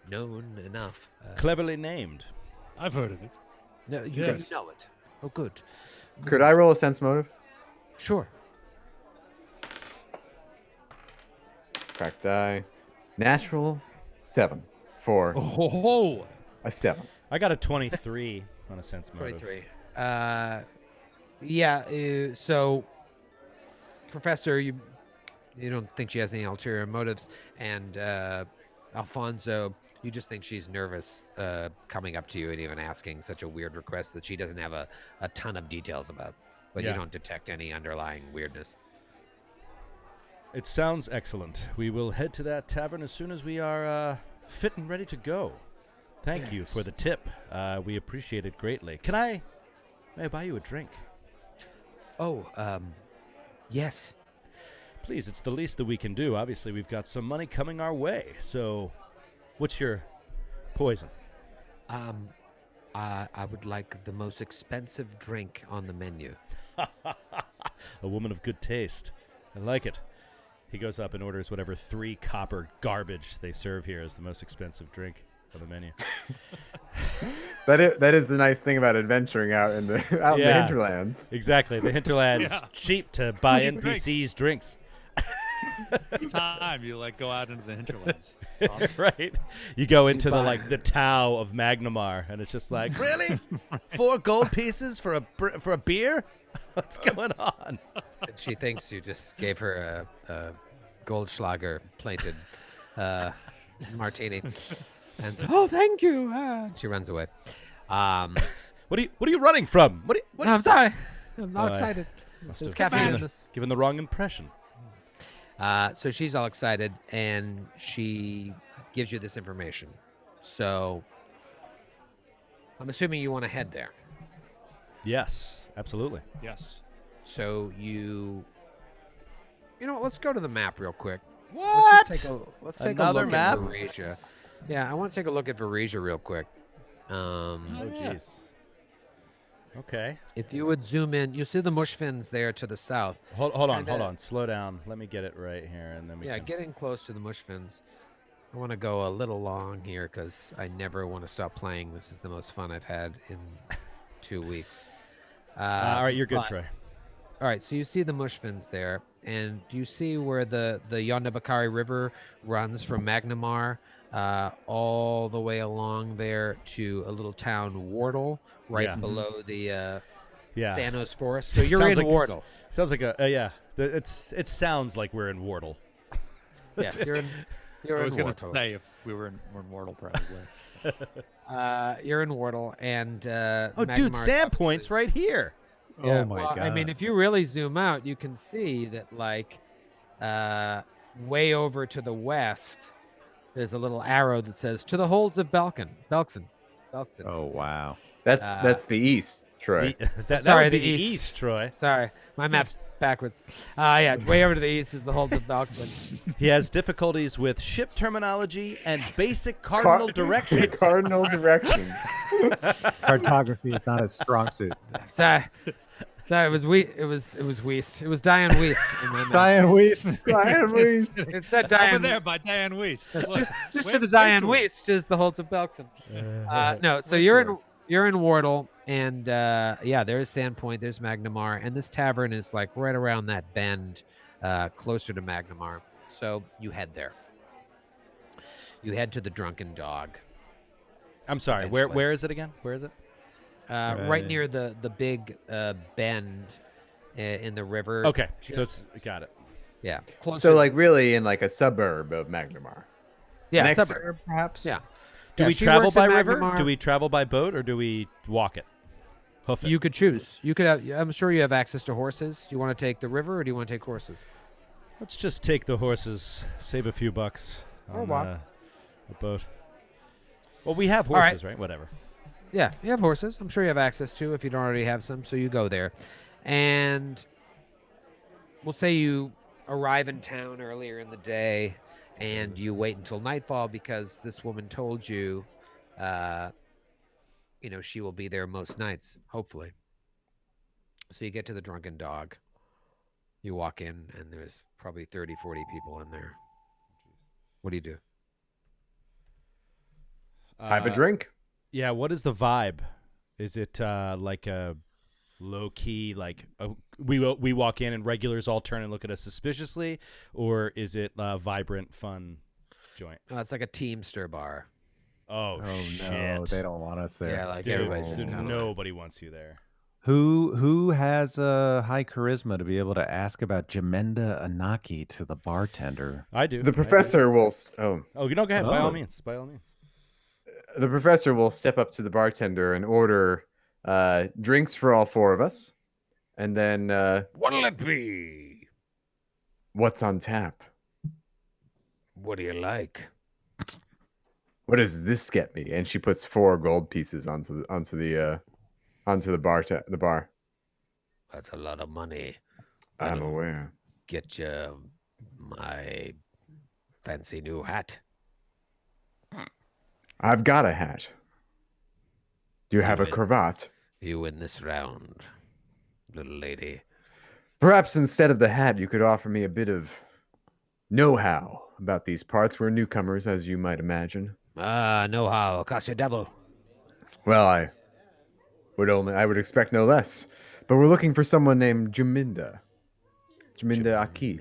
known enough. Cleverly named. I've heard of it. No, you Yes. know it. Oh, good. Could I roll a sense motive? Sure. Crack die. Natural 7 for Oh, a 7. I got a 23 on a sense motive. 23. So, Professor, you don't think she has any ulterior motives, and Alfonso, you just think she's nervous coming up to you and even asking such a weird request that she doesn't have a ton of details about, but you Yeah. don't detect any underlying weirdness. It sounds excellent. We will head to that tavern as soon as we are fit and ready to go. Thank you for the tip. We appreciate it greatly. May I buy you a drink? Oh, yes. Please, it's the least that we can do. Obviously, we've got some money coming our way. So, what's your poison? I would like the most expensive drink on the menu. A woman of good taste. I like it. He goes up and orders whatever 3 copper garbage they serve here as the most expensive drink on the menu. That is the nice thing about adventuring out in the hinterlands. Exactly. The hinterland's cheap to buy Who do you drink? NPCs drinks. Time you go out into the hinterlands. Right. You go into buy- the Tau of Magnamar, and it's just like, really? 4 gold pieces for a beer? What's going on? And she thinks you just gave her a Goldschlager plated martini. And so, oh, thank you. She runs away. What are you running from? What No, I'm sorry. I'm all Oh, I excited. must There's have caffeine in this. given the wrong impression. So she's all excited, and she gives you this information. So I'm assuming you want to head there. Yes, absolutely. yes. So you know what, let's go to the map real quick. What? Let's take Another a look map? at Varesia. Yeah, I want to take a look at Varesia real quick. Oh, jeez. Okay. If you would zoom in, you'll see the Mushfens there to the south. Hold And, on. Slow down. Let me get it right here, and then we Yeah, can... getting close to the Mushfens. I want to go a little long here because I never want to stop playing. This is the most fun I've had in 2 weeks. all right, you're good, but- Troy. All right, so you see the Mushfens there, and do you see where the Yonda Bakari River runs from Magnamar all the way along there to a little town, Wardle, right Yeah. below the Yeah. Thanos Forest? So you're in Wardle. Sounds like it sounds like we're in Wardle. Yes, you're in I was going Wardle. to say if we're in Mortal, probably. You're in Wardle, and Oh, dude, Magnamar- Sandpoint's right here. Yeah, Oh my well, god. I mean, if you really zoom out, you can see that like way over to the west, there's a little arrow that says to the holds of Belkon. Oh wow. That's the east, Troy. That sorry, would be the the east. east, Troy. Sorry, my map's backwards. Yeah, way over to the east is the holds of Belkon. He has difficulties with ship terminology and basic cardinal directions. Cardinal directions. Cartography is not his strong suit. Sorry, it was Weast. It was Diane Weast in my map. Diane Weiss. Diane Weiss. It said Over Diane. there by Diane Weiss. That's Look, just way- to the way Diane to it. Weast is the holds of Belkon. No, so you're in Wardle, and yeah, there's Sandpoint, there's Magnamar, and this tavern is like right around that bend, closer to Magnamar. So you head there. You head to the Drunken Dog, I'm sorry. Eventually. Where is it again? Where is it? right near the big bend in the river. Okay, so it's got it. Yeah, closer. So like really in like a suburb of Magnamar. yeah, An suburb. exurb, perhaps. Yeah. Do Yeah, we she travel works in by river? Magnamar. Do we travel by boat, or do we walk it? Hoof it. You could choose. You could have. I'm sure you have access to horses. Do you want to take the river, or do you want to take horses? Let's just take the horses, save a few bucks Or on walk. a boat. Well, we have All right. horses, right? Whatever. Yeah, you have horses. I'm sure you have access to if you don't already have some. So you go there, and we'll say you arrive in town earlier in the day, and you wait until nightfall because this woman told you, she will be there most nights, hopefully. So you get to the Drunken Dog. You walk in, and there's probably 30, 40 people in there. What do you do? Have a drink. Yeah, what is the vibe? Is it like a low key, like we walk in and regulars all turn and look at us suspiciously, or is it a vibrant, fun joint? It's like a Teamster bar. Oh, Oh shit! no, they don't want us there. Yeah, like Dude, everybody's so just kinda like- nobody wants you there. Who has high charisma to be able to ask about Jamenda Anaki to the bartender? I do. The professor will. Oh, you know, go ahead. By all Oh. means. By all means. The professor will step up to the bartender and order drinks for all four of us, and then What'll it be? what's on tap? What do you like? What does this get me? And she puts 4 gold pieces onto the bar. That's a lot of money. I'm aware. Get you my fancy new hat. I've got a hat. Do you have a Wait. cravat? You win this round, little lady. Perhaps instead of the hat, you could offer me a bit of know-how about these parts. We're newcomers, as you might imagine. Know how. Cost you double. Well, I would expect no less. But we're looking for someone named Jaminda. Jaminda Aki.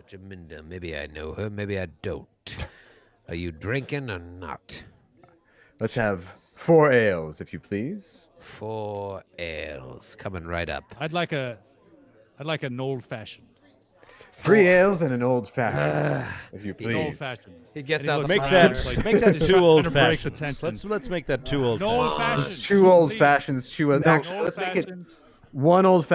Jaminda. Maybe I know her, maybe I don't. Are you drinking or not? Let's have 4 ales, if you please. 4 ales. Coming right up. I'd like an old fashioned. 3 ales and an old-fashioned, if you An please. old fashioned. He gets And he out looks the Make around, that it's like- make that Just two trying to old break the fashions. tension. Let's make that 2 old An old fashions. fashioned. 2 old please. fashions, 2 old. An Actually, old let's make it fashioned. 2 old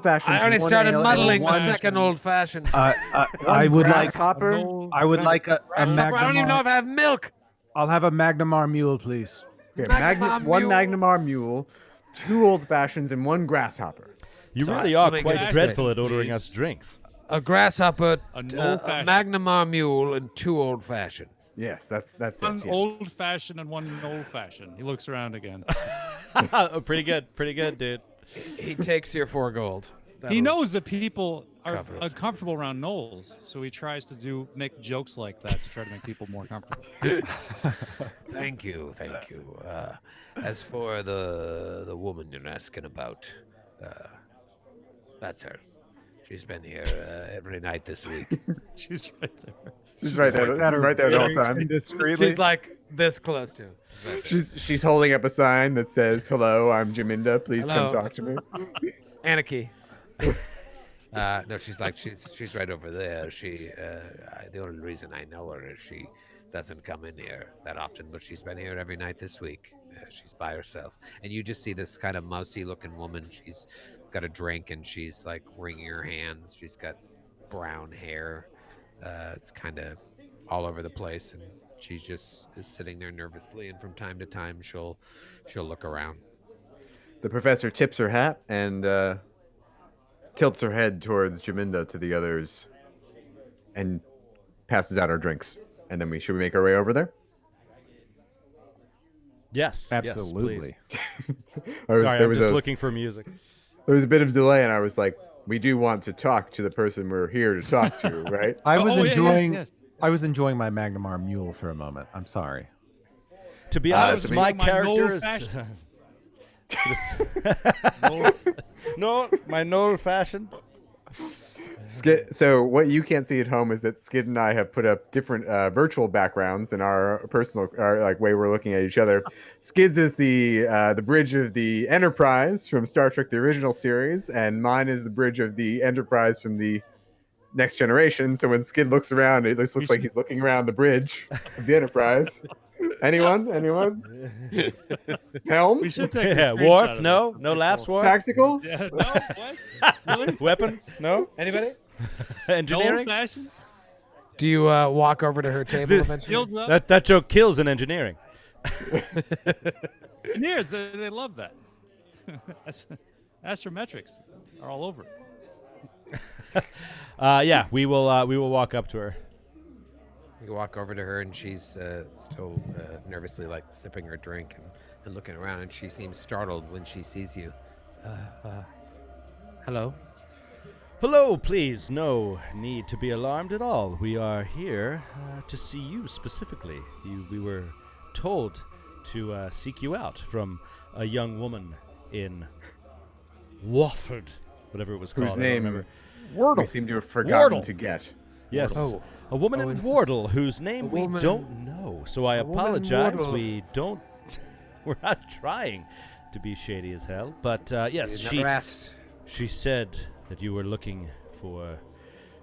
fashions. I already one started ale, and muddling the one second old fashioned. I would like. grasshopper. I would like a I don't even know Magnamar. if I have milk. I'll have a Magnamar mule, please. Okay, Magnamar one mule. Magnamar mule, 2 old fashions, and 1 grasshopper. You So really I- are let me quite get this dreadful straight, at ordering please. us drinks. A grasshopper, An a old-fashioned. Magnamar mule, and 2 old fashioned. Yes, that's One it. Yes. old fashioned and one old fashioned. He looks around again. Pretty good, dude. He takes your 4 gold. He That'll- knows that people are cover it. uncomfortable around gnolls, so he tries to make jokes like that to try to make people more comfortable. Thank you. As for the woman you're asking about, that's her. She's been here every night this week. She's right there. She's right there. Right there the whole time. Discreetly. She's like this close to him. She's holding up a sign that says, "Hello, I'm Jaminda. Please Hello. come talk to me." Anarchy. No, she's right over there. The only reason I know her is she doesn't come in here that often, but she's been here every night this week. she's by herself. And you just see this kind of mousy-looking woman. She's got a drink, and she's like wringing her hands. She's got brown hair. It's kind of all over the place, and she just is sitting there nervously. And from time to time, she'll look around. The professor tips her hat and tilts her head towards Jaminda to the others and passes out our drinks. And then should we make our way over there? Yes. Absolutely. Yes, please. Sorry, I'm just looking for music. There was a bit of delay, and I was like, we do want to talk to the person we're here to talk to, right? I was enjoying. Yes. I was enjoying my Magnum Arm Mule for a moment. I'm sorry. To be honest, my character is my old fashioned. Skid, so what you can't see at home is that Skid and I have put up different virtual backgrounds in our personal way we're looking at each other. Skid's is the bridge of the Enterprise from Star Trek the original series, and mine is the bridge of the Enterprise from the Next Generation. So when Skid looks around, it looks like he's looking around the bridge of the Enterprise. Anyone? Helm? We should take Worf? No laughs, Worf? Tactical? Yeah, no, what? Really? Weapons? No? Anybody? Engineering? Old-fashioned? Do you walk over to her table eventually? Shields up? That joke kills in engineering. Engineers, they love that. Astrometrics are all over it. Yeah, we will walk up to her. You walk over to her, and she's still nervously like sipping her drink and looking around, and she seems startled when she sees you. Hello? Hello, please. No need to be alarmed at all. We are here to see you specifically. We were told to seek you out from a young woman in Wofford, whatever it was called. Whose I don't name remember. we seem to have forgotten Wardle. to get. Yes. Oh. A woman in Wardle whose name we woman- don't know. So I a woman in apologize. Wardle. We're not trying to be shady as hell. But yes, You never asked. she said that you were looking for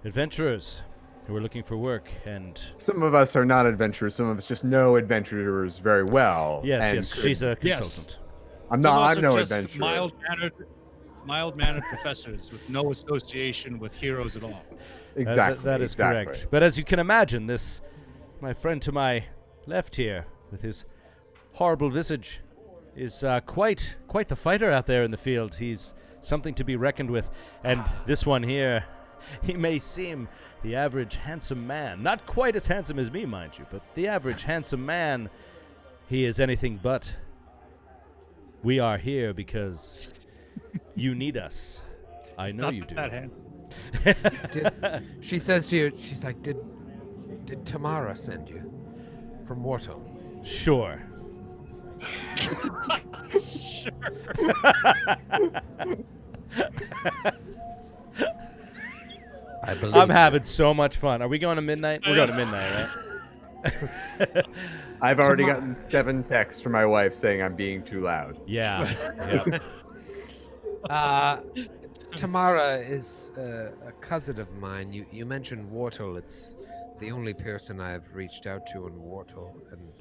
adventurers who were looking for work, and Some of us are not adventurers. Some of us just know adventurers very well. and she's a Yes. consultant. I'm Some of not. us I'm are no just adventurer. mild-mannered professors with no association with heroes at all. Exactly. That is exactly. correct. But as you can imagine, my friend to my left here, with his horrible visage, is quite the fighter out there in the field. He's something to be reckoned with. And this one here, he may seem the average handsome man. Not quite as handsome as me, mind you, but the average handsome man. He is anything but. We are here because you need us. I know you do. That handsome. She says to you, she's like, did Tamara send you from Warto? Sure. I believe. I'm having so much fun. Are we going to midnight? We're going to midnight, right? I've already gotten 7 texts from my wife saying I'm being too loud. Yeah. Yep. Tamara is a cousin of mine. You mentioned Wartle. It's the only person I've reached out to in Wartle, and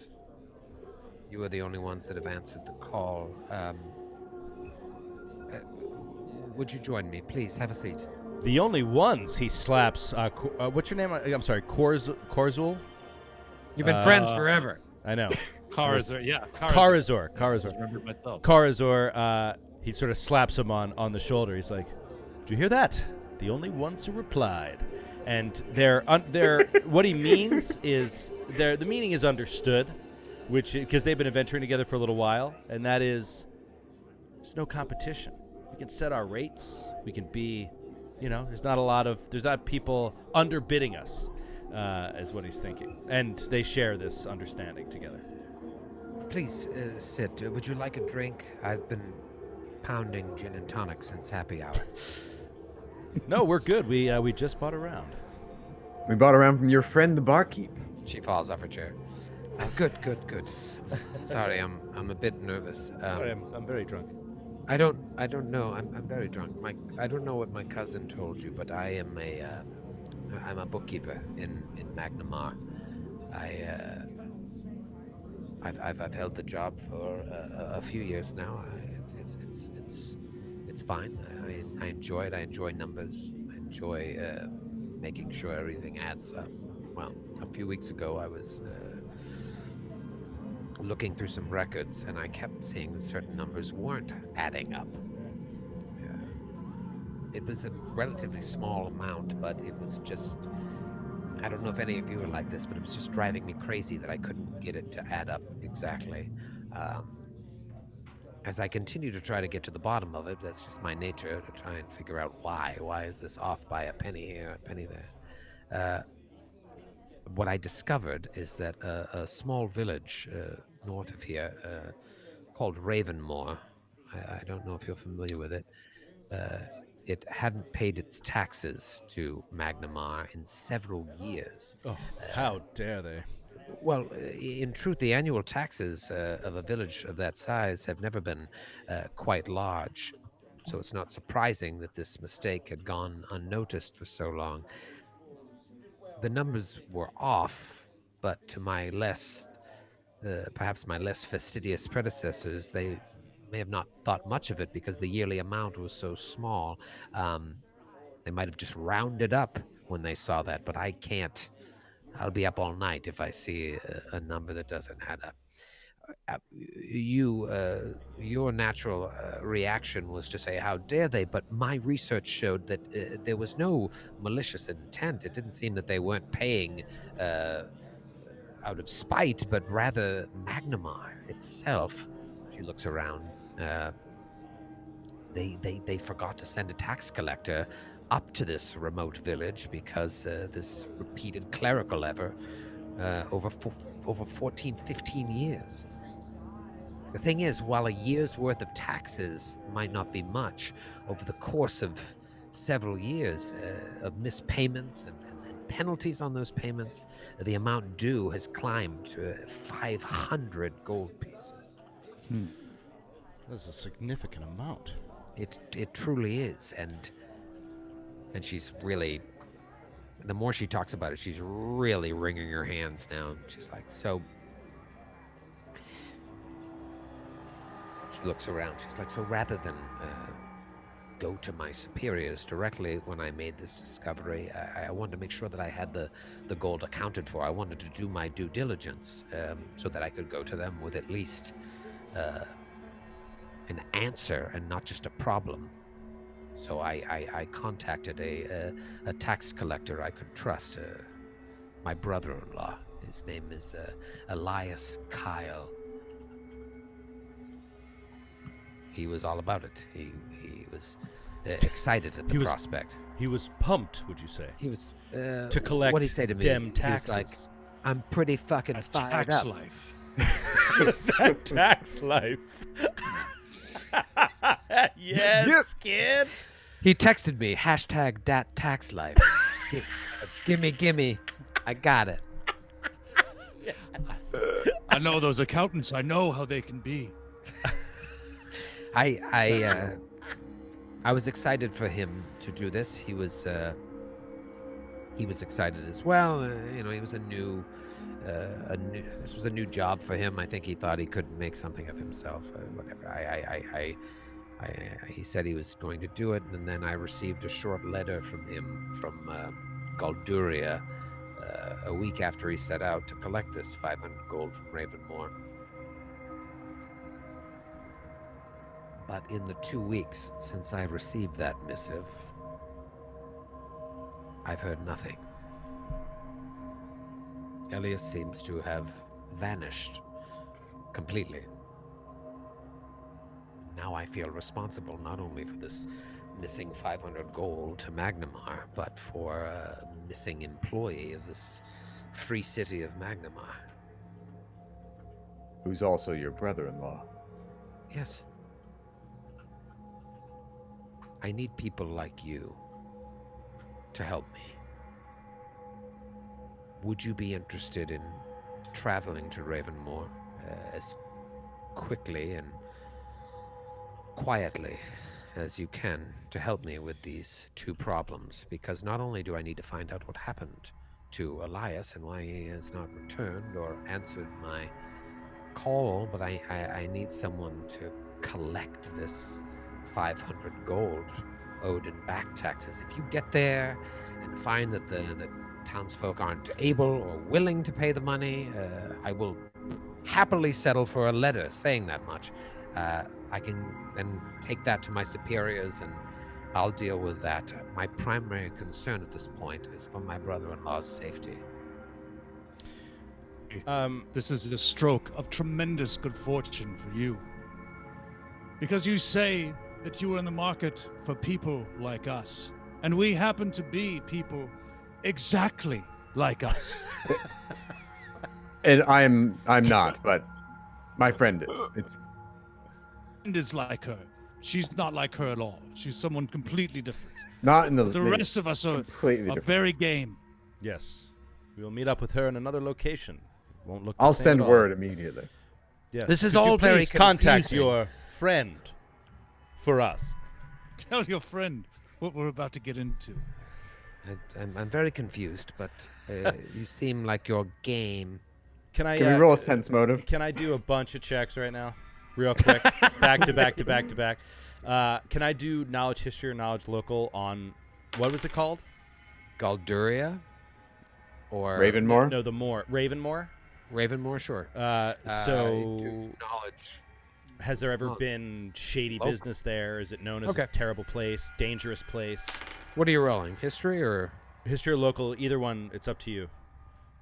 you are the only ones that have answered the call. Would you join me, please? Have a seat. The only ones he slaps. What's your name? I'm sorry, Korzul? You've been friends forever. I know. Karazor, yeah. Karazor. I remembered myself. Karazor, he sort of slaps him on the shoulder. He's like, "Did you hear that? The only ones who replied." And they're what he means is the meaning is understood, which because they've been adventuring together for a little while, and that is there's no competition. We can set our rates. We can be, there's not people underbidding us, is what he's thinking, and they share this understanding together. Please sit. Would you like a drink? I've been pounding gin and tonic since happy hour. No, we're good. We just bought a round. We bought around from your friend, the barkeep. She falls off her chair. Good. Sorry, I'm a bit nervous. Sorry, I'm very drunk. I don't know. I'm very drunk. I don't know what my cousin told you, but I'm I'm a bookkeeper in Magnamar. I've held the job for a few years now. It's fine. I enjoy it. I enjoy numbers. I enjoy making sure everything adds up. Well, a few weeks ago, I was looking through some records, and I kept seeing that certain numbers weren't adding up. It was a relatively small amount, but it was just, I don't know if any of you are like this, but it was just driving me crazy that I couldn't get it to add up exactly. As I continue to try to get to the bottom of it, that's just my nature to try and figure out why. Why is this off by a penny here, a penny there? What I discovered is that a small village north of here called Ravenmore, I don't know if you're familiar with it, it hadn't paid its taxes to Magnamar in several years. Oh, how dare they? Well, in truth, the annual taxes of a village of that size have never been quite large. So it's not surprising that this mistake had gone unnoticed for so long. The numbers were off, but to my perhaps my less fastidious predecessors, they may have not thought much of it because the yearly amount was so small. They might have just rounded up when they saw that, but I can't. I'll be up all night if I see a number that doesn't add up. Your natural reaction was to say, how dare they? But my research showed that there was no malicious intent. It didn't seem that they weren't paying out of spite, but rather Magnamar itself. She looks around. They forgot to send a tax collector up to this remote village because this repeated clerical error over 14, 15 years. The thing is, while a year's worth of taxes might not be much, over the course of several years of missed payments and penalties on those payments, the amount due has climbed to 500 gold pieces. That's a significant amount. It truly is, and she's really, the more she talks about it, she's really wringing her hands now. She's like, so, she looks around, she's like, so rather than go to my superiors directly when I made this discovery, I wanted to make sure that I had the gold accounted for. I wanted to do my due diligence so that I could go to them with at least an answer and not just a problem. So I contacted a tax collector I could trust, my brother-in-law. His name is Elias Kyle. He was all about it. He was excited at the prospect. He was pumped, would you say? He was to collect what did he say to me? dem taxes. He was like, I'm pretty fucking fired tax up. life. That tax life. Yes, kid. He texted me, #dat_taxlife. Gimme. I got it. I know those accountants. I know how they can be. I was excited for him to do this. He was excited as well. He was this was a new job for him. I think he thought he could make something of himself. Whatever. He said he was going to do it, and then I received a short letter from him from Galduria a week after he set out to collect this 500 gold from Ravenmore. But in the 2 weeks since I received that missive, I've heard nothing. Elias seems to have vanished completely. Now I feel responsible not only for this missing 500 gold to Magnamar, but for a missing employee of this free city of Magnamar. Who's also your brother-in-law. Yes. I need people like you to help me. Would you be interested in traveling to Ravenmore as quickly and quietly as you can to help me with these two problems? Because not only do I need to find out what happened to Elias and why he has not returned or answered my call, but I need someone to collect this 500 gold owed in back taxes. If you get there and find that the townsfolk aren't able or willing to pay the money, I will happily settle for a letter saying that much. I can then take that to my superiors and I'll deal with that. My primary concern at this point is for my brother-in-law's safety. This is a stroke of tremendous good fortune for you. Because you say that you are in the market for people like us. And we happen to be people exactly like us. And I'm not, but my friend is. It's And is like her. She's not like her at all. She's someone completely different. not in the The rest of us are completely different. very game. Yes. We will meet up with her in another location. Won't look the I'll same send at all. word immediately. Yes. This is Could you all very please contact confusing. your friend for us. Tell your friend what we're about to get into. I'm very confused, but you seem like you're game. Can I Can we roll a sense motive? Can I do a bunch of checks right now? Real quick. back to back to back to back. Can I do knowledge history or knowledge local on what was it called? Galduria? Or Ravenmore? No, the Moor. Ravenmore? Ravenmore, sure. So Knowledge. has there ever Oh. been shady Local. business there? Is it known as Okay. a terrible place, dangerous place? What are you rolling? History or? History or local, either one, it's up to you.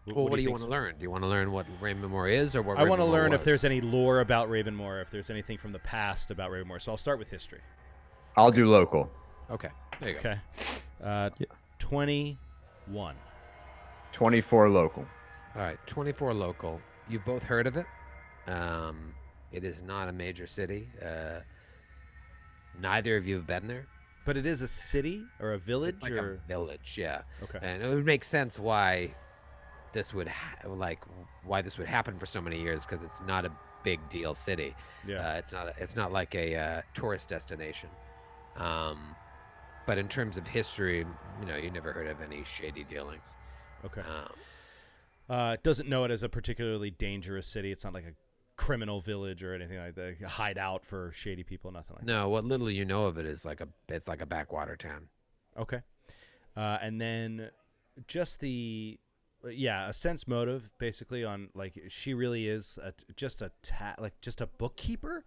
Well, what do you think want to learn? Do you want to learn what Ravenmore is or what I want to Ravenmore learn if was? there's any lore about Ravenmore, if there's anything from the past about Ravenmore. So I'll start with history. I'll do local. Okay, there you go. Okay. 21. 24 local. All right, 24 local. You've both heard of it. It is not a major city. Neither of you have been there. But it is a city or a village It's like or a village, yeah. okay. And it would make sense why this would why this would happen for so many years because it's not a big deal city. Yeah. It's not like a tourist destination. But in terms of history, you never heard of any shady dealings. Okay. Doesn't know it as a particularly dangerous city. It's not like a criminal village or anything like that. A hideout for shady people, nothing like No, what little you know of it is it's like a backwater town. that. Okay. And then just a sense motive basically on like she really is just a bookkeeper.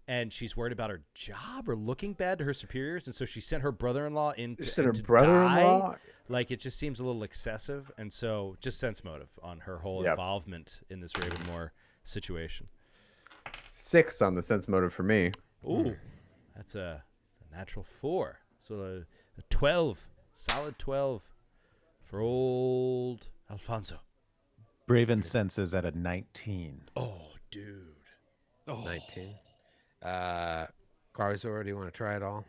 And she's worried about her job or looking bad to her superiors, and so she sent her brother-in-law in You said her to brother-in-law? die. Like it just seems a little excessive, and so just sense motive on her whole Yep. involvement in this Ravenmore situation. 6 on the sense motive for me. Ooh, that's a natural 4, so a 12, solid 12 for old Alfonso. Braven senses at a 19. Oh, dude. Oh, 19. Garzor, do you want to try it all?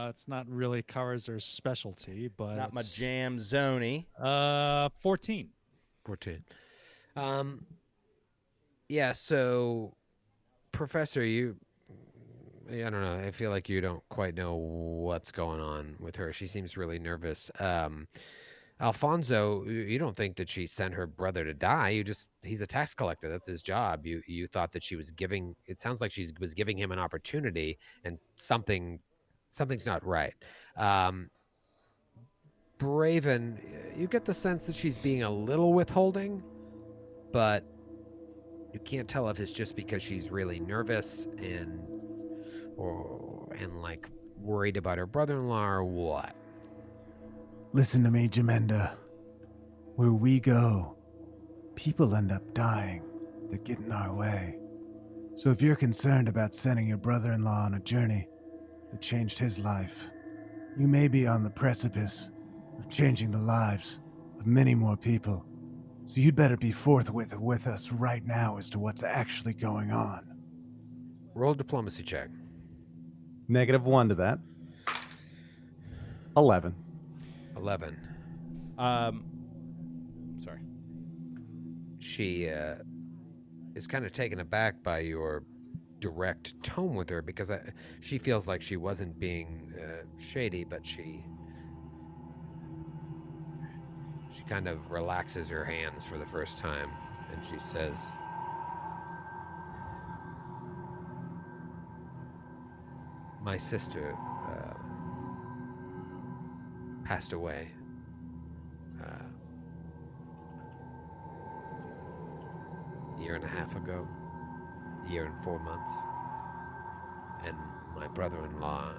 It's not really Karazur's specialty, but It's not my jam zony. 14. 14. Yeah, so Professor, I don't know. I feel like you don't quite know what's going on with her. She seems really nervous. Alfonso, you don't think that she sent her brother to die. He's a tax collector. That's his job. You thought that she was it sounds like she was giving him an opportunity and something's not right. Braven, you get the sense that she's being a little withholding, but you can't tell if it's just because she's really nervous and like worried about her brother-in-law or what. Listen to me, Jamenda. Where we go, people end up dying that get in our way. So if you're concerned about sending your brother-in-law on a journey that changed his life, you may be on the precipice of changing the lives of many more people. So you'd better be forthwith with us right now as to what's actually going on. Roll a diplomacy check. -1 to that. 11. 11. Sorry. She is kind of taken aback by your direct tone with her because she feels like she wasn't being shady, but she kind of relaxes her hands for the first time and she says, my sister passed away. Year and a half ago, year and 4 months, and my brother-in-law,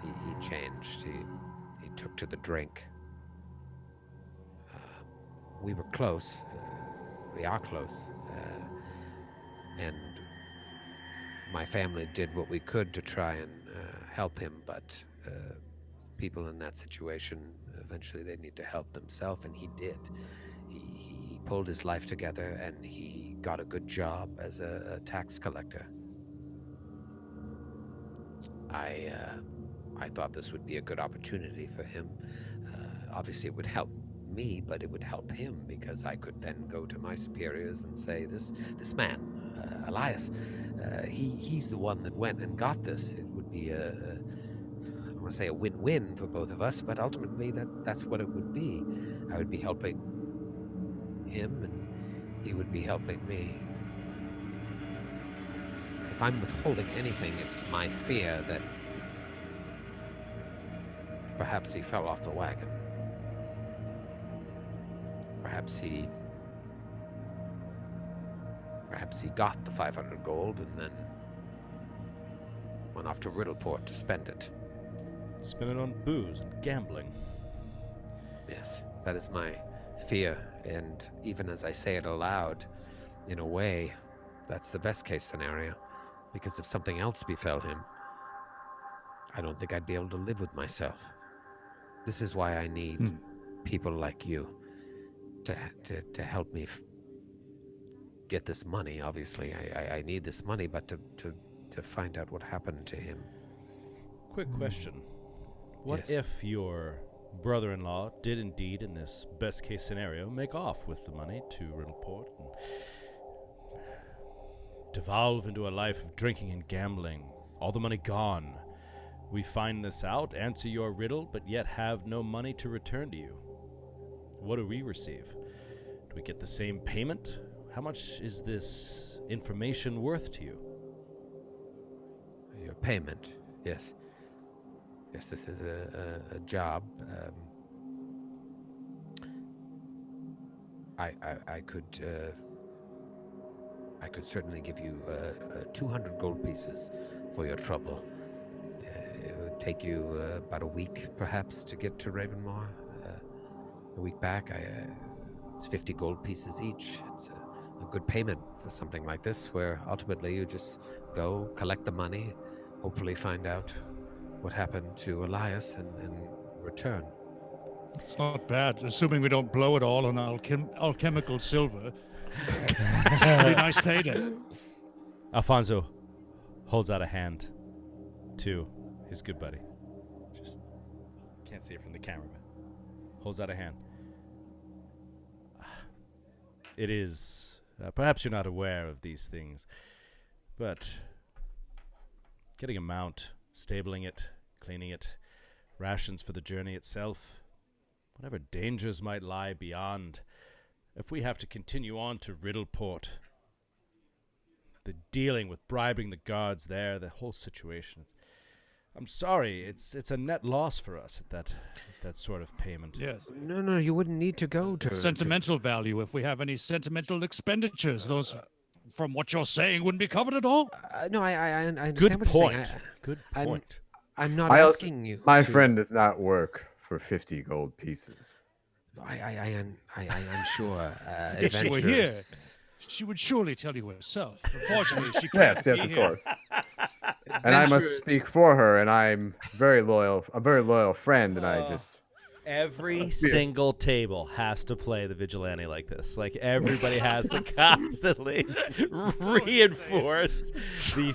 he changed. He took to the drink. We were close. We are close, and my family did what we could to try and help him, but people in that situation, eventually they need to help themselves, and he did. He pulled his life together, and he got a good job as a tax collector. I thought this would be a good opportunity for him. Obviously, it would help me, but it would help him because I could then go to my superiors and say, this man, Elias, he's the one that went and got this. It would be I don't want to say a win-win for both of us, but ultimately that's what it would be. I would be helping him, and he would be helping me. If I'm withholding anything, it's my fear that perhaps he fell off the wagon. Perhaps he got the 500 gold and then went off to Riddleport to spend it. Spend it on booze and gambling. Yes, that is my fear, and even as I say it aloud, in a way, that's the best case scenario, because if something else befell him, I don't think I'd be able to live with myself. This is why I need people like you to help me get this money. Obviously, I need this money, but to find out what happened to him. Quick question. What Yes. if your brother-in-law did indeed, in this best-case scenario, make off with the money to Riddleport and devolve into a life of drinking and gambling, all the money gone? We find this out, answer your riddle, but yet have no money to return to you. What do we receive? Do we get the same payment? How much is this information worth to you? Your payment, yes. Yes, this is a job. I could certainly give you 200 gold pieces for your trouble. It would take you about a week, perhaps, to get to Ravenmoor. A week back, it's 50 gold pieces each. It's a good payment for something like this, where ultimately you just go, collect the money, hopefully find out what happened to Elias, and return. It's not bad, assuming we don't blow it all on alchemical silver. It's a really nice payday. Alfonso holds out a hand to his good buddy. Just can't see it from the camera, but holds out a hand. It is, perhaps you're not aware of these things, but getting a mount, stabling it, cleaning it, rations for the journey itself, whatever dangers might lie beyond, if we have to continue on to Riddleport, the dealing with bribing the guards there, the whole situation, I'm sorry, it's a net loss for us at that sort of payment. Yes. No, you wouldn't need to go to... Sentimental value, if we have any sentimental expenditures, those, from what you're saying, wouldn't be covered at all. No, I understand Good what you're saying. point. Good point. I'm not asking you. My friend does not work for 50 gold pieces. I'm sure. If she were here, adventurers- she would surely tell you herself. Unfortunately, she can't Yes, be of here. course. And I must speak for her, and I'm a very loyal friend, and I just... Every single table has to play the vigilante like this. Like, everybody has to constantly reinforce the...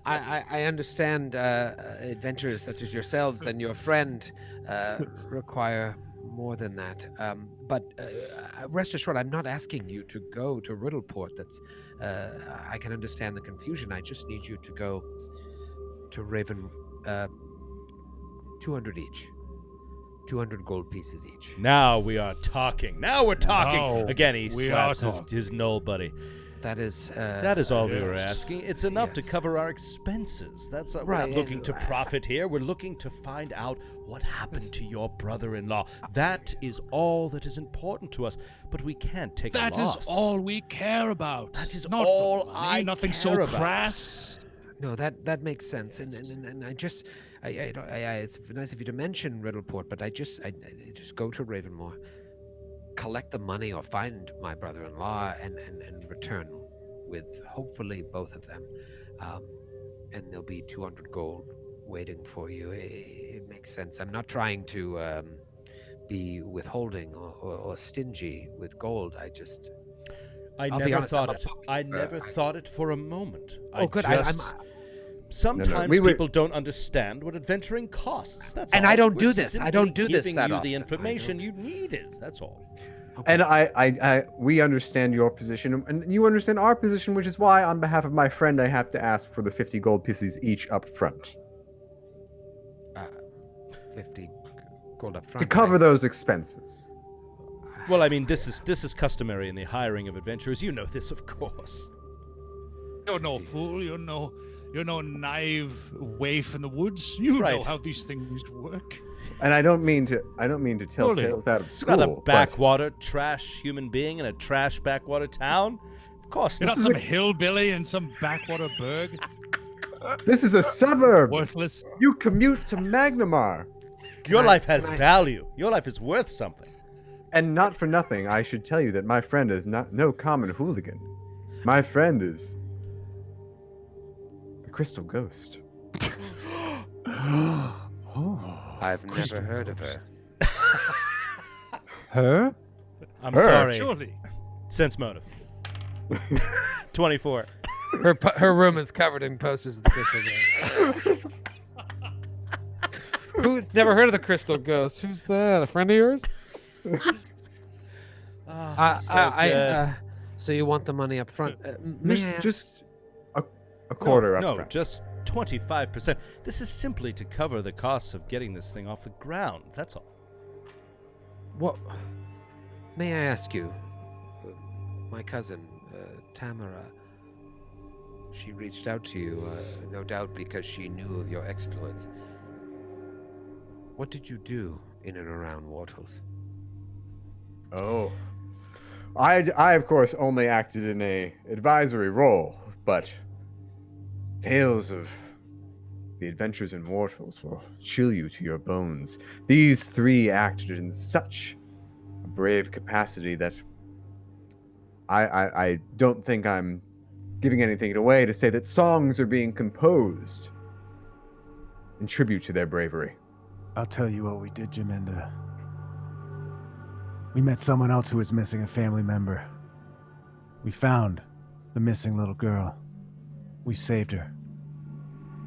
I understand adventures such as yourselves and your friend require more than that. But rest assured, I'm not asking you to go to Riddleport. I can understand the confusion. I just need you to go to Raven... 200 each. 200 gold pieces each. Now we are talking. Now we're talking. Now Again, he we are slaps his talking. Knoll buddy. That is all we were asking. It's enough to Yes. cover our expenses. That's we're Right, not looking and- to profit here. We're looking to find out what happened to your brother-in-law. That is all that is important to us. But we can't take a That loss. is all we care about. That is Not all the money, I nothing care so about. crass. No, that makes sense, and I just, it's nice of you to mention Riddleport, but I just go to Ravenmore, collect the money, or find my brother-in-law, and return with hopefully both of them, and there'll be 200 gold waiting for you. It makes sense. I'm not trying to be withholding or stingy with gold. I I'll be never honest, I'm thought a it. I never thought it for a moment. Oh, good. Sometimes we would- people don't understand what adventuring costs. That's And all. I don't do We're this. I simply don't do this giving that you often. the I information don't. you needed. That's all. And we understand your position, and you understand our position, which is why, on behalf of my friend, I have to ask for the 50 gold pieces each up front 50 gold up front to cover those expenses. Well, I mean, this is customary in the hiring of adventurers. You know this, of course. You're no fool. You're no naive waif in the woods. You know Right. how these things work. And I don't mean to tell Fully. tales out of school. Not a but backwater trash human being in a trash backwater town. Of course You're not. not some hillbilly in some backwater burg. this is a suburb. Worthless. You commute to Magnamar, Your I- life has can I- value. Your life is worth something. and not for nothing, I should tell you that my friend is no common hooligan. My friend is the Crystal Ghost. I've never heard of her. Her? I'm Her. sorry. Surely. Sense motive. 24. Her room is covered in posters of the Crystal Ghost. Who's never heard of the Crystal Ghost? Who's that? A friend of yours? So you want the money up front? Just a quarter up No, front. just 25%. This is simply to cover the costs of getting this thing off the ground. That's all. What? May I ask you? My cousin, Tamara. She reached out to you, no doubt because she knew of your exploits. What did you do in and around Wartles? Oh. I of course only acted in a advisory role, but tales of the adventures in Wartles will chill you to your bones. These three acted in such a brave capacity that I don't think I'm giving anything away to say that songs are being composed in tribute to their bravery. I'll tell you what we did, Jaminda. We met someone else who was missing a family member. We found the missing little girl. We saved her.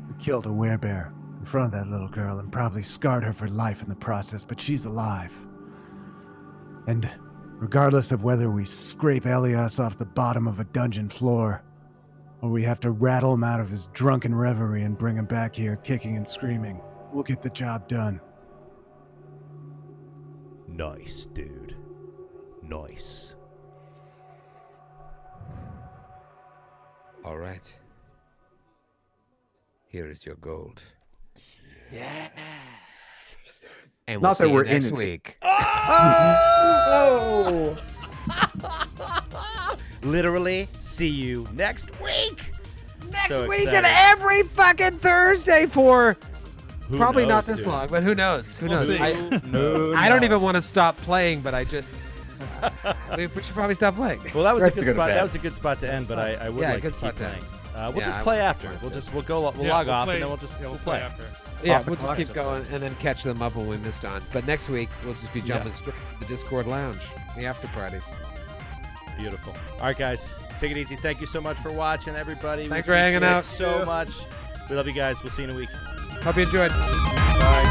We killed a werebear in front of that little girl and probably scarred her for life in the process, but she's alive. And regardless of whether we scrape Elias off the bottom of a dungeon floor, or we have to rattle him out of his drunken reverie and bring him back here kicking and screaming, we'll get the job done. Nice, dude. Nice. All right. Here is your gold. Yes. And Not that see you we're in next it. week. Oh! Literally, see you next week. Next So week and excited. every fucking Thursday for Who probably not knows, this dude? long, but who knows? Who knows? see. I don't even want to stop playing, but I just we should probably stop playing. Well, that was a Rest good to go to spot. bed. That was a good spot to end, but I would Yeah, like to good keep spot to playing. end. We'll Yeah, just I play would after. like We'll to. just we'll log we'll off play- and then we'll play. after. Yeah, Off we'll the just clock keep or going and then catch them up when we missed on. But next week we'll just be jumping straight to the Discord lounge, the after party. Beautiful. All right, guys, take it easy. Thank you so much for watching, everybody. Thanks We for hanging appreciate it out. so much. We love you guys. We'll see you in a week. Hope you enjoyed. Bye.